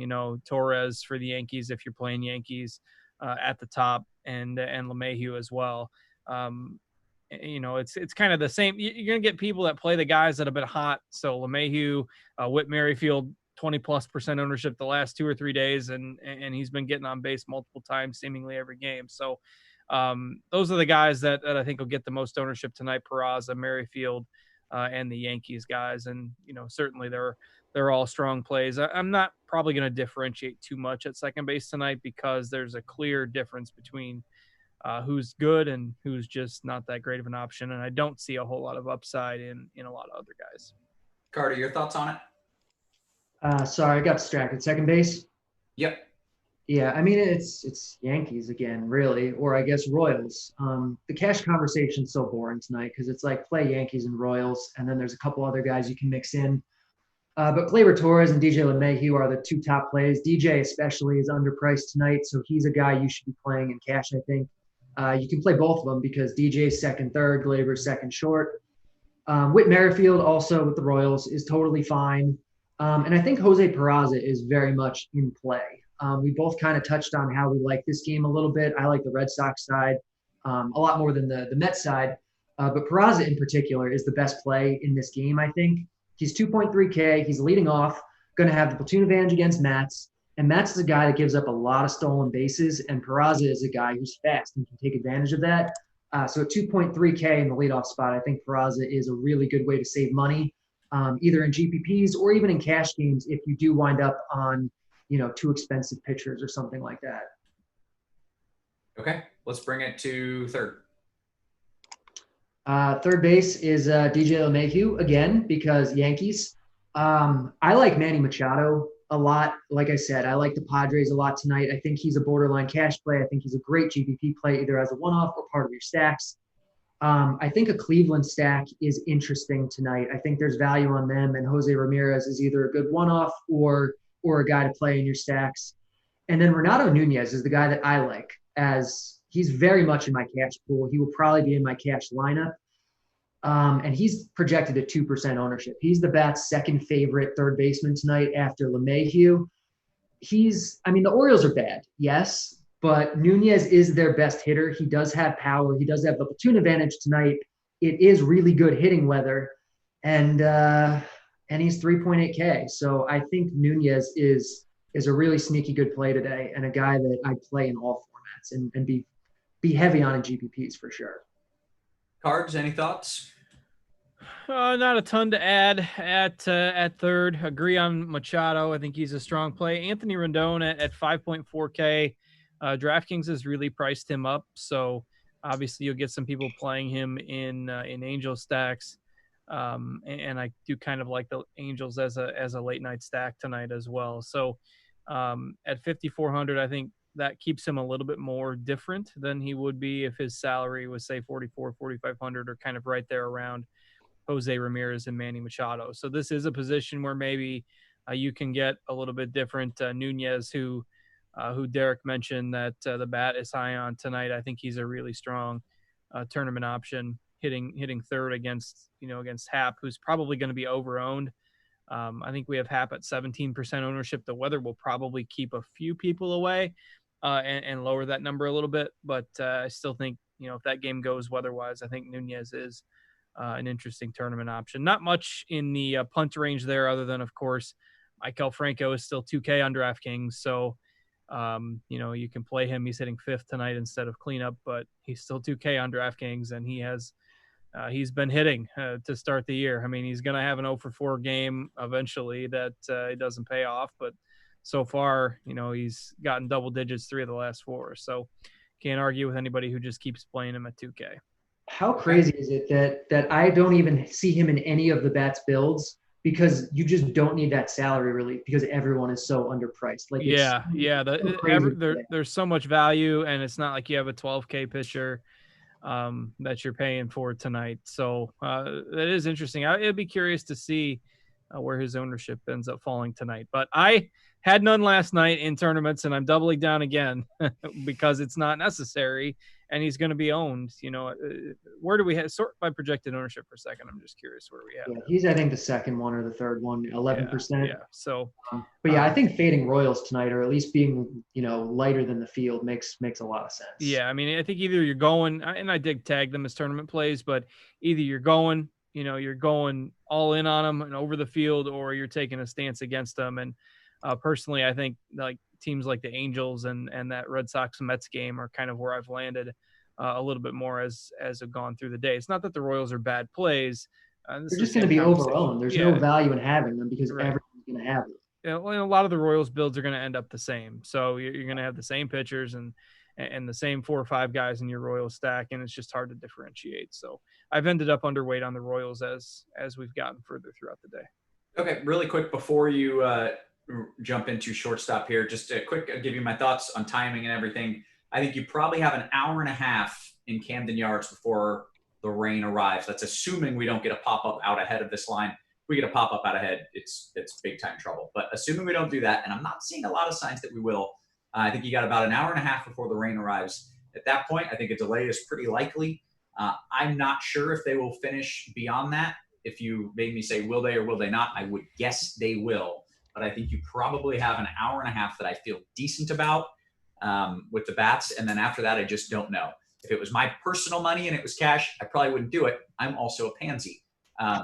Torres for the Yankees if you're playing Yankees at the top, and LeMahieu as well. It's kind of the same. You're gonna get people that play the guys that have been hot. So LeMahieu, Whit Merrifield, 20+% ownership the last 2 or 3 days, and he's been getting on base multiple times, seemingly every game. So those are the guys that I think will get the most ownership tonight: Peraza, Merrifield, and the Yankees guys. And, certainly they're all strong plays. I'm not probably going to differentiate too much at second base tonight because there's a clear difference between who's good and who's just not that great of an option. And I don't see a whole lot of upside in a lot of other guys. Carter, your thoughts on it? Sorry, I got distracted. Second base? Yep. Yeah, I mean, it's Yankees again, really, or I guess Royals. The cash conversation's so boring tonight because it's like play Yankees and Royals, and then there's a couple other guys you can mix in. But Gleyber Torres and DJ LeMahieu are the two top plays. DJ especially is underpriced tonight, so he's a guy you should be playing in cash, I think. You can play both of them because DJ's second third, Gleyber's second short. Whit Merrifield also with the Royals is totally fine. And I think Jose Peraza is very much in play. We both kind of touched on how we like this game a little bit. I like the Red Sox side a lot more than the Mets side. But Peraza in particular is the best play in this game, I think. He's 2.3K. He's leading off, going to have the platoon advantage against Matz. And Matz is a guy that gives up a lot of stolen bases, and Peraza is a guy who's fast and can take advantage of that. So at 2.3K in the leadoff spot, I think Peraza is a really good way to save money, either in GPPs or even in cash games if you do wind up on, too expensive pitchers or something like that. Okay, let's bring it to third. Third base is DJ LeMahieu again because Yankees. I like Manny Machado a lot. Like I said, I like the Padres a lot tonight. I think he's a borderline cash play. I think he's a great GPP play either as a one-off or part of your stacks. I think a Cleveland stack is interesting tonight. I think there's value on them, and Jose Ramirez is either a good one-off or a guy to play in your stacks. And then Renato Nunez is the guy that I like, as he's very much in my cash pool. He will probably be in my cash lineup. And he's projected at 2% ownership. He's the Bats' second favorite third baseman tonight after LeMahieu. The Orioles are bad, yes, but Nunez is their best hitter. He does have power. He does have the platoon advantage tonight. It is really good hitting weather, and he's 3.8K. So I think Nunez is a really sneaky good play today, and a guy that I play in all formats and be heavy on in GPPs for sure. Cards, any thoughts? Not a ton to add at third. Agree on Machado. I think he's a strong play. Anthony Rendon at 5.4K. DraftKings has really priced him up, so obviously you'll get some people playing him in Angel stacks. And I do kind of like the Angels as a late night stack tonight as well. So at 5,400, I think that keeps him a little bit more different than he would be if his salary was, say, 4,500 or kind of right there around Jose Ramirez and Manny Machado. So this is a position where maybe you can get a little bit different. Nunez, who Derek mentioned that the bat is high on tonight. I think he's a really strong tournament option, hitting third against Happ, who's probably going to be over-owned. I think we have Happ at 17% ownership. The weather will probably keep a few people away and lower that number a little bit. But I still think, if that game goes weather-wise, I think Nunez is an interesting tournament option. Not much in the punt range there other than, of course, Maikel Franco is still 2K on DraftKings. So, you can play him. He's hitting fifth tonight instead of cleanup, but he's still 2K on DraftKings, and he's been hitting to start the year. I mean, he's going to have an 0-for-4 game eventually that it doesn't pay off, but so far, he's gotten double digits 3 of the last 4. So can't argue with anybody who just keeps playing him at 2K. How crazy is it that I don't even see him in any of the Bats builds, because you just don't need that salary relief because everyone is so underpriced. There's so much value, and it's not like you have a 12K pitcher that you're paying for tonight. So that is interesting. It'd be curious to see where his ownership ends up falling tonight. But I had none last night in tournaments, and I'm doubling down again because it's not necessary, and he's going to be owned. Where do we have sort by projected ownership for a second? I'm just curious where we have. Yeah, he's, I think, the second one or the third one, 11%. Yeah. So, but yeah, I think fading Royals tonight, or at least being lighter than the field, makes a lot of sense. Yeah, I mean, I think either you're going, and I did tag them as tournament plays, but either you're going all in on them and over the field, or you're taking a stance against them. And personally, I think like teams like the Angels and that Red Sox Mets game are kind of where I've landed a little bit more as I've gone through the day. It's not that the Royals are bad plays. They're just going to be overowned. There's no value in having them because everyone's going to have them. Yeah, well, a lot of the Royals builds are going to end up the same. So you're going to have the same pitchers and the same 4 or 5 guys in your Royals stack, and it's just hard to differentiate. So I've ended up underweight on the Royals as we've gotten further throughout the day. Okay, really quick before you jump into shortstop here, just a quick give you my thoughts on timing and everything. I think you probably have an hour and a half in Camden Yards before the rain arrives. That's assuming we don't get a pop-up out ahead of this line. If we get a pop-up out ahead, it's big time trouble. But assuming we don't do that, and I'm not seeing a lot of signs that we will, I think you got about an hour and a half before the rain arrives. At that point, I think a delay is pretty likely. I'm not sure if they will finish beyond that. If you made me say, will they or will they not, I would guess they will. But I think you probably have an hour and a half that I feel decent about with the bats. And then after that, I just don't know. If it was my personal money and it was cash, I probably wouldn't do it. I'm also a pansy.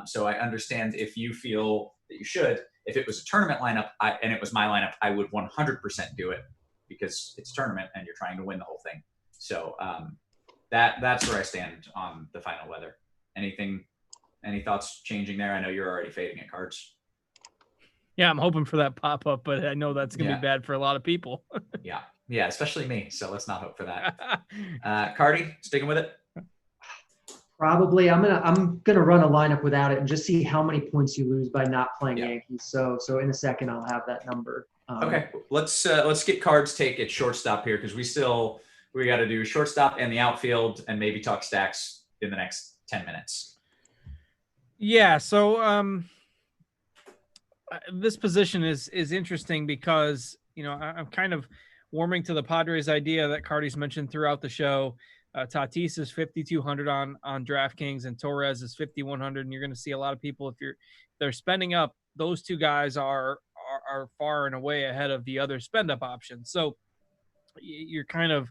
So I understand if you feel that you should. If it was a tournament lineup and it was my lineup, I would 100% do it because it's a tournament and you're trying to win the whole thing. So that's where I stand on the final weather. Any thoughts changing there? I know you're already fading at cards. Yeah, I'm hoping for that pop-up, but I know that's going to be bad for a lot of people. Yeah, especially me. So let's not hope for that. Cardi, sticking with it? Probably. I'm gonna run a lineup without it and just see how many points you lose by not playing Yankees. So in a second I'll have that number. Okay, let's get cards take at shortstop here because we got to do shortstop and the outfield and maybe talk stacks in the next 10 minutes. Yeah. So this position is interesting because I'm kind of warming to the Padres idea that Cardi's mentioned throughout the show. Tatis is 5,200 on DraftKings and Torres is 5,100. And you're going to see a lot of people, if they're spending up, those two guys are far and away ahead of the other spend up options. So you're kind of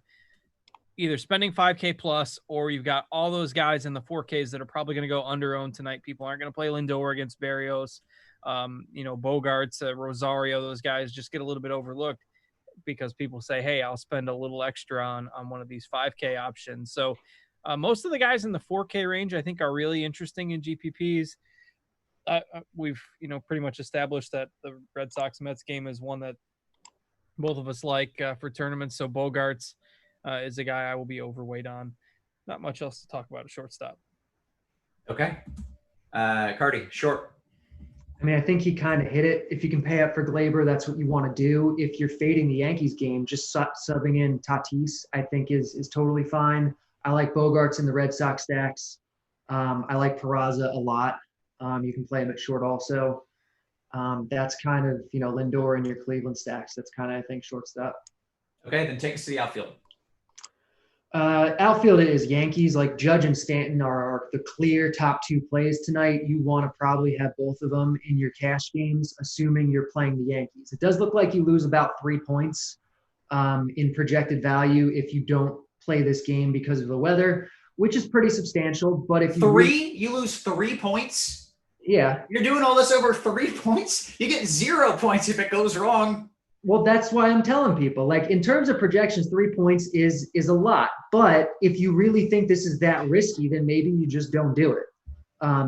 either spending 5K plus, or you've got all those guys in the 4Ks that are probably going to go under owned tonight. People aren't going to play Lindor against Barrios, Bogarts, Rosario. Those guys just get a little bit overlooked because people say, hey, I'll spend a little extra on one of these 5K options. So most of the guys in the 4K range, I think, are really interesting in GPPs. We've, pretty much established that the Red Sox Mets game is one that both of us like for tournaments. So Bogarts is a guy I will be overweight on. Not much else to talk about at shortstop. Okay. Cardi, short. I think he kind of hit it. If you can pay up for Glaber, that's what you want to do. If you're fading the Yankees game, just subbing in Tatis, I think is totally fine. I like Bogarts in the Red Sox stacks. I like Peraza a lot. You can play him at short also. That's kind of, Lindor in your Cleveland stacks. That's kind of, I think, shortstop. Okay, then take us to the outfield. Outfield is Yankees. Like Judge and Stanton are the clear top 2 plays tonight. You want to probably have both of them in your cash games, assuming you're playing the Yankees. It does look like you lose about 3 points in projected value if you don't play this game because of the weather, which is pretty substantial. But if you lose 3 points. Yeah. You're doing all this over 3 points? You get 0 points if it goes wrong. Well, that's why I'm telling people, like, in terms of projections, 3 points is a lot. But if you really think this is that risky, then maybe you just don't do it.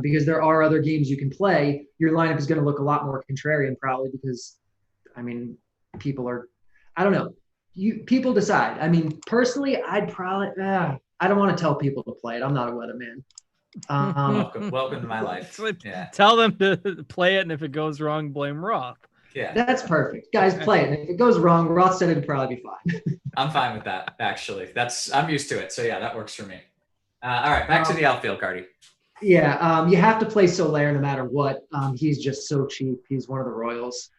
Because there are other games you can play. Your lineup is going to look a lot more contrarian probably because, people are – I don't know. People decide. Personally, I'd probably I don't want to tell people to play it. I'm not a weatherman. Welcome to my life. Yeah. Tell them to play it, and if it goes wrong, blame Roth. Yeah, that's perfect. Guys, play it. If it goes wrong, Roth said it'd probably be fine. I'm fine with that, actually. I'm used to it. So, yeah, that works for me. All right, back to the outfield, Cardi. Yeah, you have to play Soler no matter what. He's just so cheap. He's one of the Royals.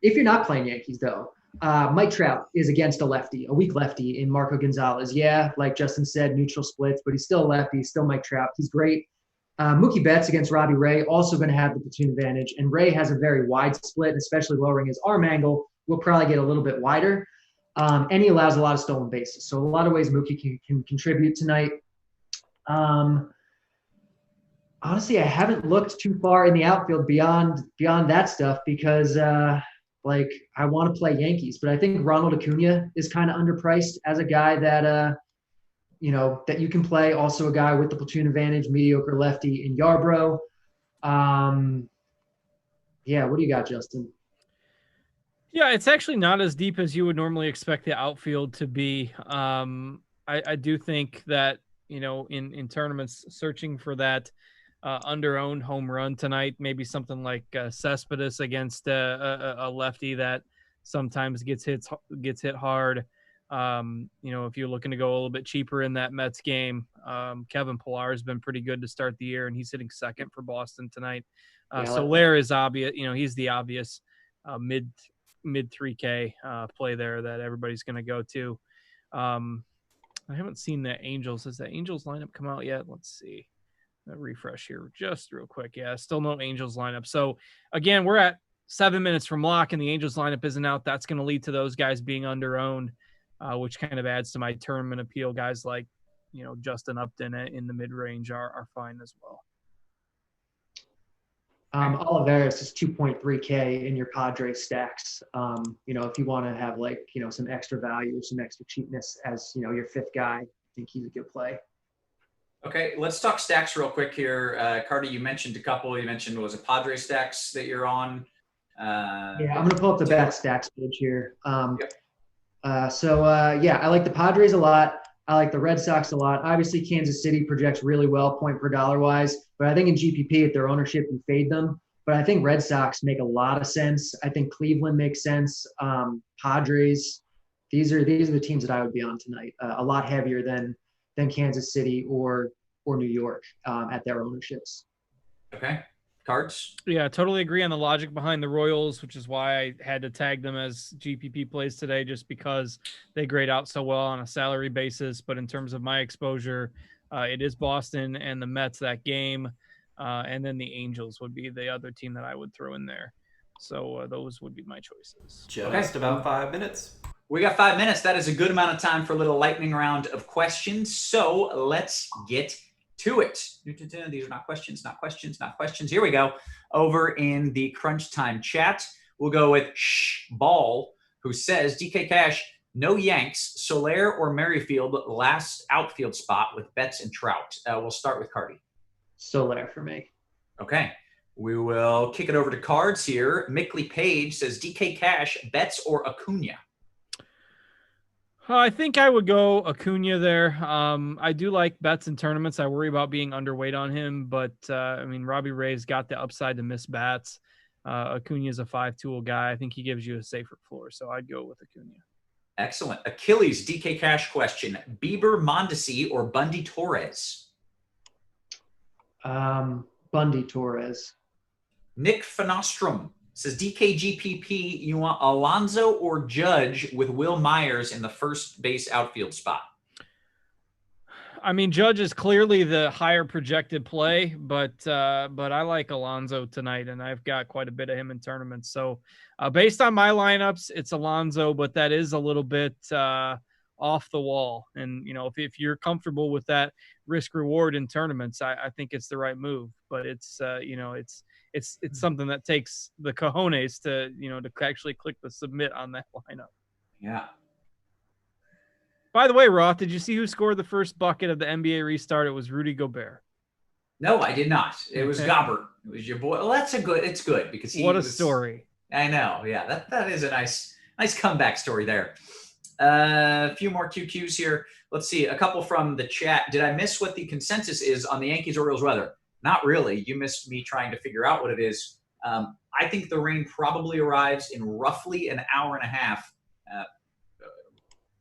If you're not playing Yankees, though, Mike Trout is against a weak lefty in Marco Gonzalez. Yeah, like Justin said, neutral splits, but he's still a lefty. He's still Mike Trout. He's great. Mookie Betts against Robbie Ray, also going to have the platoon advantage. And Ray has a very wide split, and especially lowering his arm angle, will probably get a little bit wider. And he allows a lot of stolen bases. So a lot of ways Mookie can contribute tonight. Honestly, I haven't looked too far in the outfield beyond that stuff because I want to play Yankees. But I think Ronald Acuna is kind of underpriced as a guy that that you can play. Also a guy with the platoon advantage, mediocre lefty in Yarbrough. Yeah, what do you got, Justin? Yeah, it's actually not as deep as you would normally expect the outfield to be. I do think that, in tournaments, searching for that under-owned home run tonight, maybe something like Cespedes against a lefty that sometimes gets hit hard. If you're looking to go a little bit cheaper in that Mets game, Kevin Pillar has been pretty good to start the year, and he's hitting second for Boston tonight. Soler is obvious. He's the obvious mid 3K play there that everybody's going to go to. I haven't seen the Angels. Has the Angels lineup come out yet? Let's see. Refresh here just real quick. Yeah, still no Angels lineup. So again, we're at 7 minutes from lock and the Angels lineup isn't out. That's going to lead to those guys being under-owned, which kind of adds to my tournament appeal. Guys like, Justin Upton in the mid-range are fine as well. Oliveras is 2.3K in your Padres stacks. If you want to have some extra value or some extra cheapness as, your fifth guy, I think he's a good play. Okay, let's talk stacks real quick here. Carter, you mentioned a couple. You mentioned, was it Padres stacks that you're on? Yeah, I'm going to pull up the bat stacks page here. Yep. I like the Padres a lot. I like the Red Sox a lot. Obviously, Kansas City projects really well point per dollar wise, but I think in GPP, at their ownership, you fade them. But I think Red Sox make a lot of sense. I think Cleveland makes sense. Padres, these are the teams that I would be on tonight. A lot heavier than Kansas City or New York at their ownerships. Okay. Cards? Yeah, totally agree on the logic behind the Royals, which is why I had to tag them as GPP plays today, just because they grade out so well on a salary basis. But in terms of my exposure, it is Boston and the Mets that game. And then the Angels would be the other team that I would throw in there. So those would be my choices. Just about 5 minutes. We got 5 minutes. That is a good amount of time for a little lightning round of questions. So let's get to it. These are not questions. Here we go. Over in the Crunch Time chat, we'll go with Ball, who says, DK Cash, no Yanks, Soler or Merrifield last outfield spot with Betts and Trout. We'll start with Cardi. Soler for me. Okay. We will kick it over to cards here. Mickley Page says, DK Cash, Betts or Acuna? I think I would go Acuna there. I do like Betts in tournaments. I worry about being underweight on him, but Robbie Ray's got the upside to miss bats. Acuna is a 5-tool guy. I think he gives you a safer floor, so I'd go with Acuna. Excellent. Achilles, DK Cash question. Bieber, Mondesi, or Bundy Torres? Bundy Torres. Nick Finostrum says, DKGPP, you want Alonso or Judge with Will Myers in the first base outfield spot? Judge is clearly the higher projected play, but I like Alonso tonight, and I've got quite a bit of him in tournaments. So based on my lineups, it's Alonso, but that is a little bit off the wall. And, if you're comfortable with that risk reward in tournaments, I think it's the right move. But it's something that takes the cojones to actually click the submit on that lineup. Yeah. By the way, Roth, did you see who scored the first bucket of the NBA restart? It was Rudy Gobert. No, I did not. It was Gobert. It was your boy. Well, it's good because what a story. I know. Yeah, that is a nice comeback story there. A few more QQs here. Let's see. A couple from the chat. Did I miss what the consensus is on the Yankees-Orioles weather? Not really. You missed me trying to figure out what it is. I think the rain probably arrives in roughly an hour and a half,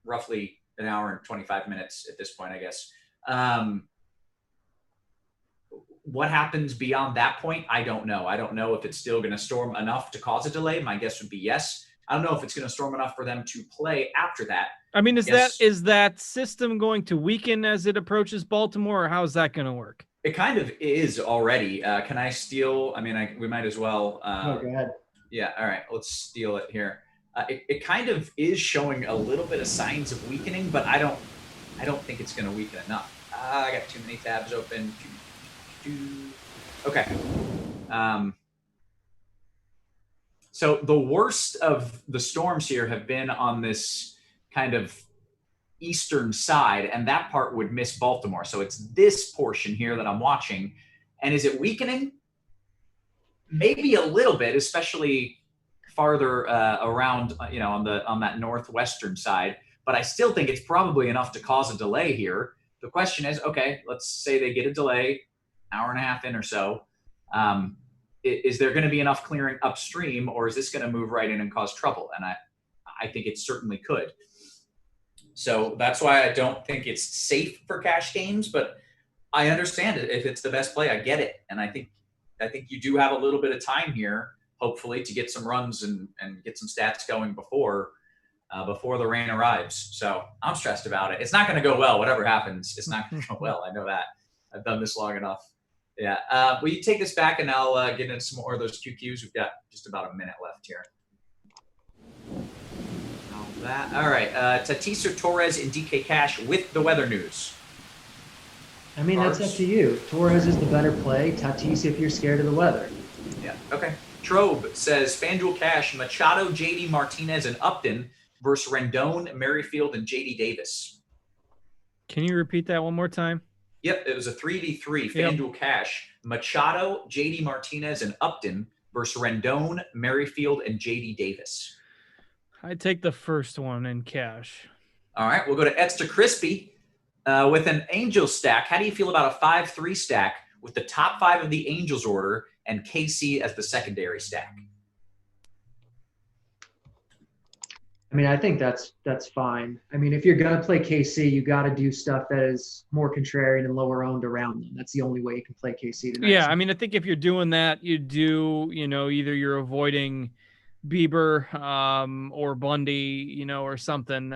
roughly an hour and 25 minutes at this point, I guess. What happens beyond that point, I don't know. I don't know if it's still going to storm enough to cause a delay. My guess would be yes. I don't know if it's going to storm enough for them to play after that. Is that system going to weaken as it approaches Baltimore, or how is that going to work? It kind of is already. Can I steal? We might as well. Go ahead. Yeah. All right. Let's steal it here. It kind of is showing a little bit of signs of weakening, but I don't think it's going to weaken enough. I got too many tabs open. Okay. So the worst of the storms here have been on this kind of eastern side, and that part would miss Baltimore. So it's this portion here that I'm watching. And is it weakening? maybe a little bit, especially farther around, on that northwestern side. But I still think it's probably enough to cause a delay here. The question is, okay, let's say they get a delay, hour and a half in or so. Is there going to be enough clearing upstream, or is this going to move right in and cause trouble? And I think it certainly could. So that's why I don't think it's safe for cash games, but I understand it. If it's the best play, I get it. And I think you do have a little bit of time here, hopefully, to get some runs and get some stats going before the rain arrives. So I'm stressed about it. It's not going to go well. Whatever happens, it's not going to go well. I know that. I've done this long enough. Yeah. Will you take this back, and I'll get into some more of those QQs? We've got just about a minute left here. All right. Tatis or Torres in DK Cash with the weather news. I mean, that's up to you. Torres is the better play. Tatis if you're scared of the weather. Yeah. Okay. Trobe says FanDuel Cash, Machado, JD Martinez, and Upton versus Rendon, Merrifield, and JD Davis. Can you repeat that one more time? Yep, it was a 3v3 FanDuel Cash. Machado, JD Martinez, and Upton versus Rendon, Merrifield, and JD Davis. I'd take the first one in cash. All right, we'll go to Extra Crispy with an Angels stack. How do you feel about a 5-3 stack with the top 5 of the Angels order and KC as the secondary stack? I mean, I think that's fine. I mean, if you're going to play KC, you got to do stuff that is more contrarian and lower owned around them. That's the only way you can play KC tonight. Yeah, I mean, I think if you're doing that, you do, either you're avoiding Bieber or Bundy, or something,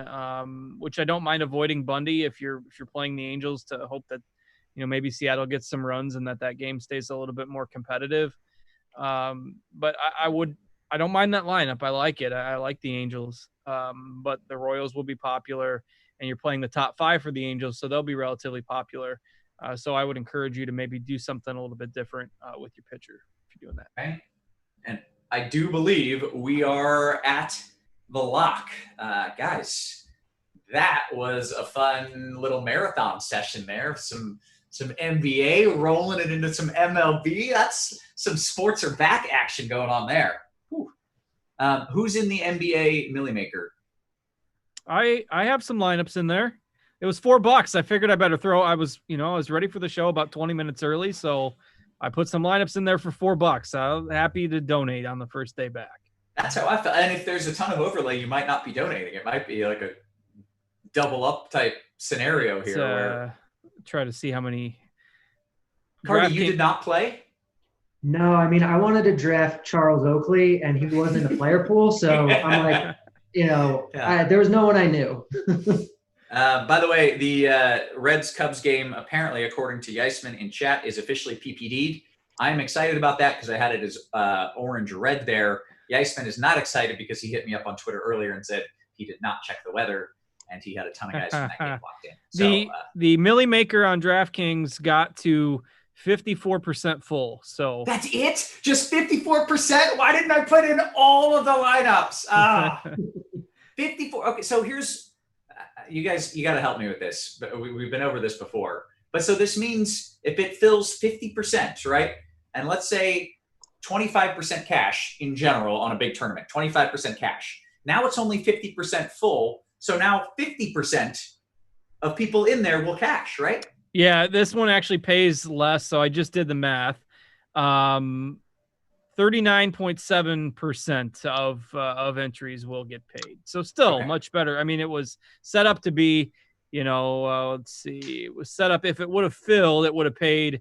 which I don't mind avoiding Bundy if you're playing the Angels to hope that, maybe Seattle gets some runs and that game stays a little bit more competitive. But I don't mind that lineup. I like it. I like the Angels. But the Royals will be popular, and you're playing the top 5 for the Angels, so they'll be relatively popular. So I would encourage you to maybe do something a little bit different with your pitcher if you're doing that. Okay. And I do believe we are at the lock. Guys, that was a fun little marathon session there. Some NBA rolling it into some MLB. That's some sports are back action going on there. Whew. Who's in the NBA Millie Maker? I have some lineups in there. It was $4. I figured I better throw. I was ready for the show about 20 minutes early, so I put some lineups in there for $4. I'm happy to donate on the first day back. That's how I felt. And if there's a ton of overlay, you might not be donating. It might be like a double up type scenario here. Where try to see how many. Cardi, you did not play? No, I mean, I wanted to draft Charles Oakley, and he wasn't in the player pool, so I'm like, there was no one I knew. By the way, the Reds-Cubs game, apparently, according to Yeisman in chat, is officially PPD'd. I'm excited about that because I had it as orange-red there. Yeisman is not excited because he hit me up on Twitter earlier and said he did not check the weather, and he had a ton of guys from that game locked in. So, the Millie Maker on DraftKings got to 54% full. So that's it? Just 54%? Why didn't I put in all of the lineups? 54. Okay, so here's you guys. You got to help me with this. But we've been over this before. But so this means if it fills 50%, right? And let's say 25% cash in general on a big tournament, 25% cash. Now it's only 50% full. So now 50% of people in there will cash, right? Yeah, this one actually pays less. So I just did the math. 39.7% of entries will get paid. So still much better. I mean, it was set up to be, let's see, it was set up. If it would have filled, it would have paid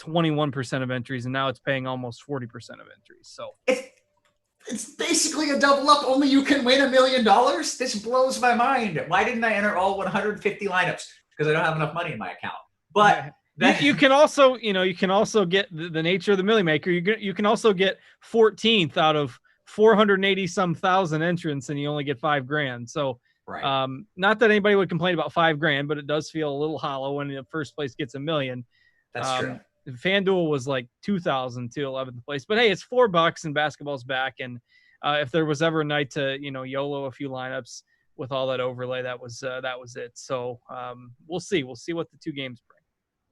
21% of entries, and now it's paying almost 40% of entries. So it's basically a double up. Only you can win $1 million. This blows my mind. Why didn't I enter all 150 lineups? Because I don't have enough money in my account. But you can also, get the nature of the Millie Maker. You can also get 14th out of 480 some thousand entrants, and you only get $5,000. So, not that anybody would complain about $5,000, but it does feel a little hollow when the first place gets $1 million. That's true. FanDuel was like 2,000 to 11th place, but hey, it's $4 and basketball's back. And if there was ever a night to, YOLO a few lineups with all that overlay, that was it. So we'll see. We'll see what the two games bring.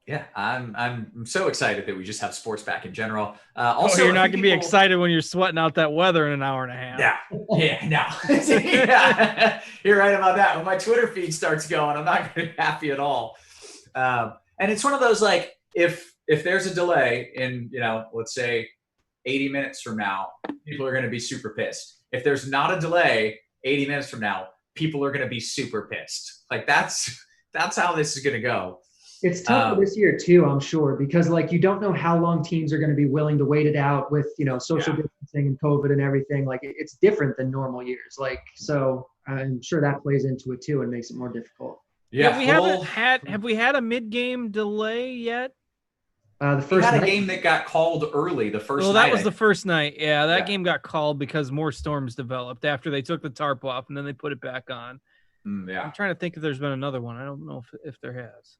Yeah, I'm so excited that we just have sports back in general. Also, you're not going to be excited when you're sweating out that weather in an hour and a half. Yeah, no. Yeah, you're right about that. When my Twitter feed starts going, I'm not going to be happy at all. And it's one of those, like, if there's a delay in, let's say 80 minutes from now, people are going to be super pissed. If there's not a delay 80 minutes from now, people are going to be super pissed. Like, that's how this is going to go. It's tougher this year too, I'm sure, because like you don't know how long teams are going to be willing to wait it out with, social distancing and COVID and everything. Like it's different than normal years. Like, so I'm sure that plays into it too and makes it more difficult. Yeah, have we had a mid-game delay yet? The first we had night. A game that got called early the first night. Well, that was the first night. Yeah, that game got called because more storms developed after they took the tarp off and then they put it back on. I'm trying to think if there's been another one. I don't know if there has.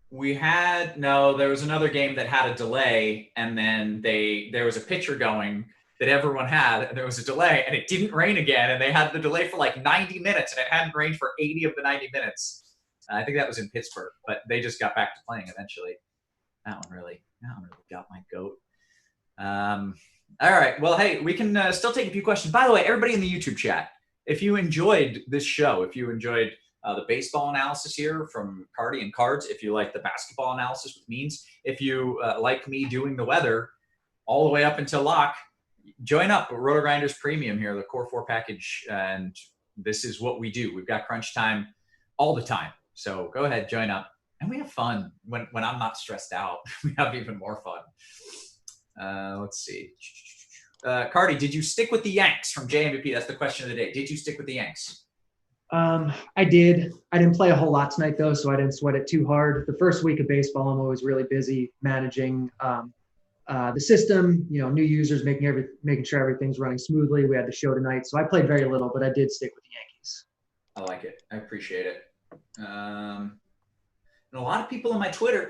There was another game that had a delay, and then there was a pitcher going that everyone had, and there was a delay, and it didn't rain again, and they had the delay for like 90 minutes, and it hadn't rained for 80 of the 90 minutes. I think that was in Pittsburgh, but they just got back to playing eventually. That one really got my goat. All right, well, hey, we can still take a few questions. By the way, everybody in the YouTube chat, if you enjoyed this show, if you enjoyed the baseball analysis here from Cardi and Cards, if you like the basketball analysis with Means, if you like me doing the weather all the way up until lock, join up with RotoGrinders Premium here, the Core 4 package, and this is what we do. We've got crunch time all the time, so go ahead, join up, and we have fun. When I'm not stressed out, we have even more fun. Let's see. Cardi, did you stick with the Yanks from JMVP? That's the question of the day. Did you stick with the Yanks? I did. I didn't play a whole lot tonight though, so I didn't sweat it too hard. The first week of baseball, I'm always really busy managing the system. New users, making sure everything's running smoothly. We had the show tonight, so I played very little, but I did stick with the Yankees. I like it. I appreciate it. And a lot of people on my Twitter,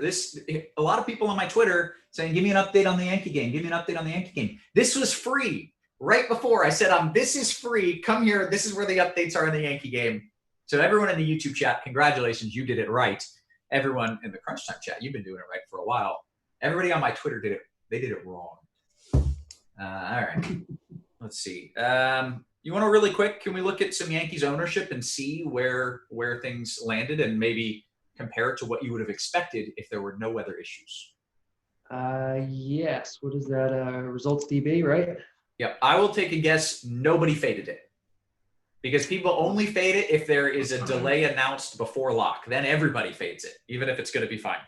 saying, "Give me an update on the Yankee game. Give me an update on the Yankee game." This was free. Right before I said, this is free. Come here. This is where the updates are in the Yankee game. So everyone in the YouTube chat, congratulations. You did it right. Everyone in the Crunch Time chat, you've been doing it right for a while. Everybody on my Twitter they did it wrong. All right. Let's see. You want to really quick, can we look at some Yankees ownership and see where things landed and maybe compare it to what you would have expected if there were no weather issues? Yes. What is that? Results DB, right? Yep, I will take a guess. Nobody faded it because people only fade it if there is a delay announced before lock. Then everybody fades it, even if it's going to be fine.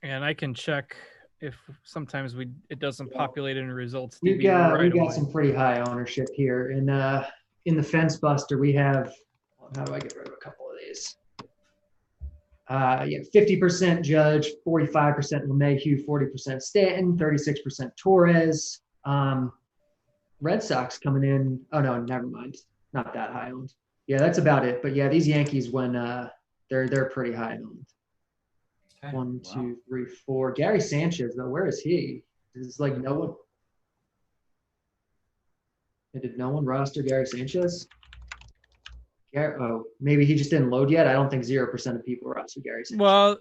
And I can check if sometimes it doesn't populate in results. We got some pretty high ownership here. In the Fence Buster, we have. How do I get rid of a couple of these? 50% Judge, 45% LeMahieu, 40% Stanton, 36% Torres. Red Sox coming in. Oh no, never mind. Not that high owned. Yeah, that's about it. But yeah, these Yankees when they're pretty high owned. Okay. 1, 2, 3, 4. Gary Sanchez though, where is he? Is like no one. Did no one roster Gary Sanchez? Maybe he just didn't load yet. I don't think 0% of people roster Gary Sanchez. Well,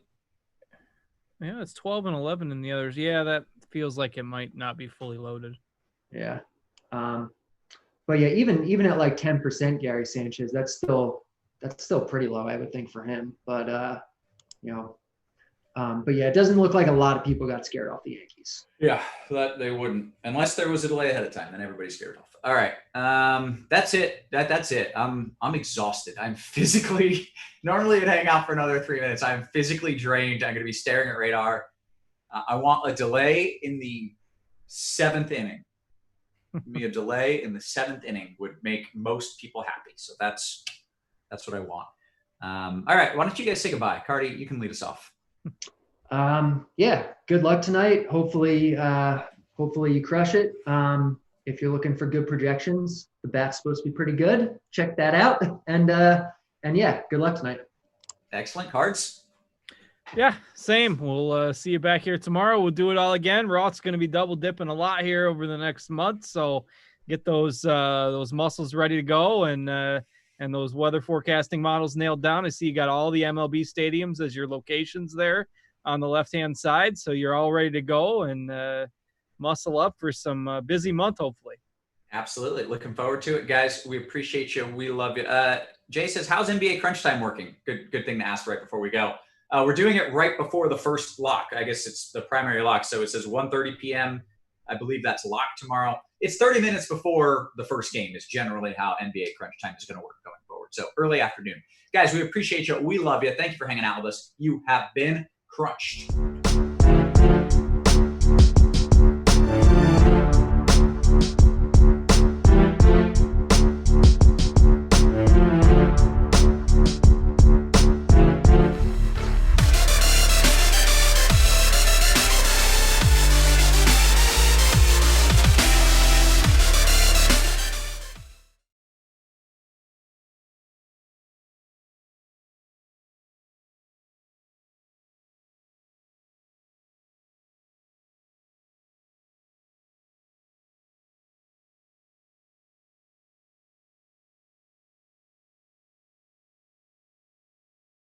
yeah, it's 12 and 11 in the others. Yeah, that feels like it might not be fully loaded. Yeah. But yeah, even at like 10% Gary Sanchez, that's still pretty low, I would think, for him. But but yeah, it doesn't look like a lot of people got scared off the Yankees. Yeah, that they wouldn't, unless there was a delay ahead of time, then everybody's scared off. All right, that's it. That's it. I'm exhausted. I'm physically. Normally, I'd hang out for another 3 minutes. I'm physically drained. I'm going to be staring at radar. I want a delay in the 7th inning. Give me a delay in the 7th inning would make most people happy. So that's what I want. All right, why don't you guys say goodbye? Cardi, you can lead us off. Yeah, good luck tonight. Hopefully you crush it. If you're looking for good projections, the bat's supposed to be pretty good. Check that out. And yeah, good luck tonight. Excellent. Cards. Yeah, same. We'll see you back here tomorrow. We'll do it all again. Roth's going to be double dipping a lot here over the next month, so get those muscles ready to go and those weather forecasting models nailed down. I see you got all the MLB stadiums as your locations there. on the left-hand side. So you're all ready to go and muscle up for some busy month, hopefully. Absolutely. Looking forward to it, guys. We appreciate you. We love you. Jay says, how's NBA Crunch Time working? Good thing to ask right before we go. We're doing it right before the first lock. I guess it's the primary lock. So it says 1:30 p.m. I believe that's locked tomorrow. It's 30 minutes before the first game is generally how NBA Crunch Time is going to work going forward. So early afternoon. Guys, we appreciate you. We love you. Thank you for hanging out with us. You have been crunched.